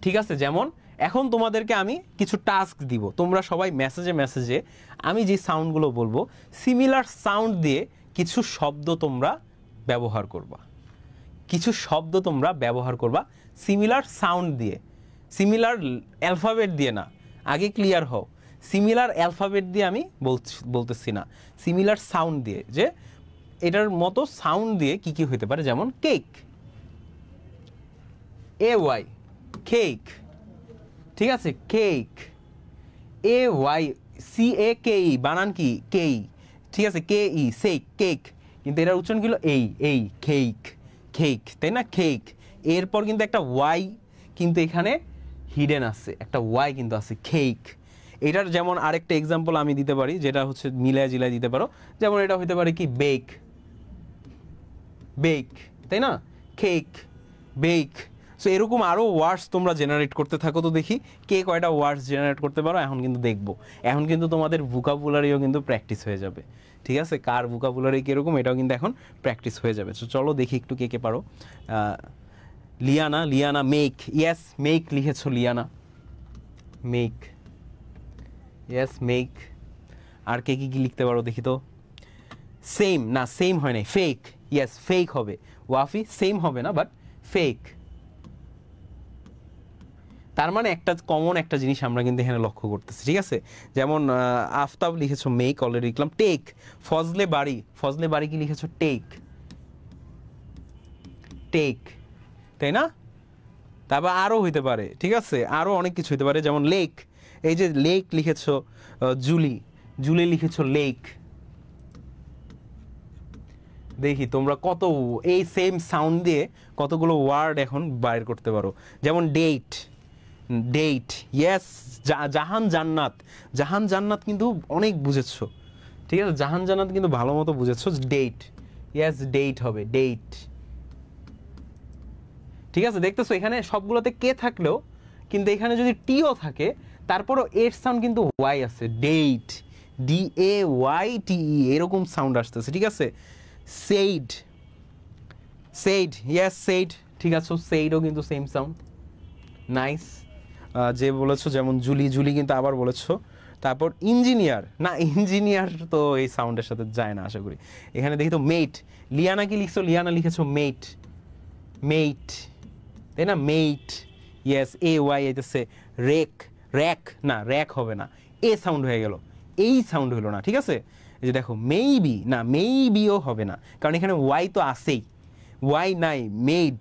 ঠিক আছে। যেমন এখন তোমাদেরকে আমি কিছু টাস্ক দিব, তোমরা সবাই মেসেজে আমি যে সাউন্ডগুলো বলবো সিমিলার সাউন্ড দিয়ে কিছু শব্দ তোমরা ব্যবহার করবা, সিমিলার সাউন্ড দিয়ে, সিমিলার অ্যালফাবেট দিয়ে না। আগে ক্লিয়ার হও, সিমিলার অ্যালফাবেট দিয়ে আমি বলতেছি না, সিমিলার সাউন্ড দিয়ে, যে এটার মতো সাউন্ড দিয়ে কি কি হতে পারে, যেমন কেক, এ ওয়াই, কেক, ঠিক আছে, কেক, এ ওয়াই সি এ কে ই, বানান কি কেই, ঠিক আছে, কে ই, সেই কেক, কিন্তু এটার উচ্চারণ কি হলো এই কেক, কেক, তাই না, কেক। এরপর কিন্তু একটা ওয়াই কিন্তু এখানে হিডেন আছে, একটা ওয়াই কিন্তু আছে, কেক। এটার যেমন আরেকটা এক্সাম্পল আমি দিতে পারি, যেটা হচ্ছে মিলায় জিলায় দিতে পারো, যেমন এটা হতে পারে কি বেক, বেক, তাই না, কেক, বেক। সো এরকম আরও ওয়ার্ডস তোমরা জেনারেট করতে থাকো, তো দেখি কে কয়টা ওয়ার্ডস জেনারেট করতে পারো। এখন কিন্তু দেখবো, এখন কিন্তু তোমাদের ভোকাবুলারিও কিন্তু প্র্যাকটিস হয়ে যাবে, ঠিক আছে, কার ভোকাবুলারি কীরকম এটাও কিন্তু এখন প্র্যাকটিস হয়ে যাবে। সো চলো দেখি একটু কে কে পারো। Liana, Liana make, yes make লিখেছো লিয়ানা, মেক, ইয়েস মেক। আর কে কি লিখতে পারো দেখি তো। সেম, না সেম হয় নাই, ফেক, ইয়েস ফেক হবে, ওয়াফি সেম হবে না বাট ফেক। তার মানে একটা কমন একটা জিনিস আমরা কিন্তু এখানে লক্ষ্য করতেছি, ঠিক আছে। যেমন আফতাব লিখেছো মেক, অলরেডি লিখলাম। টেক, ফজলে বাড়ি, ফজলে বাড়ি কি লিখেছো টেক, টেক, তাই না। তারপর আরও হইতে পারে, ঠিক আছে, আরও অনেক কিছু হইতে পারে, যেমন লেক, এই যে লেক লিখেছো জুলি, জুলি লিখেছো লেক। দেখি তোমরা কত এই সেম সাউন্ড দিয়ে কতগুলো ওয়ার্ড এখন বাইর করতে পারো। যেমন ডেট, ডেট, ইয়েস, জাহান জান্নাত, জাহান জান্নাত কিন্তু অনেক বুঝেছো, ঠিক আছে, জাহান জান্নাত কিন্তু ভালো মতো বুঝেছো। ডেট, ইয়েস ডেট হবে, ডেট, ঠিক আছে। দেখতেছো এখানে সবগুলোতে কে থাকলেও কিন্তু এখানে যদি টিও থাকে তারপরও এর সাউন্ড কিন্তু ওয়াই আছে, date, D A Y T ই, এরকম সাউন্ড আসতেছে, ঠিক আছে। সেইড, সেইড, ইয়েস সেইড, ঠিক আছে, সেইডও কিন্তু সেম সাউন্ড, নাইস। যে বলেছো যেমন জুলি, জুলি কিন্তু আবার বলেছো। তারপর ইঞ্জিনিয়ার, না ইঞ্জিনিয়ার তো এই সাউন্ডের সাথে যায় না আশা করি। এখানে দেখি তো মেট, লিয়ানা কি লিখছো, লিয়ানা লিখেছো মেট, মেট, তাই না, মেট, ইয়েস এ ওয়াই আইতেছে। রেক, র্যাক, না র্যাক হবে না, এ সাউন্ড হয়ে গেল, এই সাউন্ড হলো না, ঠিক আছে। এই যে দেখো মেইবি, না মেইবিও হবে না, কারণ এখানে ওয়াই তো আসেই, ওয়াই নাই, made,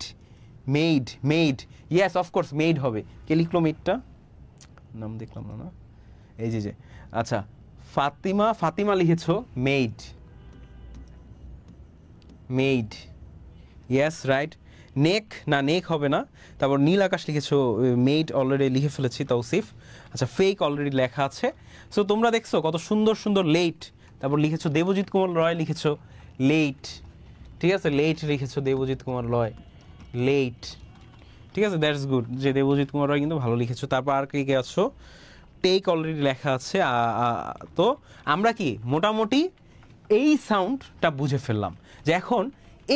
made, made, yes of course made হবে। কে লিখলো মেডটা, নাম দেখলাম না, এই যে আচ্ছা ফাতিমা, ফাতিমা লিখেছো made, made, yes right. Neck, না নেক হবে না। তারপর নীল আকাশ লিখেছো মেড, অলরেডি লিখে ফেলেছি তৌসিফ। আচ্ছা ফেক অলরেডি লেখা আছে। সো তোমরা দেখছো কত সুন্দর সুন্দর লেট, তারপর লিখেছো দেবজিৎ কুমার রয় লিখেছো লেট, ঠিক আছে, লেট লিখেছো দেবজিৎ কুমার রয়, লেট, ঠিক আছে, দ্যাটস গুড, যে দেবজিৎ কুমার রয় কিন্তু ভালো লিখেছো। তারপর আর কে কে আছো, টেক অলরেডি লেখা আছে। তো আমরা কি মোটামুটি এই সাউন্ডটা বুঝে ফেললাম যে এখন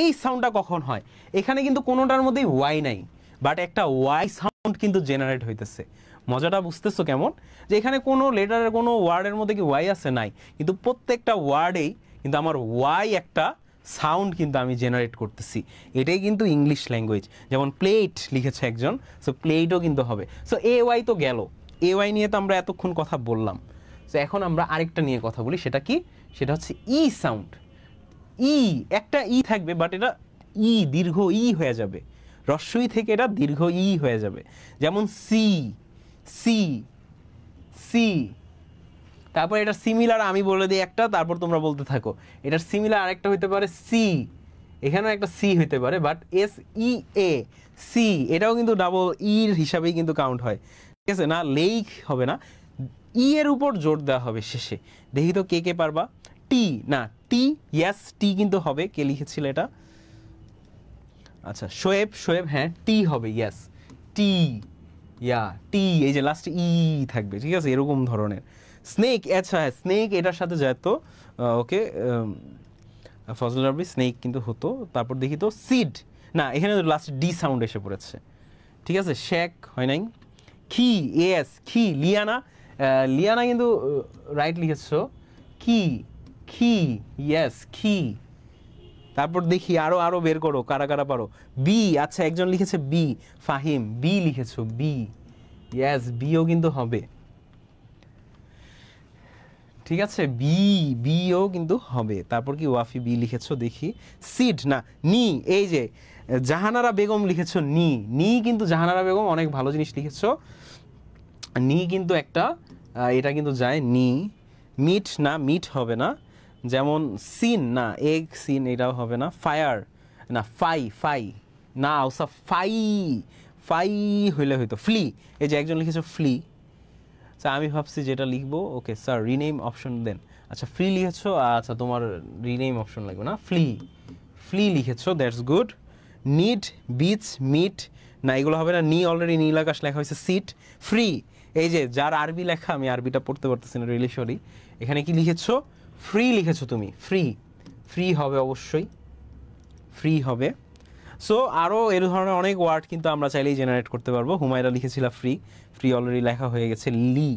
এই সাউন্ডটা কখন হয়। এখানে কিন্তু কোনোটার মধ্যেই ওয়াই নাই, বাট একটা ওয়াই সাউন্ড কিন্তু জেনারেট হইতেছে। মজাটা বুঝতেছো কেমন, যে এখানে কোনো লেটারের কোনো ওয়ার্ডের মধ্যে কি ওয়াই আছে নাই, কিন্তু প্রত্যেকটা ওয়ার্ডেই কিন্তু আমার ওয়াই একটা সাউন্ড কিন্তু আমি জেনারেট করতেছি। এটাই কিন্তু ইংলিশ ল্যাঙ্গুয়েজ। যেমন প্লেট লিখেছে একজন, সো প্লেটও কিন্তু হবে। সো এ ওয়াই তো গেল, এ ওয়াই নিয়ে তো আমরা এতক্ষণ কথা বললাম। সো এখন আমরা আরেকটা নিয়ে কথা বলি, সেটা কি, সেটা হচ্ছে ই সাউন্ড। ই, একটা ই থাকবে বাট এটা ই দীর্ঘ ই হয়ে যাবে, রস্বই থেকে এটা দীর্ঘ ই হয়ে যাবে। যেমন সি, সি, সি। তারপর এটা সিমিলার আমি বলে দিই একটা, তারপর তোমরা বলতে থাকো। এটার সিমিলার আরেকটা হইতে পারে সি, এখানেও একটা সি হইতে পারে, but S E A, C, এটাও কিন্তু ডাবল ইর হিসাবেই কিন্তু কাউন্ট হয়, ঠিক আছে, না লেইক হবে না, ই এর উপর জোর দেওয়া হবে শেষে। দেখি তো কে কে পারবা। টি, না টি, ইয়েস টি কিন্তু হবে, কে লিখেছিল এটা, আচ্ছা শোয়েব, শোয়েব, হ্যাঁ টি হবে, ইয়েস টি, ইয়া টি, এই যে লাস্টে ই থাকবে, ঠিক আছে, এরকম ধরনের। স্নেক, আচ্ছা হ্যাঁ স্নেক এটার সাথে যায় তো, ওকে, ফজল রাব্বি স্নেক কিন্তু হতো। তারপর দেখি তো সিড, না এখানে লাস্ট ডি সাউন্ড এসে পড়েছে, ঠিক আছে, শেক হয় নাই। খি, এস খি, লিয়ানা, লিয়ানা কিন্তু রাইট লিখেছো, কি, খি, ইয়েস খি। তারপর দেখি আরো বের করো কারা কারা পারো। বি, আচ্ছা একজন লিখেছে বি, ফাহিম, বি লিখেছো বি, ইয়েস বিও কিন্তু হবে। ঠিক আছে, বি, বিও কিন্তু হবে। তারপর কি ওয়াফি বি লিখেছো দেখি, সিড না নি, এই যে জাহানারা বেগম লিখেছো নি, নি কিন্তু জাহানারা বেগম অনেক ভালো জিনিস লিখেছো, নি কিন্তু একটা এটা কিন্তু যায় নি, মিট না মিট হবে না, যেমন সিন না এগ সিন এটাও হবে না, ফায়ার না ফাই, ফাই না আউসা ফাই, ফাই হইলে হয়তো ফ্লি, এই যে একজন লিখেছো ফ্লি, আচ্ছা আমি ভাবছি যেটা লিখবো okay sir rename option then, আচ্ছা ফ্রি লিখেছো, আচ্ছা তোমার রিনেম অপশন লাগবে না, ফ্লি, ফ্লি লিখেছো, that's good. Need, beach, meet না এগুলো হবে না, নি অলরেডি নীল আকাশ লেখা হয়েছে, সিট, ফ্রি, এই যে যার আরবি লেখা আমি আরবিটা পড়তে পারতেছি না রিয়েলি সরি, এখানে কি লিখেছো ফ্রি লিখেছো তুমি, ফ্রি, ফ্রি হবে অবশ্যই, ফ্রি হবে। সো আরও এর ধরনের অনেক ওয়ার্ড কিন্তু আমরা চাইলেই জেনারেট করতে পারবো। হুমায়রা লিখেছিলাম ফ্রি, ফ্রি অলরেডি লেখা হয়ে গেছে, লি,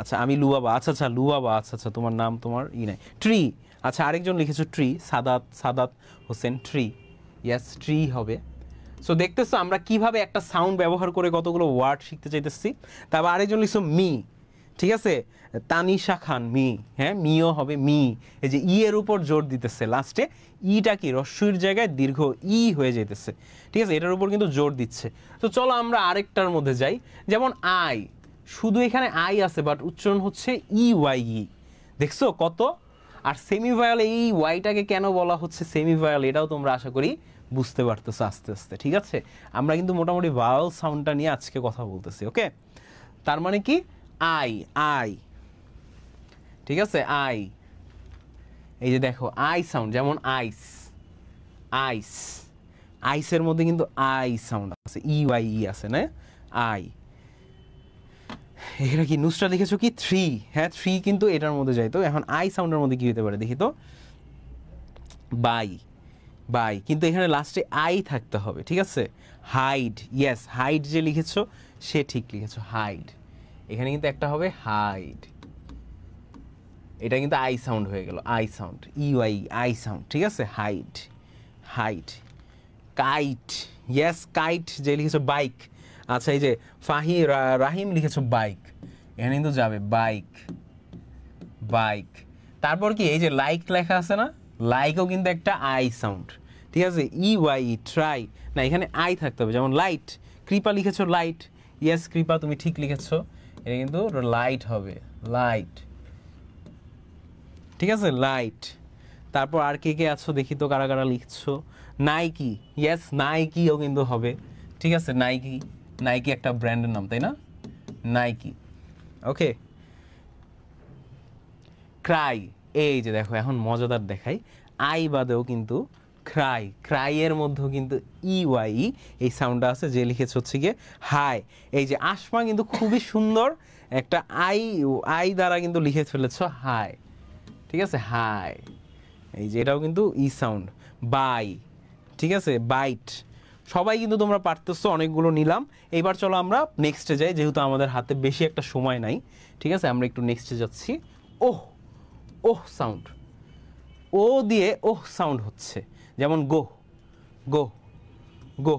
আচ্ছা আমি লুবাবা, আচ্ছা আচ্ছা লুবাবা, আচ্ছা আচ্ছা তোমার নাম তোমার নাই, ট্রি, আচ্ছা আরেকজন লিখেছো tree, Sadat, Sadat Hossain, tree, yes tree হবে। সো দেখতেছো আমরা কিভাবে একটা সাউন্ড ব্যবহার করে কতগুলো ওয়ার্ড শিখতে চাইতেছি। তারপর আরেকজন লিখছো মি, ঠিক আছে, তানিশা খান মি, হ্যাঁ মিও হবে মি, এই যে ই এর উপর জোর দিতেছে, লাস্টে ইটা কি রস্যইর জায়গায় দীর্ঘ ই হয়ে যেতেছে, ঠিক আছে, এটার উপর কিন্তু জোর দিচ্ছে। তো চলো আমরা আরেকটার মধ্যে যাই, যেমন আই, শুধু এখানে আই আছে বাট উচ্চারণ হচ্ছে ই ওয়াই ই, দেখছো কত। আর সেমিভায়াল, এই ওয়াইটাকে কেন বলা হচ্ছে সেমিভায়াল এটাও তোমরা আশা করি বুঝতে পারতেছো আস্তে আস্তে, ঠিক আছে। আমরা কিন্তু মোটামুটি ভাওয়াল সাউন্ডটা নিয়ে আজকে কথা বলতেছি, ওকে। তার মানে কি আই, আই, ঠিক আছে, আই, এই যে দেখো আই সাউন্ড, যেমন আইস, আইস, আইসের মধ্যে কিন্তু আই সাউন্ড আছে, ই ওয়াই ই আছে না, আই। এখানে কি নুসরা লিখেছো কি থ্রি, হ্যাঁ থ্রি কিন্তু এটার মধ্যে যাই, তো এখন আই সাউন্ডের মধ্যে কি হতে পারে দেখি তো, বাই, বাই কিন্তু এখানে লাস্টে আই থাকতে হবে, ঠিক আছে। হাইড, ইয়েস হাইড যে লিখেছো সে ঠিক লিখেছো, হাইড, এখানে কিন্তু একটা হবে হাইড, এটা কিন্তু আই সাউন্ড হয়ে গেল, I sound, U I I sound, ঠিক আছে, hide, hide. Kite, yes kite যে লিখেছো বাইক, আচ্ছা এই যে রাহিম লিখেছো বাইক, এখানে কিন্তু যাবে বাইক, বাইক। তারপর কি এই যে লাইক লেখা আছে না, লাইকও কিন্তু একটা আই সাউন্ড, ঠিক আছে, ই ওয়াই ট্রাই না এখানে আই থাকতে হবে, যেমন লাইট, কৃপা লিখেছো লাইট, ইয়েস কৃপা তুমি ঠিক লিখেছো, এটা কিন্তু লাইট হবে, লাইট, ঠিক আছে, লাইট। তারপর আর কে কে আছো দেখি তো কারা কারা লিখছো, নাইকি, ইয়েস নাইকিও কিন্তু হবে, ঠিক আছে, নাইকি, নাইকি একটা ব্র্যান্ডের নাম তাই না, নাইকি, ওকে। ক্রাই, এই যে দেখো এখন মজাদার দেখাই, আই বাদেও কিন্তু ক্রাই, ক্রাইয়ের মধ্যেও কিন্তু ই ওয়াই এই সাউন্ডটা আছে, যে লিখেছে হচ্ছে গিয়ে হাই, এই যে আসমা কিন্তু খুবই সুন্দর একটা আই, আই দ্বারা কিন্তু লিখে ফেলেছো হাই, ঠিক আছে, হাই, এই যে এটাও কিন্তু ই সাউন্ড। বাই, ঠিক আছে, বাইট, সবাই কিন্তু তোমরা পারতেছো, অনেকগুলো নিলাম। এইবার চলো আমরা নেক্সটে যাই, যেহেতু আমাদের হাতে বেশি একটা সময় নাই, ঠিক আছে, আমরা একটু নেক্সটে যাচ্ছি। ওহ, ওহ সাউন্ড, ও দিয়ে ওহ সাউন্ড হচ্ছে, যেমন গো, গো, গো,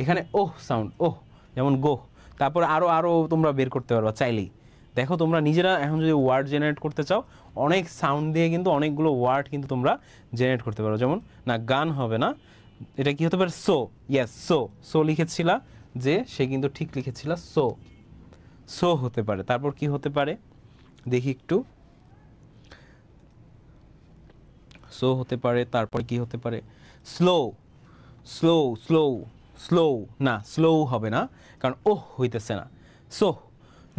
এখানে ওহ সাউন্ড, ওহ, যেমন গো। তারপর আরও আরও তোমরা বের করতে পারবা চাইলেই, দেখো তোমরা নিজেরা এখন যদি ওয়ার্ড জেনারেট করতে চাও, অনেক সাউন্ড দিয়ে কিন্তু অনেকগুলো ওয়ার্ড কিন্তু তোমরা জেনারেট করতে পারো, যেমন না গান হবে না, এটা কি হতে পারে সো, ইয়েস সো, সো লিখেছিলা যে সে কিন্তু ঠিক লিখেছিল, সো, সো হতে পারে। তারপর কি হতে পারে দেখি একটু, সো হতে পারে, তারপর কি হতে পারে, স্লো, স্লো, স্লো, স্লো না স্লো হবে না, কারণ ওহ হইতেছে না, সো,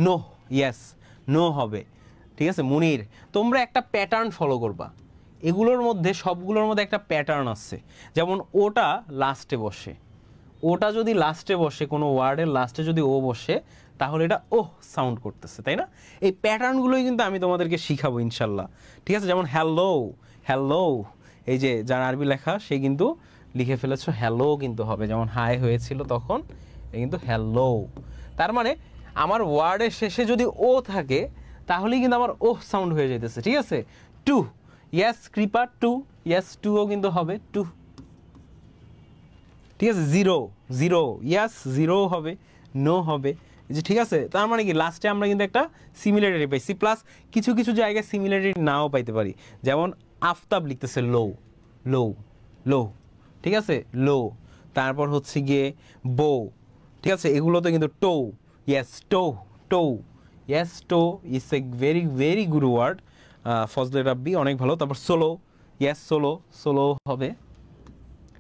নো, ইয়েস নো হবে, ঠিক আছে। মুনির, তোমরা একটা প্যাটার্ন ফলো করবা, এগুলোর মধ্যে সবগুলোর মধ্যে একটা প্যাটার্ন আছে, যেমন ওটা লাস্টে বসে, ওটা যদি লাস্টে বসে, কোনো ওয়ার্ডের লাস্টে যদি ও বসে, তাহলে এটা ওহ সাউন্ড করতেছে, তাই না। এই প্যাটার্নগুলোই কিন্তু আমি তোমাদেরকে শিখাবো ইনশাল্লাহ, ঠিক আছে। যেমন হ্যালো, হ্যালো, এই যে যার আরবি লেখা সে কিন্তু লিখে ফেলেছো হ্যালো কিন্তু হবে, যেমন হাই হয়েছিল তখন এটা কিন্তু হ্যালো। তার মানে আমার ওয়ার্ডের শেষে যদি ও থাকে তাহলেই কিন্তু আমার ওহ সাউন্ড হয়ে যেতেছে, ঠিক আছে। টু, ইয়েস কৃপা টু, ইয়েস টুও কিন্তু হবে টু, ঠিক আছে। জিরো, জিরো, ইয়েস জিরো হবে, নো হবে, এই যে ঠিক আছে। তার মানে কি লাস্টে আমরা কিন্তু একটা সিমিলারিটি পাইছি, প্লাস কিছু কিছু জায়গায় সিমিলারিটি নাও পাইতে পারি। যেমন আফতাব লিখতেছে লো, লো, লো, ঠিক আছে, লো। তারপর হচ্ছে গিয়ে বো, ঠিক আছে, এগুলোতে কিন্তু toe, yes toe, toe, yes toe is a very very good word. Fazle Rabbi অনেক ভালো। তারপর সোলো, ইয়েস সোলো, সোলো হবে,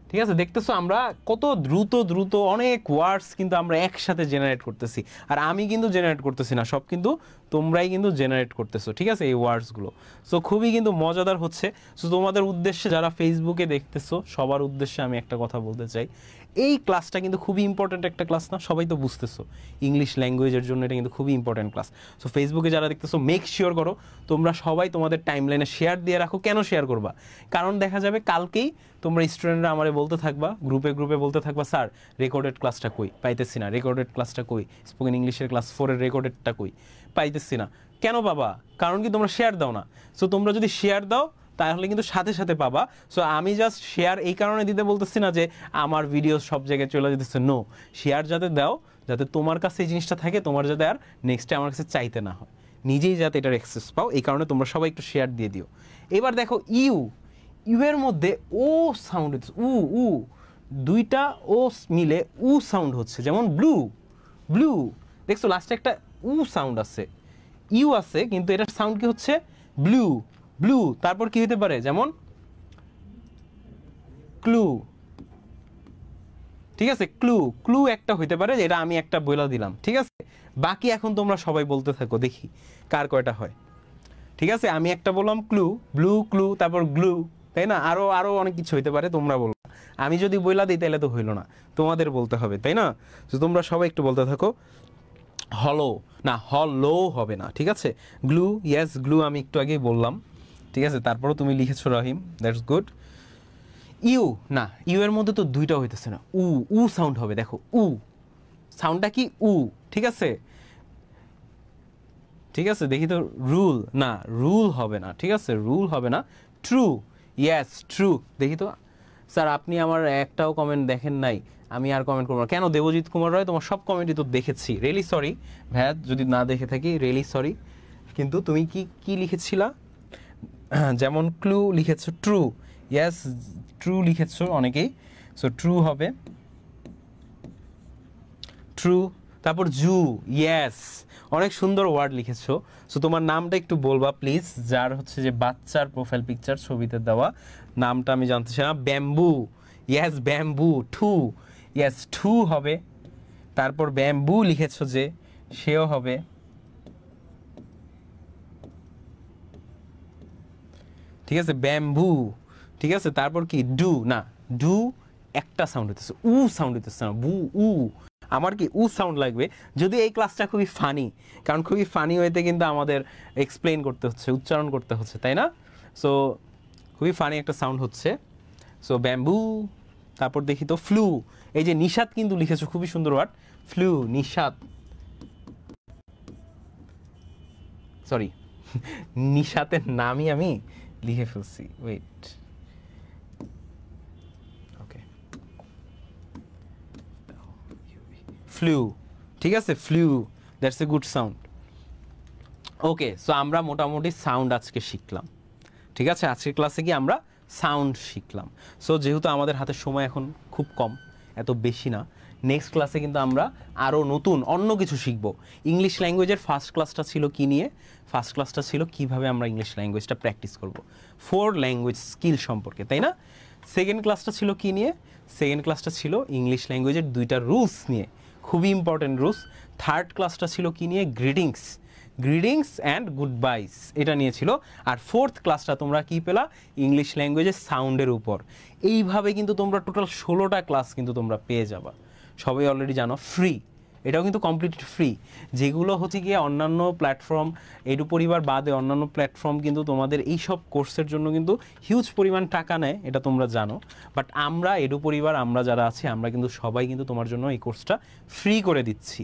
ঠিক আছে। দেখতেছো আমরা কত দ্রুত দ্রুত অনেক ওয়ার্ডস কিন্তু আমরা একসাথে জেনারেট করতেছি, আর আমি কিন্তু জেনারেট করতেছি না, সব কিন্তু তোমরাই কিন্তু জেনারেট করতেছো, ঠিক আছে, এই ওয়ার্ডসগুলো। সো খুবই কিন্তু মজাদার হচ্ছে। সো তোমাদের উদ্দেশ্যে যারা ফেসবুকে দেখতেছো সবার উদ্দেশ্যে আমি একটা কথা বলতে চাই, এই ক্লাসটা কিন্তু খুবই ইম্পর্ট্যান্ট একটা ক্লাস না, সবাই তো বুঝতেছো ইংলিশ ল্যাঙ্গুয়েজের জন্য এটা কিন্তু খুবই ইম্পর্ট্যান্ট ক্লাস। সো ফেসবুকে যারা দেখতেছো মেক শিওর করো তোমরা সবাই তোমাদের টাইমলাইনে শেয়ার দিয়ে রাখো। কেন শেয়ার করবা? কারণ দেখা যাবে কালকেই তোমরা স্টুডেন্টরা আমারে বলতে থাকবা, গ্রুপে গ্রুপে বলতে থাকবা, স্যার রেকর্ডেড ক্লাসটা কই, পাইতেছি না, রেকর্ডেড ক্লাসটা কই, স্পোকেন ইংলিশের ক্লাস 4-এর রেকর্ডেডটা কই, পাইতেছি না। কেন পাবা? কারণ কি তোমরা শেয়ার দাও না। সো তোমরা যদি শেয়ার দাও তাহলে কিন্তু সাথে সাথে পাবা। সো আমি জাস্ট শেয়ার এই কারণে দিতে বলতেছি না যে আমার ভিডিও সব জায়গায় চলে যেতেছে, নো, শেয়ার যাতে দাও যাতে তোমার কাছে এই জিনিসটা থাকে, তোমার যাতে আর নেক্সটে আমার কাছে চাইতে না হয়, নিজেই যাতে এটার অ্যাক্সেস পাও, এই কারণে তোমরা সবাই একটু শেয়ার দিয়ে দিও। এবার দেখো ইউ, ইউ এর মধ্যে ও সাউন্ড হচ্ছে, উ, উ, দুইটা ও মিলে উ সাউন্ড হচ্ছে, যেমন ব্লু, ব্লু, দেখছো লাস্টে একটা উ সাউন্ড আছে, ইউ আছে কিন্তু এটার সাউন্ড কি হচ্ছে ব্লু, ব্লু। তারপর কি হতে পারে, যেমন ক্লু, ঠিক আছে, ক্লু, ক্লু একটা হইতে পারে, এটা আমি একটা বইলা দিলাম, ঠিক আছে। বাকি এখন তোমরা সবাই বলতে থাকো, দেখি কার কয়টা হয়, ঠিক আছে। আমি একটা বললাম ক্লু, ব্লু, ক্লু, তারপর গ্লু, তাই না? আরো আরো অনেক কিছু হইতে পারে, তোমরা বলো। আমি যদি বইলা দিই তাহলে তো হইলো না, তোমাদের বলতে হবে, তাই না? তো তোমরা সবাই একটু বলতে থাকো। হলো না, হলো হবে না, ঠিক আছে। গ্লু, ইয়েস গ্লু আমি একটু আগেই বললাম, ঠিক আছে। তারপরও তুমি লিখেছো রহিম, দ্যাটস গুড। ইউ, না, ইউ এর মধ্যে তো দুইটা হইতেছে না, উ, উ সাউন্ড হবে, দেখো উ সাউন্ডটা কি উ, ঠিক আছে, ঠিক আছে। দেখি তো, রুল, না রুল হবে না, ঠিক আছে, রুল হবে না। ট্রু, ইয়েস ট্রু, দেখি তো। স্যার আপনি আমার একটাও কমেন্ট দেখেন নাই, আমি আর কমেন্ট করবো না। কেন দেবজিৎ কুমার রায়, তোমার সব কমেন্টই তো দেখেছি, রিয়েলি সরি ভ্যাট যদি না দেখে থাকি, রিয়েলি সরি। কিন্তু তুমি কি কি লিখেছিলা? যেমন ক্লু লিখেছো, ট্রু, ইয়েস ট্রু লিখেছো অনেকেই, সো ট্রু হবে, ট্রু। তারপর জু, ইয়েস, অনেক সুন্দর ওয়ার্ড লিখেছো। সো তোমার নামটা একটু বলবা প্লিজ, যার হচ্ছে যে বাচ্চার প্রোফাইল পিকচার ছবিতে দেওয়া, নামটা আমি জানতে চাই না। Bamboo, yes bamboo, two, yes two হবে। তারপর ব্যাম্বু লিখেছো যে, সেও হবে, ঠিক আছে, ব্যাম্বু, ঠিক আছে। তারপর কি ডু, না ডু একটা সাউন্ড হইতেছে, উ সাউন্ড হইতেছে না, বু, উ, আমার কি উ সাউন্ড লাগবে। যদি এই ক্লাসটা খুবই ফানি, কারণ খুবই ফানি ওয়েতে কিন্তু আমাদের এক্সপ্লেইন করতে হচ্ছে, উচ্চারণ করতে হচ্ছে, তাই না? সো খুবই ফানি একটা সাউন্ড হচ্ছে, সো ব্যাম্বু। তারপর দেখি তো ফ্লু, এই যে নিশাত কিন্তু লিখেছো, খুবই সুন্দর ওয়ার্ড, ফ্লু, নিশাত, সরি নিশাতের নামই আমি লিখে ফেলছি, ওয়েট, ওকে, ফ্লু, ঠিক আছে, flu, that's a good sound. Okay, so আমরা মোটামুটি সাউন্ড আজকে শিখলাম, ঠিক আছে। আজকের ক্লাসে কি আমরা সাউন্ড শিখলাম। সো যেহেতু আমাদের হাতে সময় এখন খুব কম, এত বেশি না, নেক্সট ক্লাসে কিন্তু আমরা আরও নতুন অন্য কিছু শিখব। ইংলিশ ল্যাঙ্গুয়েজের ফার্স্ট ক্লাসটা ছিল কি নিয়ে? ফার্স্ট ক্লাসটা ছিল কিভাবে আমরা ইংলিশ ল্যাঙ্গুয়েজটা প্র্যাকটিস করব, 4 ল্যাঙ্গুয়েজ স্কিল সম্পর্কে, তাই না? সেকেন্ড ক্লাসটা ছিল কি নিয়ে? সেকেন্ড ক্লাসটা ছিল ইংলিশ ল্যাঙ্গুয়েজের 2টা রুলস নিয়ে, খুবই ইম্পর্টেন্ট রুলস। থার্ড ক্লাসটা ছিল কি নিয়ে? গ্রিটিংস, গ্রিটিংস অ্যান্ড গুড বাইস, এটা নিয়েছিল। আর ফোর্থ ক্লাসটা তোমরা কি পেলা? ইংলিশ ল্যাঙ্গুয়েজের সাউন্ডের উপর। এইভাবে কিন্তু তোমরা টোটাল 16টা ক্লাস কিন্তু তোমরা পেয়ে যাবা, সবাই অলরেডি জানো, ফ্রি, এটাও কিন্তু কমপ্লিট ফ্রি। যেগুলো হচ্ছে গিয়ে অন্যান্য প্ল্যাটফর্ম, এডু পরিবার বাদে অন্যান্য প্ল্যাটফর্ম কিন্তু তোমাদের এই সব কোর্সের জন্য কিন্তু হিউজ পরিমাণ টাকা নেয়, এটা তোমরা জানো। বাট আমরা এডু পরিবার, আমরা যারা আছি, আমরা কিন্তু সবাই কিন্তু তোমার জন্য এই কোর্সটা ফ্রি করে দিচ্ছি,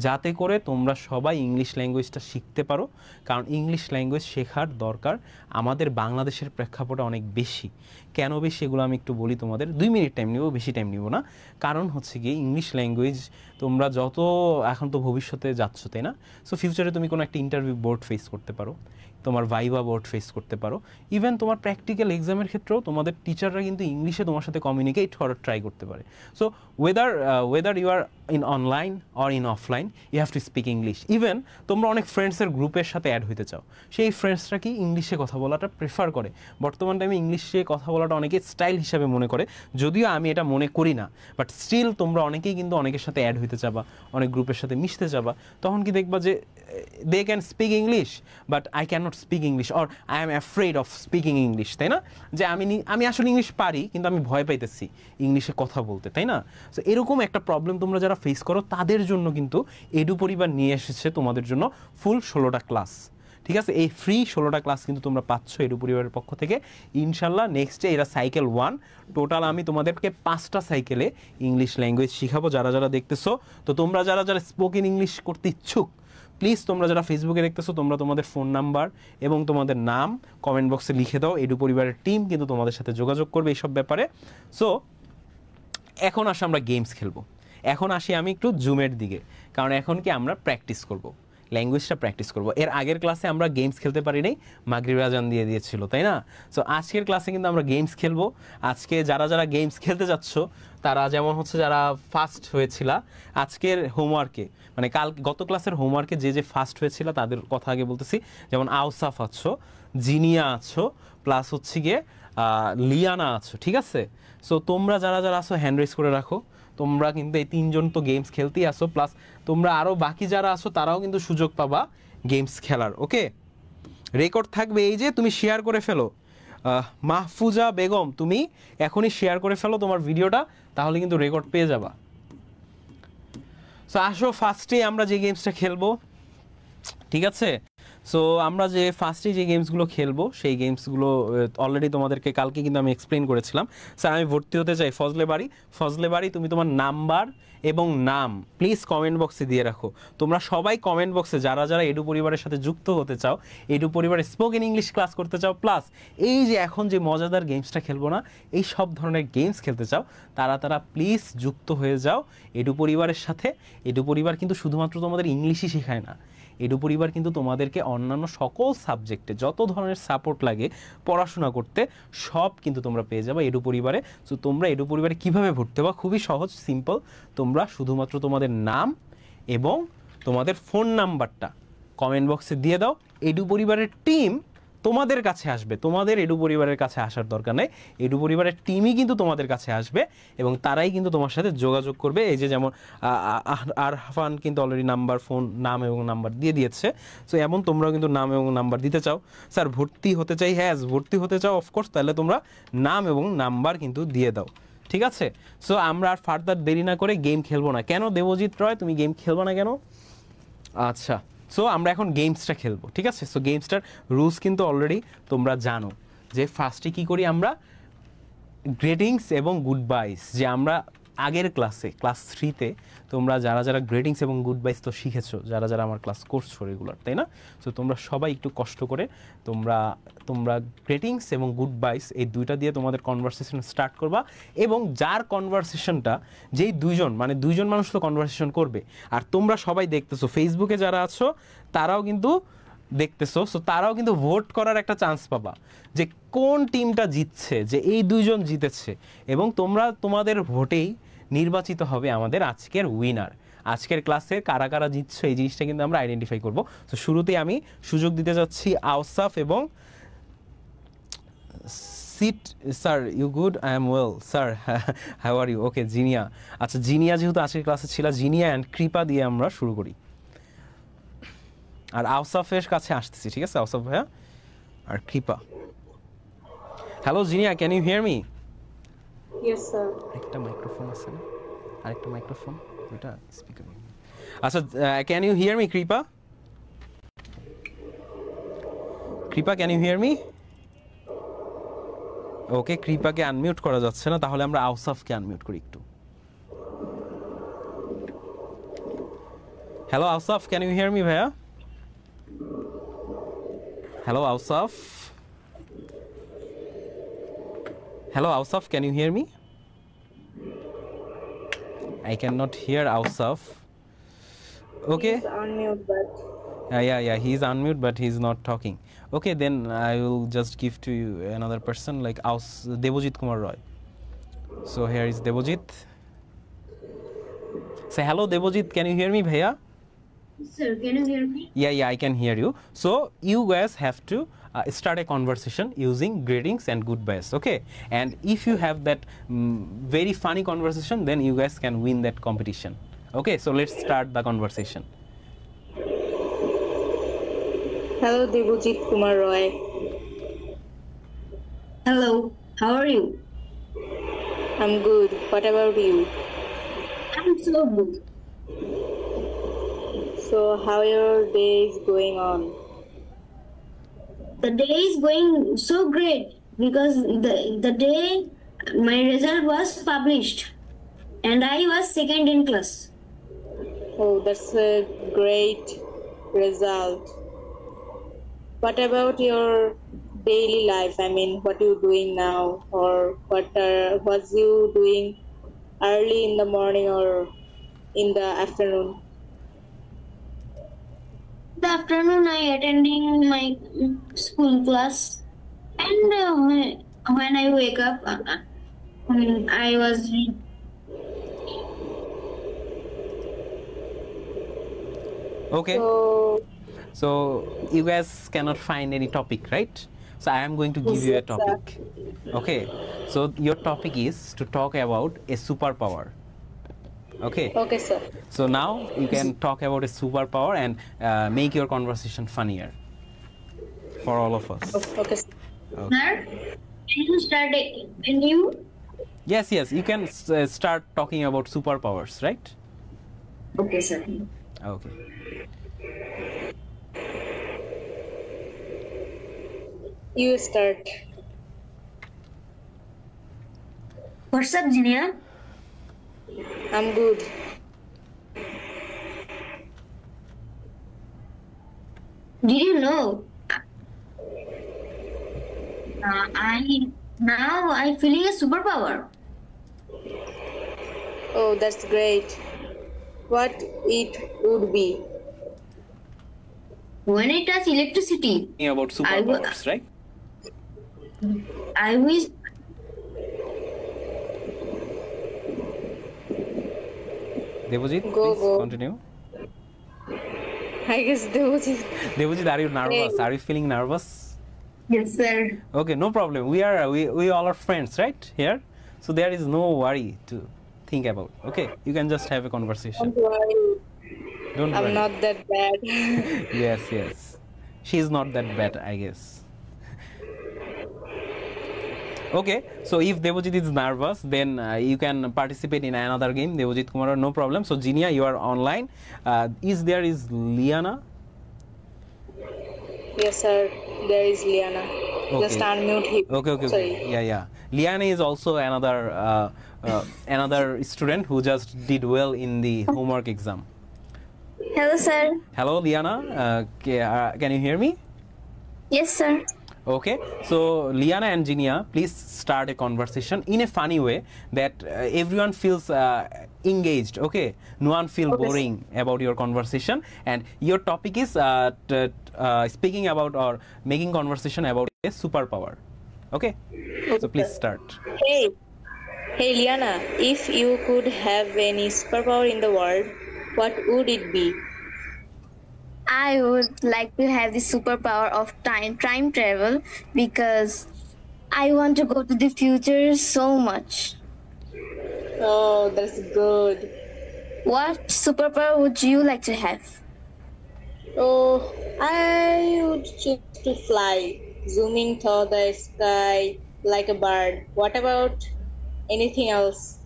যাতে করে তোমরা সবাই ইংলিশ ল্যাঙ্গুয়েজটা শিখতে পারো। কারণ ইংলিশ ল্যাঙ্গুয়েজ শেখার দরকার আমাদের বাংলাদেশের প্রেক্ষাপটে অনেক বেশি। কেন বেশি এগুলো আমি একটু বলি তোমাদের, 2 মিনিট টাইম নিব, বেশি টাইম নিব না। কারণ হচ্ছে গিয়ে ইংলিশ ল্যাঙ্গুয়েজ তোমরা যত এখন তো ভবিষ্যতে যাচ্ছ, তাই না? সো ফিউচারে তুমি কোনো একটা ইন্টারভিউ বোর্ড ফেস করতে পারো, তোমার ভাইভা বোর্ড ফেস করতে পারো, ইভেন তোমার প্র্যাকটিক্যাল এক্সামের ক্ষেত্রেও তোমাদের টিচাররা কিন্তু ইংলিশে তোমার সাথে কমিউনিকেট করার ট্রাই করতে পারে। So whether you are in online or in offline, you have to speak English. Even তোমরা অনেক ফ্রেন্ডসের গ্রুপের সাথে অ্যাড হইতে চাও, সেই ফ্রেন্ডসরা কি ইংলিশে কথা বলাটা প্রেফার করে। বর্তমান টাইমে ইংলিশে কথা বলাটা অনেকে স্টাইল হিসাবে মনে করে, যদিও আমি এটা মনে করি না, বাট স্টিল তোমরা অনেকেই কিন্তু অনেকের সাথে অ্যাড হইতে চাবা, অনেক গ্রুপের সাথে মিশতে চাবা। তখন কি দেখবা যে they can speak English but I can not speak English, or I am afraid of speaking English, তাই না? যে আমি আসলে ইংলিশ পারি কিন্তু আমি ভয় পাইতেছি ইংলিশে কথা বলতে, তাই না? সো এরকম একটা প্রবলেম তোমরা যারা ফেস করো তাদের জন্য কিন্তু এডু পরিবার নিয়ে এসেছে তোমাদের জন্য ফুল 16টা ক্লাস। ঠিক আছে, এই ফ্রি 16টা ক্লাস কিন্তু তোমরা পাচ্ছ এডু পরিবারের পক্ষ থেকে ইনশাল্লাহ। নেক্সটে এরা সাইকেল 1, টোটাল আমি তোমাদেরকে 5টা সাইকেলে ইংলিশ ল্যাঙ্গুয়েজ শিখাবো। যারা যারা দেখতেছো, তো তোমরা যারা যারা স্পোকেন ইংলিশ করতে ইচ্ছুক, প্লিজ তোমরা যারা ফেসবুকে দেখতেছো, তোমরা তোমাদের ফোন নাম্বার এবং তোমাদের নাম কমেন্ট বক্সে লিখে দাও। এডু পরিবারের টিম কিন্তু তোমাদের সাথে যোগাযোগ করবে এইসব ব্যাপারে। সো এখন আসি আমরা গেমস খেলবো। এখন আসি আমি একটু জুমের দিকে, কারণ এখন কি আমরা প্র্যাকটিস করব, ল্যাঙ্গুয়েজটা প্র্যাকটিস করব। এর আগের ক্লাসে আমরা গেমস খেলতে পারি নাই, মাগরিবের আজান দিয়ে দিয়েছিল, তাই না? সো আজকের ক্লাসে কিন্তু আমরা গেমস খেলবো। আজকে যারা যারা গেমস খেলতে যাচ্ছ, তারা যেমন হচ্ছে যারা ফার্স্ট হয়েছিল আজকের হোমওয়ার্কে, মানে গত ক্লাসের হোমওয়ার্কে যে ফার্স্ট হয়েছিল তাদের কথা আগে বলতেছি। যেমন আউসাফ আছো, জিনিয়া আছো, প্লাস হচ্ছে গিয়ে লিয়ানা আছো, ঠিক আছে? সো তোমরা যারা যারা আছো হ্যান্ড রেজ করে রাখো। তোমরা কিন্তু এই 3জন তো গেমস খেলতেই আসো, প্লাস তোমরা আরও বাকি যারা আছো তারাও কিন্তু সুযোগ পাবা গেমস খেলার। ওকে, রেকর্ড থাকবে। এই যে তুমি শেয়ার করে ফেলো, মাহফুজা বেগম, তুমি এখনই শেয়ার করে ফেলো তোমার ভিডিওটা, তাহলে কিন্তু রেকর্ড পেয়ে যাবা। সো আসো ফার্স্টে আমরা যে গেমসটা খেলবো, ঠিক আছে? সো আমরা যে ফার্স্টে যে গেমসগুলো খেলবো সেই গেমসগুলো অলরেডি তোমাদেরকে কালকে কিন্তু আমি এক্সপ্লেন করেছিলাম। স্যার আমি ভর্তি হতে চাই ফজলে বাড়ি, তুমি তোমার নাম্বার এবং নাম প্লিজ কমেন্ট বক্সে দিয়ে রাখো। তোমরা সবাই কমেন্ট বক্সে যারা যারা এডু পরিবারের সাথে যুক্ত হতে চাও, এডু পরিবারের স্পোকেন ইংলিশ ক্লাস করতে চাও, প্লাস এই যে এখন যে মজাদার গেমসটা খেলবো না, এই সব ধরনের গেমস খেলতে চাও, তারা প্লিজ যুক্ত হয়ে যাও এডু পরিবারের সাথে। এডু পরিবার কিন্তু শুধুমাত্র তোমাদের ইংলিশই শেখায় না, এডু পরিবার কিন্তু তোমাদেরকে অন্যান্য সকল সাবজেক্টে যত ধরনের সাপোর্ট লাগে পড়াশোনা করতে, সব কিন্তু তোমরা পেয়ে যাবে এডু পরিবারে। সো তোমরা এডু পরিবারে কীভাবে ভর্তি হবা, খুবই সহজ, সিম্পল। তোমরা শুধুমাত্র তোমাদের নাম এবং তোমাদের ফোন নাম্বারটা কমেন্ট বক্সে দিয়ে দাও। এডু পরিবারের টিম তোমাদের কাছে আসবে, তোমাদের এডু পরিবারের কাছে আসার দরকার নেই, এডু পরিবারের টিমই কিন্তু তোমাদের কাছে আসবে এবং তারাই কিন্তু তোমার সাথে যোগাযোগ করবে। এই যে যেমন আরহাফান কিন্তু অলরেডি নাম্বার, ফোন, নাম এবং নাম্বার দিয়ে দিয়েছে। সো এমন তোমরাও কিন্তু নাম এবং নাম্বার দিতে চাও, স্যার ভর্তি হতে চাই, হ্যাঁ ভর্তি হতে চাও অফকোর্স, তাহলে তোমরা নাম এবং নাম্বার কিন্তু দিয়ে দাও, ঠিক আছে? সো আমরা আর ফার্দার দেরি না করে গেম খেলবো না। কেন দেবজিৎ রয়, তুমি গেম খেলবো না কেন? আচ্ছা, সো আমরা এখন গেমসটা খেলবো, ঠিক আছে? সো গেমসটার রুলস কিন্তু অলরেডি তোমরা জানো, যে ফার্স্টে কি করি আমরা, গ্রেটিংস এবং গুড বাইস। যে আমরা আগের ক্লাসে ক্লাস 3তে তোমরা যারা যারা গ্রেটিংস এবং গুড বাইস তো শিখেছো, যারা যারা আমার ক্লাস করছো রেগুলার, তাই না? সো তোমরা সবাই একটু কষ্ট করে তোমরা গ্রেটিংস এবং গুড বাইস এই দুইটা দিয়ে তোমাদের কনভারসেশন স্টার্ট করবা। এবং যার কনভারসেশনটা, যেই দুইজন মানুষ তো কনভারসেশন করবে, আর তোমরা সবাই দেখতেছো, ফেসবুকে যারা আছো তারাও কিন্তু দেখতেছো, সো তারাও কিন্তু ভোট করার একটা চান্স পাবা যে কোন টিমটা জিতছে, যে এই দুইজন জিতেছে, এবং তোমরা তোমাদের ভোটেই নির্বাচিত হবে আমাদের আজকের উইনার। আজকের ক্লাসে কারা কারা জিতছে এই জিনিসটা কিন্তু আমরা আইডেন্টিফাই করব। তো শুরুতেই আমি সুযোগ দিতে যাচ্ছি আউসাফ এবং sir you good, I am well sir, how are you? Okay Zinia, আচ্ছা জিনিয়া যেহেতু আজকের ক্লাসে ছিল, জিনিয়া অ্যান্ড কৃপা দিয়ে আমরা শুরু করি। আর আউসাফের কাছে আসতেছি, ঠিক আছে? আউসাফ ভাইয়া আর Kripa. Hello Zinia, can you hear me? Yes sir. একটা মাইক্রোফোন আছে না, আরেকটা মাইক্রোফোন, ওটা স্পিকার। আচ্ছা, can you hear me Kripa? Kripa can you hear me? Okay, কৃপাকে আনমিউট করা যাচ্ছে না, তাহলে আমরা আউসাফকে আনমিউট করি একটু। Hello Ausaf, can you hear me ভাইয়া? Hello Ausaf. Hello Ausaf, can you hear me? I cannot hear Ausaf. Okay. He's on mute, but Yeah, he's unmute, but he's not talking. Okay, then I will just give to you another person like Devojit Kumar Roy. So here is Devojit. Say hello, Devojit. Can you hear me, Bhaiya? Sir, can you hear me? Yeah, I can hear you. So you guys have to start a conversation using greetings and goodbyes, okay? And if you have that very funny conversation, then you guys can win that competition. Okay, so let's start the conversation. hello, Devojit Kumar Roy. Hello, how are you? I'm good. What about you? I'm so good. So, how your day is going on? The day is going so great because the day my result was published and I was second in class. Oh, that's a great result. What about your daily life? I mean, what are you doing now, or was you doing early in the morning or in the afternoon? The afternoon I attending my school class and when I wake up I was Okay. So you guys cannot find any topic, right? So I am going to give you a topic. Okay. So your topic is to talk about a superpower. Okay. Okay, sir. So now you can talk about a superpower and make your conversation funnier for all of us. Okay, sir. Sir, can you start it? Can you? Yes, you can start talking about superpowers, right? Okay, sir. Okay. You start. What's up, Jinia? I'm good. Did you know? I feeling a superpower. Oh, that's great. What it would be? When I touch electricity, Talking about superpowers, right? I wish Devojit, Go, please go. continue. I guess Devojit. Devojit, are you nervous? Are you feeling nervous? yes, sir. Okay, no problem. We all are friends, right? Here, so there is no worry to think about. Okay, you can just have a conversation. Don't worry. Don't I'm worry. not that bad. Yes. She is not that bad, I guess. Okay, so if Devojit is nervous, then you can participate in another game. Devojit Kumar, no problem. So Jinia, you are online. Is Liana? Yes, sir. There is Liana. Just unmute him. Okay. Sorry. Yeah. Liana is also another student who just did well in the homework exam. Hello, sir. Hello, Liana. Can you hear me? Yes, sir. Okay, so Liana and Jinia, please start a conversation in a funny way that everyone feels engaged. Okay, no one feel boring about your conversation, and your topic is speaking about or making conversation about a superpower. Okay, so please start. Hey, Liana. If you could have any superpower in the world, what would it be? I would like to have the superpower of time travel because I want to go to the future so much. Oh, that's good. What superpower would you like to have? Oh, I would choose to fly, zooming through the sky like a bird. What about anything else?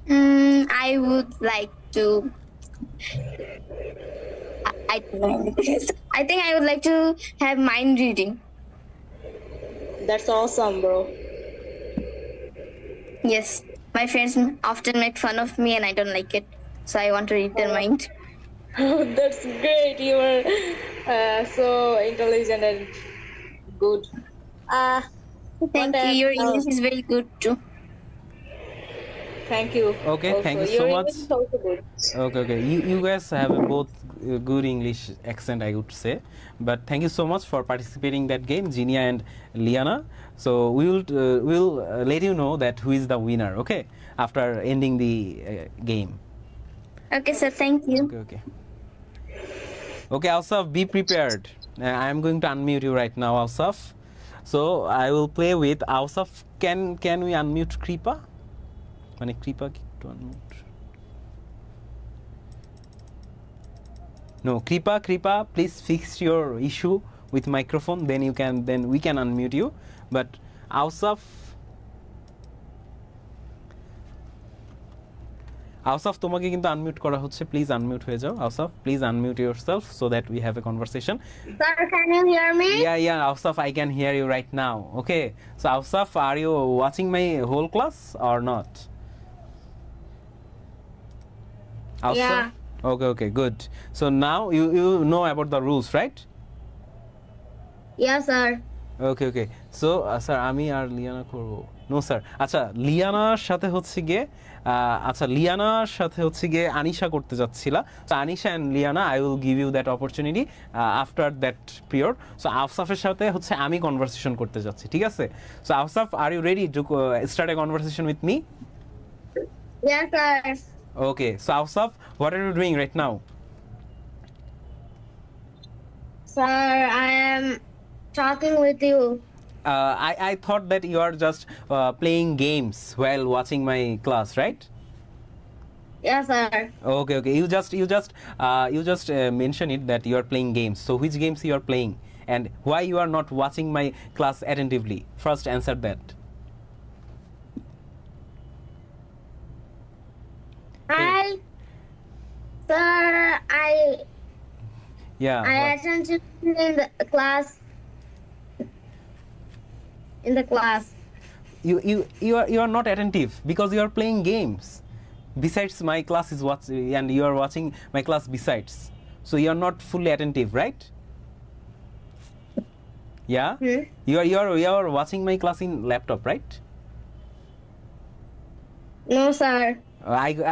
I would like to. I don't know. I think I would like to have mind reading. That's awesome, bro. Yes, my friends often make fun of me and I don't like it. So I want to read their mind. Oh, that's great. You are so intelligent and good. Thank you. Your English is very good too. Thank you. Okay, also. thank you so Your much. English is also good. Okay. You guys have a both good English accent, I would say. But thank you so much for participating that game, Genia and Liana. So we'll let you know that who is the winner. Okay, after ending the game. Okay, sir. Thank you. Okay. Okay, Asaf, be prepared. I am going to unmute you right now, Asaf. So I will play with Asaf. Can we unmute Kripa? মানে Kripa কি একটু unmute? No, Kripa, please fix your issue with microphone. Then we can unmute you. But Asaf, তোমাকে কিন্তু unmute করা হচ্ছে, please unmute হয়ে যাও। Asaf, please unmute yourself so that we have a conversation. Sir, can you hear me? Yeah, Asaf, I can hear you right now. Okay, so Asaf, are you watching my whole class or not? Asaf? Yeah. Okay, good. So now you know about the rules, right? Yes, sir. Okay. So sir আমি আর লিয়ানা করব। No sir, আচ্ছা লিয়ানার সাথে হচ্ছে গিয়ে আনিশা করতে যাচ্ছিলা। So Anisha and Liana, I will give you that opportunity after that period. So আফসাফের সাথে হচ্ছে আমি কনভারসেশন করতে যাচ্ছি, ঠিক আছে? So Afsaf, are you ready to start a conversation with me? Yes, sir. Okay, so Asaf, what are you doing right now? Sir, I am talking with you. I thought that you are just playing games while watching my class, right? Yes, sir. Okay. You just mention it that you are playing games. So which games you are playing and why you are not watching my class attentively? First answer that. Yeah. I attended in the class. You are not attentive because you are playing games. Besides, my class is watching and you are watching my class besides. So you are not fully attentive, right? Yeah. You are watching my class in laptop, right? No, sir.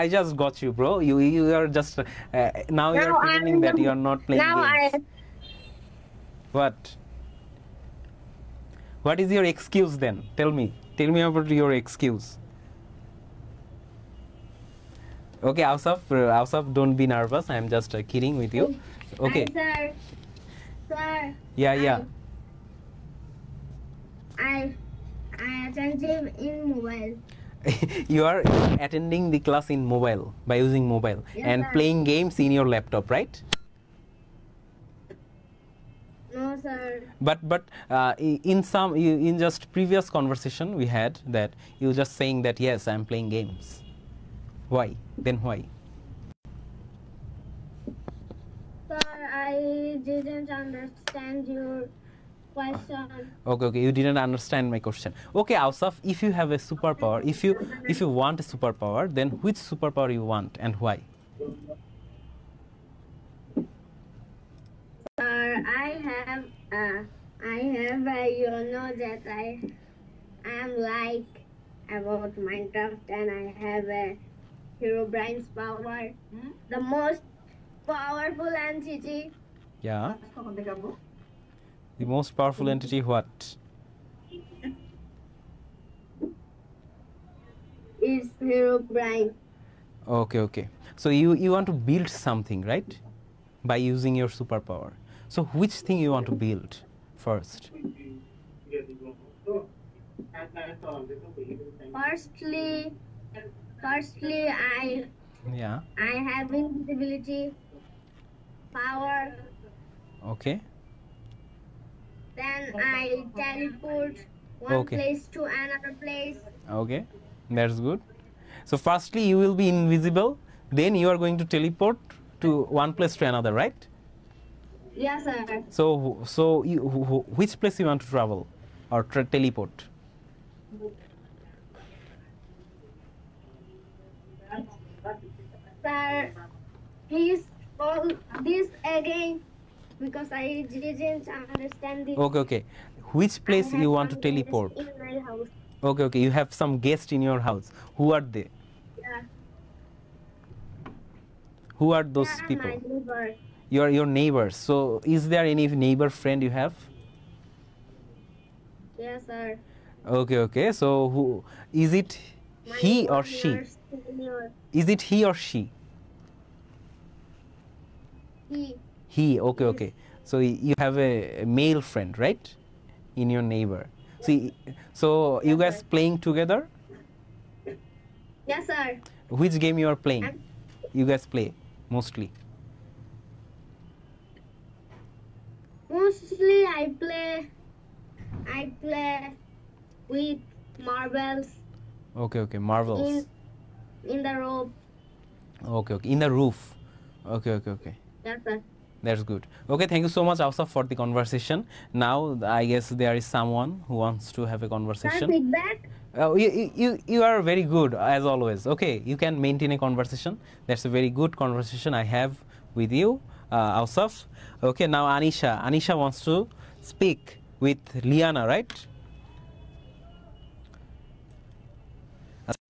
I just got you, bro. You are just now you are pretending that you are not playing games. What is your excuse then? Tell me about your excuse. Okay, Asaf, don't be nervous. I am just kidding with you. Okay. Sir. Yeah. I attended in mobile. You are attending the class in mobile by using mobile. Yes, and sir. playing games in your laptop, right? No, sir. But in just previous conversation we had that you just saying that yes, I am playing games. Why? Then why? Sir, I didn't understand your question. Okay, you didn't understand my question. Okay, Asaf, if you have a superpower, if you want a superpower, then which superpower you want and why? Sir, I have you know that I am like about Minecraft and I have a Herobrine's power, the most powerful entity. Yeah. The most powerful entity, what? Is Herobrine. Okay. So you want to build something, right? By using your superpower. So which thing you want to build first? Firstly, I have invisibility power. Okay. Then I teleport one place to another place. Okay, that's good. So firstly you will be invisible, then you are going to teleport to one place to another, right? Yes, sir. So which place you want to travel or teleport? Sir, please call this again because I didn't understand this. Okay. Which place you want to teleport? In my house. Okay. You have some guests in your house. Who are they? Who are those They are people? my neighbor. Your neighbors. So is there any neighbor friend you have? Yes, sir. Okay. So who is it? My He or 1 she? year senior. Is it he or she? He. He. Okay. So you have a male friend, right? In your neighbor. So you Yes, guys sir. playing together? Yes, sir. Which game you are playing? I'm- You guys play mostly. Mostly I play with marbles Okay. Marvels. in the rope. Okay. In the roof. Okay. Yes, sir. That's good. Okay, thank you so much, Ausaf, for the conversation. Now, I guess there is someone who wants to have a Sir, conversation. feedback. You are very good as always. Okay, you can maintain a conversation. That's a very good conversation I have with you, Ausaf. Okay, now Anisha. Anisha wants to speak with Liana, right?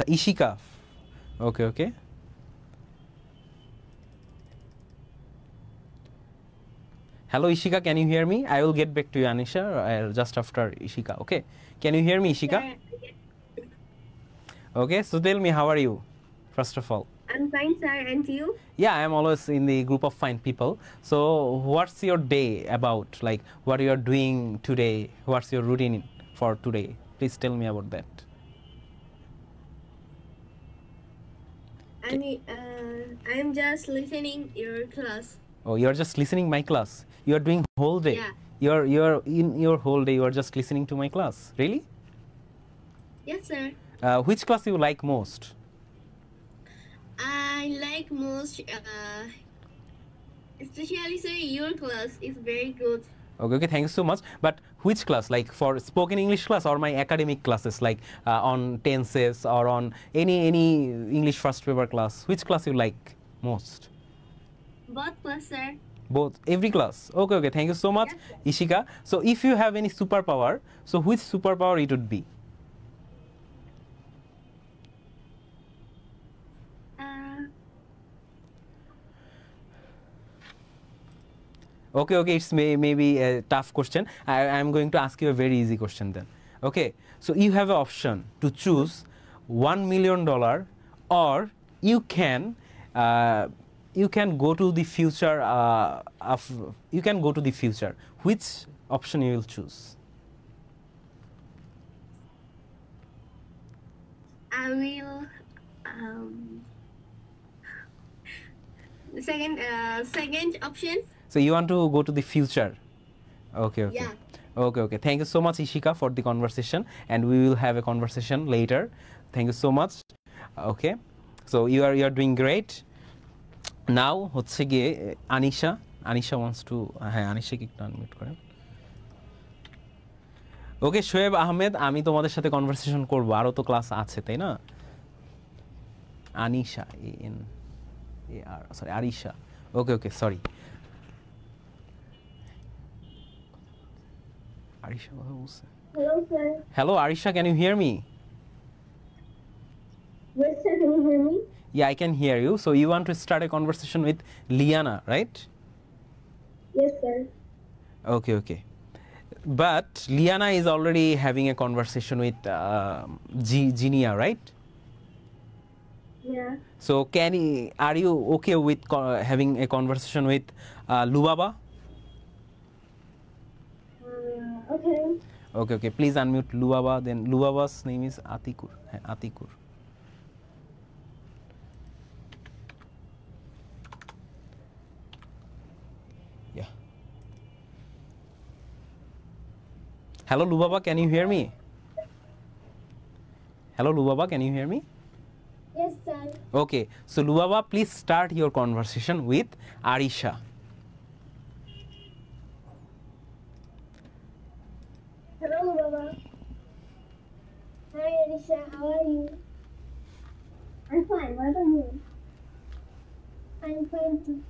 Ishika. Okay. Hello Ishika, can you hear me? I will get back to you, Anisha, just after Ishika. Okay, can you hear me, Ishika? Sir, Okay, so tell me, how are you? First of all, I'm fine, sir. And you? yeah, I'm always in the group of fine people. So, what's your day about? Like, what you are doing today? What's your routine for today? Please tell me about that. I'm just listening your class. Oh, you're just listening my class. You are doing whole day. Yeah. You're in your whole day. You are just listening to my class. Really? Yes, sir. Which class you like most? I like most, especially sir, your class is very good. Okay, thank you so much. But which class? Like for spoken English class or my academic classes, like on tenses or on any English first paper class? Which class you like most? Both class, sir. Both, every class. Okay. Thank you so much, Ishika. So if you have any superpower, so which superpower it would be? Okay, it's maybe a tough question. I'm going to ask you a very easy question then. Okay, so you have an option to choose $1 million, or you can go to the future. You can go to the future. Which option you will choose? I will. Second option. So you want to go to the future. Okay. Yeah. Okay. Thank you so much, Ishika, for the conversation, and we will have a conversation later. Thank you so much. Okay, so you are doing great. Now হচ্ছে গিয়ে Anisha wants to Anisha কি একটু unmute করেন। ওকে শোয়েব আহমেদ, আমি তোমাদের সাথে conversation করব, আরো তো ক্লাস আছে তাই না? Anisha sorry Arisha. Okay, sorry. Arisha, Hello, sir. hello Arisha, can you hear me? Yes, sir. Can you hear me? Yeah, I can hear you. So you want to start a conversation with Liana, right? Yes, sir. Okay. But Liana is already having a conversation with Ginia, right? Yeah. So are you okay with having a conversation with Lubaba? Okay. Please unmute Lubaba. Then Lubaba's name is Atikur. Atikur. Yeah. Hello, Lubaba. Can you hear me? Hello, Lubaba. Can you hear me? Yes, sir. Okay. So Lubaba, please start your conversation with Arisha. Hello, Baba. Hi, Anisha. How are you? I'm fine. What about you? I'm fine too.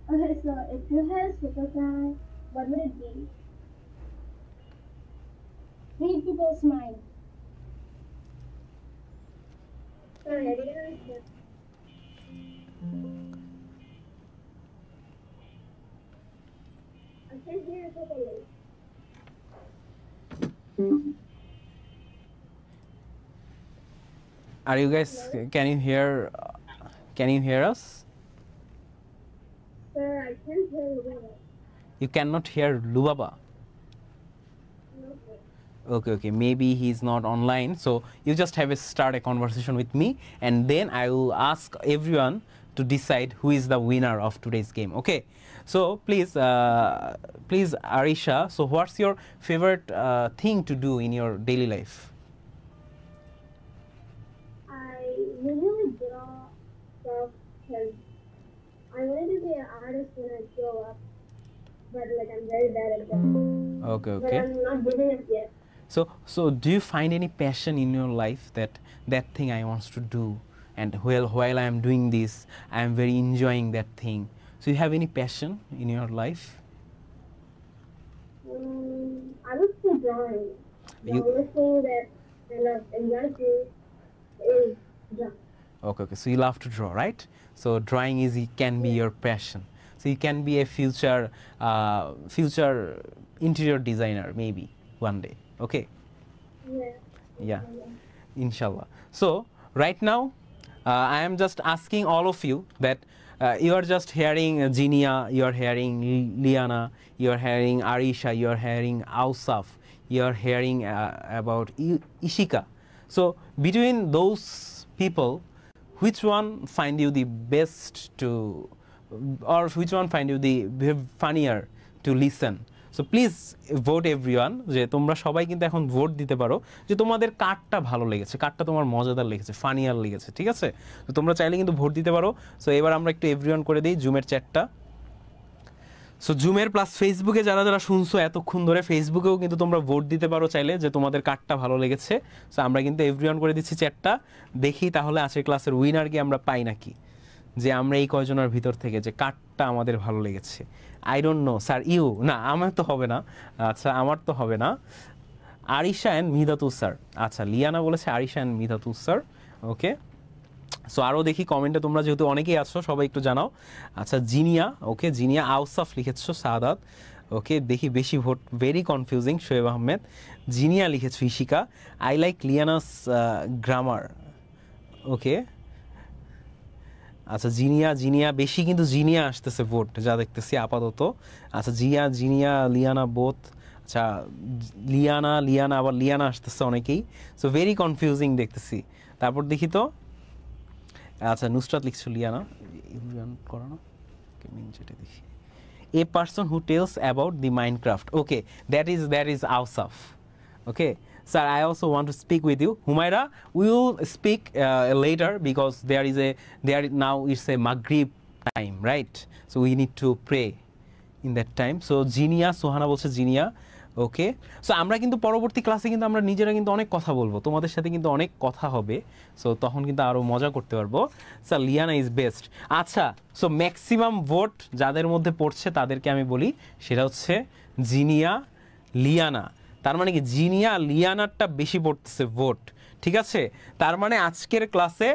Okay, so if you had a superpower, what would it be? Read people's mind. Sorry, I didn't understand. Are you guys, can you hear us? Sir, I can't hear you. You cannot hear Lubaba? Okay, maybe he's not online, so you just start a conversation with me, and then I will ask everyone to decide who is the winner of today's game. Okay, so please Arisha, so what's your favorite thing to do in your daily life? I usually draw stuff because I wanted to be an artist when I grow up, but like I'm very bad at that. Okay. But I'm not giving up yet. So do you find any passion in your life that thing I want to do, and while I am doing this, I am very enjoying that thing? So you have any passion in your life? I would say drawing. The You- only thing that I love exactly is drawing. Okay. So you love to draw, right? So drawing can be your passion. So you can be a future interior designer maybe one day. Okay. Yeah. Inshallah. So right now, I am just asking all of you that you are just hearing Jinia, you are hearing Liana, you are hearing Arisha, you are hearing Ausaf, you are hearing about Ishika. So between those people, which one find you the best to, or which one find you the funnier to listen? So please vote everyone, যে তোমরা সবাই কিন্তু এখন vote দিতে পারো যে তোমাদের কারটা ভালো লেগেছে, কারটা তোমার মজাদার লেগেছে, ফানিয়ার লেগেছে, ঠিক আছে? তো তোমরা চাইলে কিন্তু ভোট দিতে পারো। সো এবার আমরা একটু এভরিওয়ান করে দিই জুমের চ্যাটটা। সো জুমের প্লাস ফেসবুকে যারা শুনছো এতক্ষণ ধরে, ফেসবুকেও কিন্তু তোমরা ভোট দিতে পারো চাইলে যে তোমাদের কারটা ভালো লেগেছে। সো আমরা কিন্তু এভরিওয়ান করে দিচ্ছি চ্যাটটা। দেখি তাহলে আজকের ক্লাসের উইনার কি আমরা পাই নাকি, যে আমরা এই কয়জনের ভিতর থেকে যে কারটা আমাদের ভালো লেগেছে। আই ডোন্ট নো স্যার, না আমার তো হবে না, আচ্ছা আমার তো হবে না। আরিশা অ্যান্ড মিদাতুস স্যার, আচ্ছা লিয়ানা বলেছে Arisha and Midatus sir. Okay, so আরও দেখি কমেন্টে তোমরা যেহেতু অনেকেই আছো সবাই একটু জানাও। আচ্ছা জিনিয়া, ওকে জিনিয়া, আউসাফ লিখেছো, সাদাত, ওকে দেখি বেশি vote, very confusing, Shoaib Ahmed, Zinia লিখেছো, Ishika, I like Liana's grammar, okay আচ্ছা জিনিয়া বেশি কিন্তু জিনিয়া আসতেছে ভোট যা দেখতেছি আপাতত। আচ্ছা জিনিয়া লিয়ানা বোথ, আচ্ছা লিয়ানা আবার লিয়ানা আসতেছে অনেকেই, সো ভেরি কনফিউজিং দেখতেছি। তারপর দেখি তো, আচ্ছা নুসরাত লিখছো লিয়ানা, করানো যেটা দেখি, a person who tells about the Minecraft, okay that is Ausaf. Okay sir, I also want to speak with you. Humaira, we will speak later because now it's a Maghrib time, right? So we need to pray in that time. So Jinia, Sohana বলছে জিনিয়া, ওকে। So আমরা কিন্তু পরবর্তী ক্লাসে কিন্তু আমরা নিজেরা কিন্তু অনেক কথা বলবো, তোমাদের সাথে কিন্তু অনেক কথা হবে, সো তখন কিন্তু আরও মজা করতে পারবো। Sir Liana is best. আচ্ছা, সো ম্যাক্সিমাম ভোট যাদের মধ্যে পড়ছে তাদেরকে আমি বলি, সেটা হচ্ছে জিনিয়া লিয়ানা। তার মানে কি জিনিয়া লিয়ানারটা বেশি পড়তেছে ভোট, ঠিক আছে? তার মানে আজকের ক্লাসে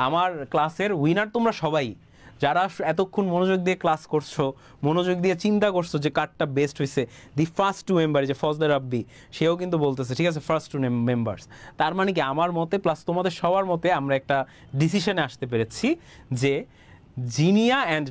আমার ক্লাসের উইনার তোমরা সবাই, যারা এতক্ষণ মনোযোগ দিয়ে ক্লাস করছো, মনোযোগ দিয়ে চিন্তা করছো যে কারটা বেস্ট হয়েছে। দি ফার্স্ট টু মেম্বার, যে ফজদা রাব্বি, সেও কিন্তু বলতেছে, ঠিক আছে, ফার্স্ট টু মেম্বার্স। তার মানে কি আমার মতে প্লাস তোমাদের সবার মতে আমরা একটা ডিসিশনে আসতে পেরেছি যে জিনিয়া অ্যান্ড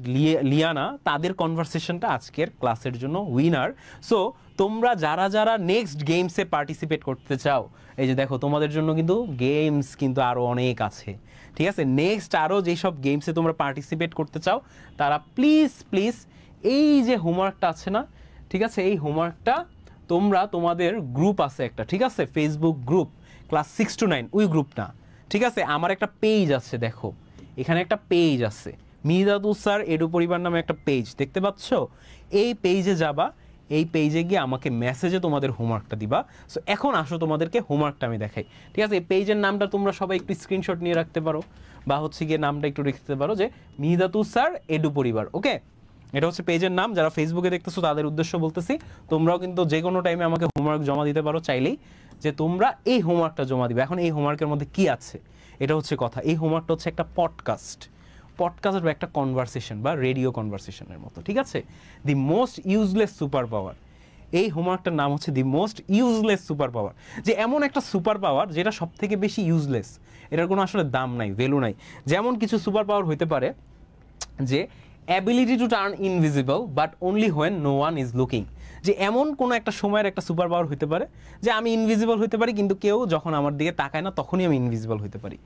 লিয়ানা তাদের কনভারসেশনটা আজকের ক্লাসের জন্য উইনার। সো তোমরা যারা নেক্সট গেমসে পার্টিসিপেট করতে চাও, এই যে দেখো তোমাদের জন্য কিন্তু গেমস কিন্তু আরও অনেক আছে, ঠিক আছে? নেক্সট আরও যেসব গেমসে তোমরা পার্টিসিপেট করতে চাও তারা প্লিজ এই যে হোমওয়ার্কটা আছে না, ঠিক আছে, এই হোমওয়ার্কটা তোমরা তোমাদের গ্রুপ আছে একটা, ঠিক আছে, ফেসবুক গ্রুপ ক্লাস 6 to 9 ওই গ্রুপটা, ঠিক আছে? আমার একটা পেজ আছে, দেখো এখানে একটা পেজ আছে, মিদাতুস স্যার এডু পরিবার নামে একটা পেজ দেখতে পাচ্ছ। এই পেজে যাবা, এই পেজে গিয়ে আমাকে মেসেজে তোমাদের হোমওয়ার্কটা দিবা। সো এখন আসো তোমাদেরকে হোমওয়ার্কটা আমি দেখাই, ঠিক আছে? এই পেজের নামটা তোমরা সবাই একটু স্ক্রিনশট নিয়ে রাখতে পারো, বা হচ্ছে গিয়ে নামটা একটু লিখতে পারো যে মিদাতুস স্যার এডু পরিবার, ওকে? এটা হচ্ছে পেজের নাম। যারা ফেসবুকে দেখতেছো তাদের উদ্দেশ্য বলতেছি, তোমরাও কিন্তু যে কোনো টাইমে আমাকে হোমওয়ার্ক জমা দিতে পারো চাইলেই, যে তোমরা এই হোমওয়ার্কটা জমা দিবে। এখন এই হোমওয়ার্কের মধ্যে কি আছে এটা হচ্ছে কথা, এই হোমওয়ার্কটা হচ্ছে একটা পডকাস্ট, পডকাস্ট বা একটা কনভারসেশন বা রেডিও কনভারসেশনের মতো, ঠিক আছে? The most useless super power, এই হোমওয়ার্কটার নাম হচ্ছে the most useless super power, যে এমন একটা সুপার পাওয়ার যেটা সব থেকে বেশি ইউজলেস, এটার কোনো আসলে দাম নাই, ভ্যালু নাই। যেমন কিছু সুপার পাওয়ার হইতে পারে যে ability to turn invisible but only when no one is looking, যে এমন কোনো একটা সময়ের একটা সুপার পাওয়ার হইতে পারে যে আমি ইনভিজিবল হইতে পারি কিন্তু কেউ যখন আমার দিকে তাকায় না তখনই আমি ইনভিজিবল হইতে পারি।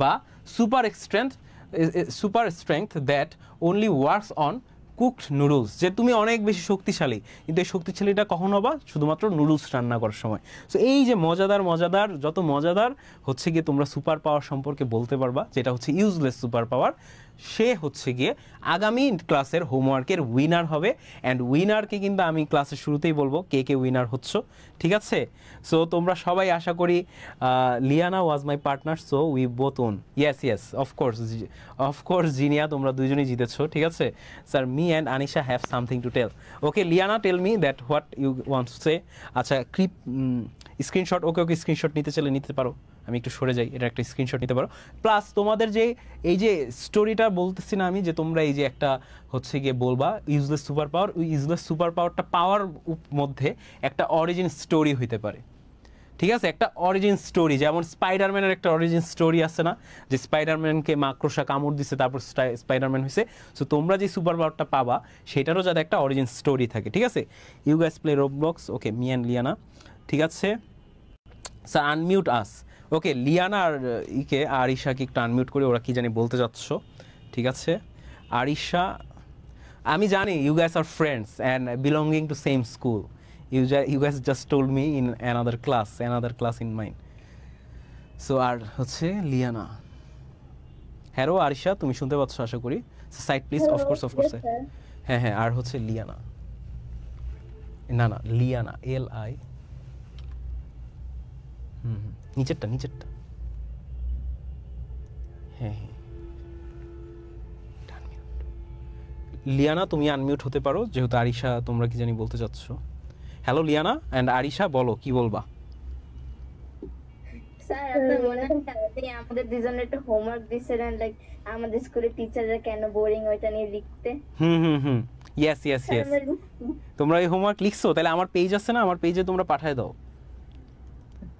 বা super strength that only works on cooked noodles, যে তুমি অনেক বেশি শক্তিশালী কিন্তু এই শক্তিশালীটা কখন হবা? শুধুমাত্র নুডলস রান্না করার সময়। সো এই যে মজাদার যত মজাদার হচ্ছে গিয়ে তোমরা সুপার পাওয়ার সম্পর্কে বলতে পারবা, যেটা হচ্ছে ইউজলেস সুপার পাওয়ার, সে হচ্ছে গিয়ে আগামী ক্লাসের হোমওয়ার্কের উইনার হবে। অ্যান্ড উইনারকে কিন্তু আমি ক্লাসের শুরুতেই বলবো কে কে উইনার হচ্ছ, ঠিক আছে? সো তোমরা সবাই আশা করি, Liana was my partner, so we both won. Yes of course Zinia, তোমরা দুইজনেই জিতেছো, ঠিক আছে? Sir me and Anisha have something to tell. Okay Liana, tell me that what you want to say. আচ্ছা স্ক্রিনশট, ওকে স্ক্রিনশট নিতে চাইলে নিতে পারো, আমি একটু সরে যাই, এটা একটা স্ক্রিনশট নিতে পারো। প্লাস তোমাদের যে এই যে স্টোরিটা বলতেছি না আমি, যে তোমরা এই যে একটা হচ্ছে গিয়ে বলবা ইউজলেস সুপার পাওয়ার, ওই ইউজলেস সুপার পাওয়ারটা পাওয়ার মধ্যে একটা অরিজিন স্টোরি হইতে পারে, ঠিক আছে? একটা অরিজিন স্টোরি, যেমন স্পাইডারম্যানের একটা অরিজিন স্টোরি আছে না, যে স্পাইডারম্যানকে মাকড়সা কামড় দিছে তারপর স্পাইডারম্যান হয়েছে। সো তোমরা যে সুপার পাওয়ারটা পাবা সেটারও যাতে একটা অরিজিন স্টোরি থাকে, ঠিক আছে? You guys play Roblox, okay me and Liana, ঠিক আছে? Sir unmute us. Okay Liana আর আরিশাকে একটু আনমিউট করে, ওরা কি জানি বলতে যাচ্ছ, ঠিক আছে? আরিশা, আমি জানি you guys are friends and belonging to same school, you guys just told me in another class in mine. So আর হচ্ছে লিয়ানা, হ্যালো আরিশা, তুমি শুনতে পাচ্ছ আশা করি? সাইড প্লিজ, অফকোর্স হ্যাঁ আর হচ্ছে লিয়ানা, না লিয়ানা LI, নিচেরটা হ্যাঁ লিয়ানা তুমি আনমিউট হতে পারো, যেহেতু আরিশা তোমরা কি জানি বলতে চাচ্ছ। হ্যালো লিয়ানা অ্যান্ড আরিশা, বলো কি বলবা? স্যার আপনার মনে আছে আমাদের দুজনের একটা হোমওয়ার্ক দিছিলেন, লাইক আমাদের স্কুলের টিচাররা কেন বোরিং, ওইটা নিয়ে লিখতে? ইয়েস তোমরা এই হোমওয়ার্ক লিখছো? তাহলে আমার পেজ আছে না, আমার পেজে তোমরা পাঠায় দাও,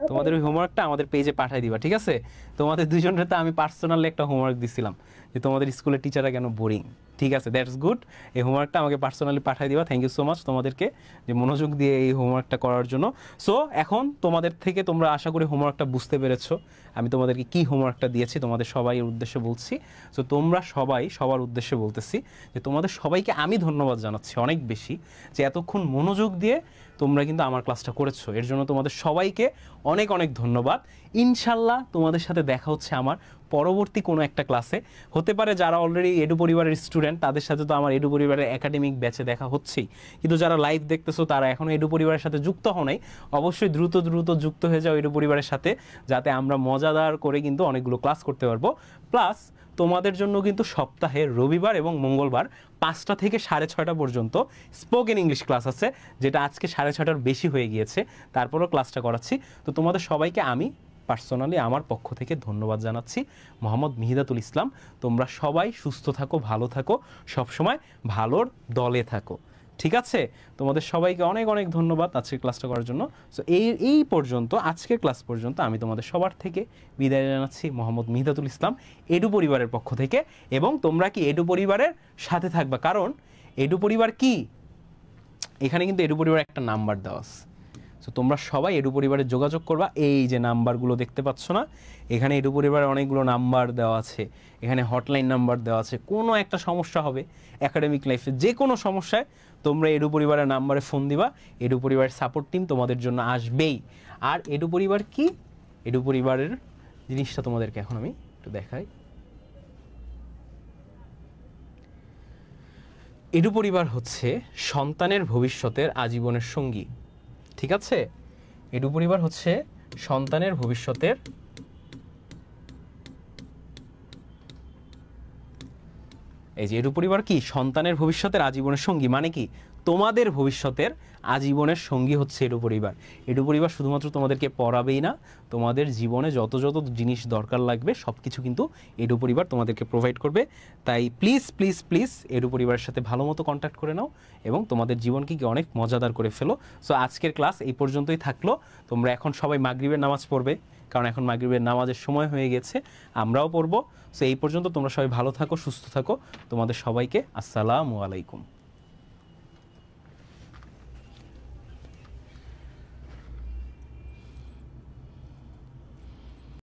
তোমাদের ওই হোমওয়ার্কটা আমাদের পেজে পাঠাই দিবা, ঠিক আছে? তোমাদের দুজনের তো আমি পার্সোনালি একটা হোমওয়ার্ক দিছিলাম যে তোমাদের স্কুলের টিচাররা কেন বোরিং, ঠিক আছে? দ্যাটস গুড, এই হোমওয়ার্কটা আমাকে পার্সোনালি পাঠাই দিবা। থ্যাংক ইউ সো মাচ তোমাদেরকে যে মনোযোগ দিয়ে এই হোমওয়ার্কটা করার জন্য। সো এখন তোমাদের থেকে তোমরা আশা করি হোমওয়ার্কটা বুঝতে পেরেছো, আমি তোমাদেরকে কি হোমওয়ার্কটা দিয়েছি তোমাদের সবাইয়ের উদ্দেশ্যে বলছি। সো তোমরা সবার উদ্দেশ্যে বলতেছি যে তোমাদের সবাইকে আমি ধন্যবাদ জানাচ্ছি অনেক বেশি, যে এতক্ষণ মনোযোগ দিয়ে তোমরা কিন্তু আমার ক্লাসটা করেছো, এর জন্য তোমাদের সবাইকে অনেক ধন্যবাদ। ইনশাল্লাহ তোমাদের সাথে দেখা হচ্ছে আমার পরবর্তী কোনো একটা ক্লাসে, হতে পারে যারা অলরেডি এডু পরিবারের স্টুডেন্ট তাদের সাথে তো আমার এডু পরিবারের একাডেমিক ব্যাচে দেখা হচ্ছেই, কিন্তু যারা লাইভ দেখতেছো তারা এখনও এডু পরিবারের সাথে যুক্ত হও নাই, অবশ্যই দ্রুত যুক্ত হয়ে যাও এডু পরিবারের সাথে, যাতে আমরা মজাদার করে কিন্তু অনেকগুলো ক্লাস করতে পারবো। প্লাস তোমাদের জন্য কিন্তু সপ্তাহে রবিবার এবং মঙ্গলবার 5টা থেকে 6:30 পর্যন্ত স্পোকেন ইংলিশ ক্লাস আছে, যেটা আজকে 6:30টার বেশি হয়ে গিয়েছে, তারপরেও ক্লাসটা করাচ্ছি। তো তোমাদের সবাইকে আমি পার্সোনালি আমার পক্ষ থেকে ধন্যবাদ জানাচ্ছি। মোহাম্মদ মিহিদাতুল ইসলাম, তোমরা সবাই সুস্থ থাকো, ভালো থাকো, সবসময় ভালোর দলে থাকো, ঠিক আছে? তোমাদের সবাইকে অনেক ধন্যবাদ আজকের ক্লাসটা করার জন্য। সো এই পর্যন্ত, আজকের ক্লাস পর্যন্ত আমি তোমাদের সবার থেকে বিদায় জানাচ্ছি। মোহাম্মদ মিহিদাতুল ইসলাম এডু পরিবারের পক্ষ থেকে। এবং তোমরা কি এডু পরিবারের সাথে থাকবা, কারণ এডু পরিবার কি, এখানে কিন্তু এডু পরিবার একটা নাম্বার দেওয়া আছে। সো তোমরা সবাই এডু পরিবারে যোগাযোগ করবা, এই যে নাম্বারগুলো দেখতে পাচ্ছ না, এখানে এডু পরিবারের অনেকগুলো নাম্বার দেওয়া আছে, এখানে হটলাইন নাম্বার দেওয়া আছে। কোনো একটা সমস্যা হবে একাডেমিক লাইফে, যে কোনো সমস্যায় তোমরা এডু পরিবারের নাম্বারে ফোন দিবা, এডু পরিবারের সাপোর্ট টিম তোমাদের জন্য আসবেই। আর এডু পরিবার কি, এডু পরিবারের জিনিসটা তোমাদেরকে এখন আমি একটু দেখাই। এডু পরিবার হচ্ছে সন্তানের ভবিষ্যতের আজীবনের সঙ্গী, ঠিক আছে? এডু পরিবার হচ্ছে সন্তানের ভবিষ্যতের এই যে এডু পরিবার কি সন্তানের ভবিষ্যতের আজীবনের সঙ্গী, মানে কি তোমাদের ভবিষ্যতের আজীবনের সঙ্গী হচ্ছে এডু পরিবার। এডু পরিবার শুধুমাত্র তোমাদেরকে পড়াবেই না, তোমাদের জীবনে যত যত জিনিস দরকার লাগবে সব কিছু কিন্তু এডু পরিবার তোমাদেরকে প্রোভাইড করবে। তাই প্লিজ প্লিজ প্লিজ এডু পরিবারের সাথে ভালো মতো কন্ট্যাক্ট করে নাও এবং তোমাদের জীবনকে কি অনেক মজাদার করে ফেলো। সো আজকের ক্লাস এই পর্যন্তই থাকলো। তোমরা এখন সবাই মাগরিবের নামাজ পড়বে, কারণ এখন মাগরিবের নামাজের সময় হয়ে গেছে, আমরাও পড়বো। সো এই পর্যন্ত তোমরা সবাই ভালো থাকো, সুস্থ থাকো। তোমাদের সবাইকে আসসালামু আলাইকুম।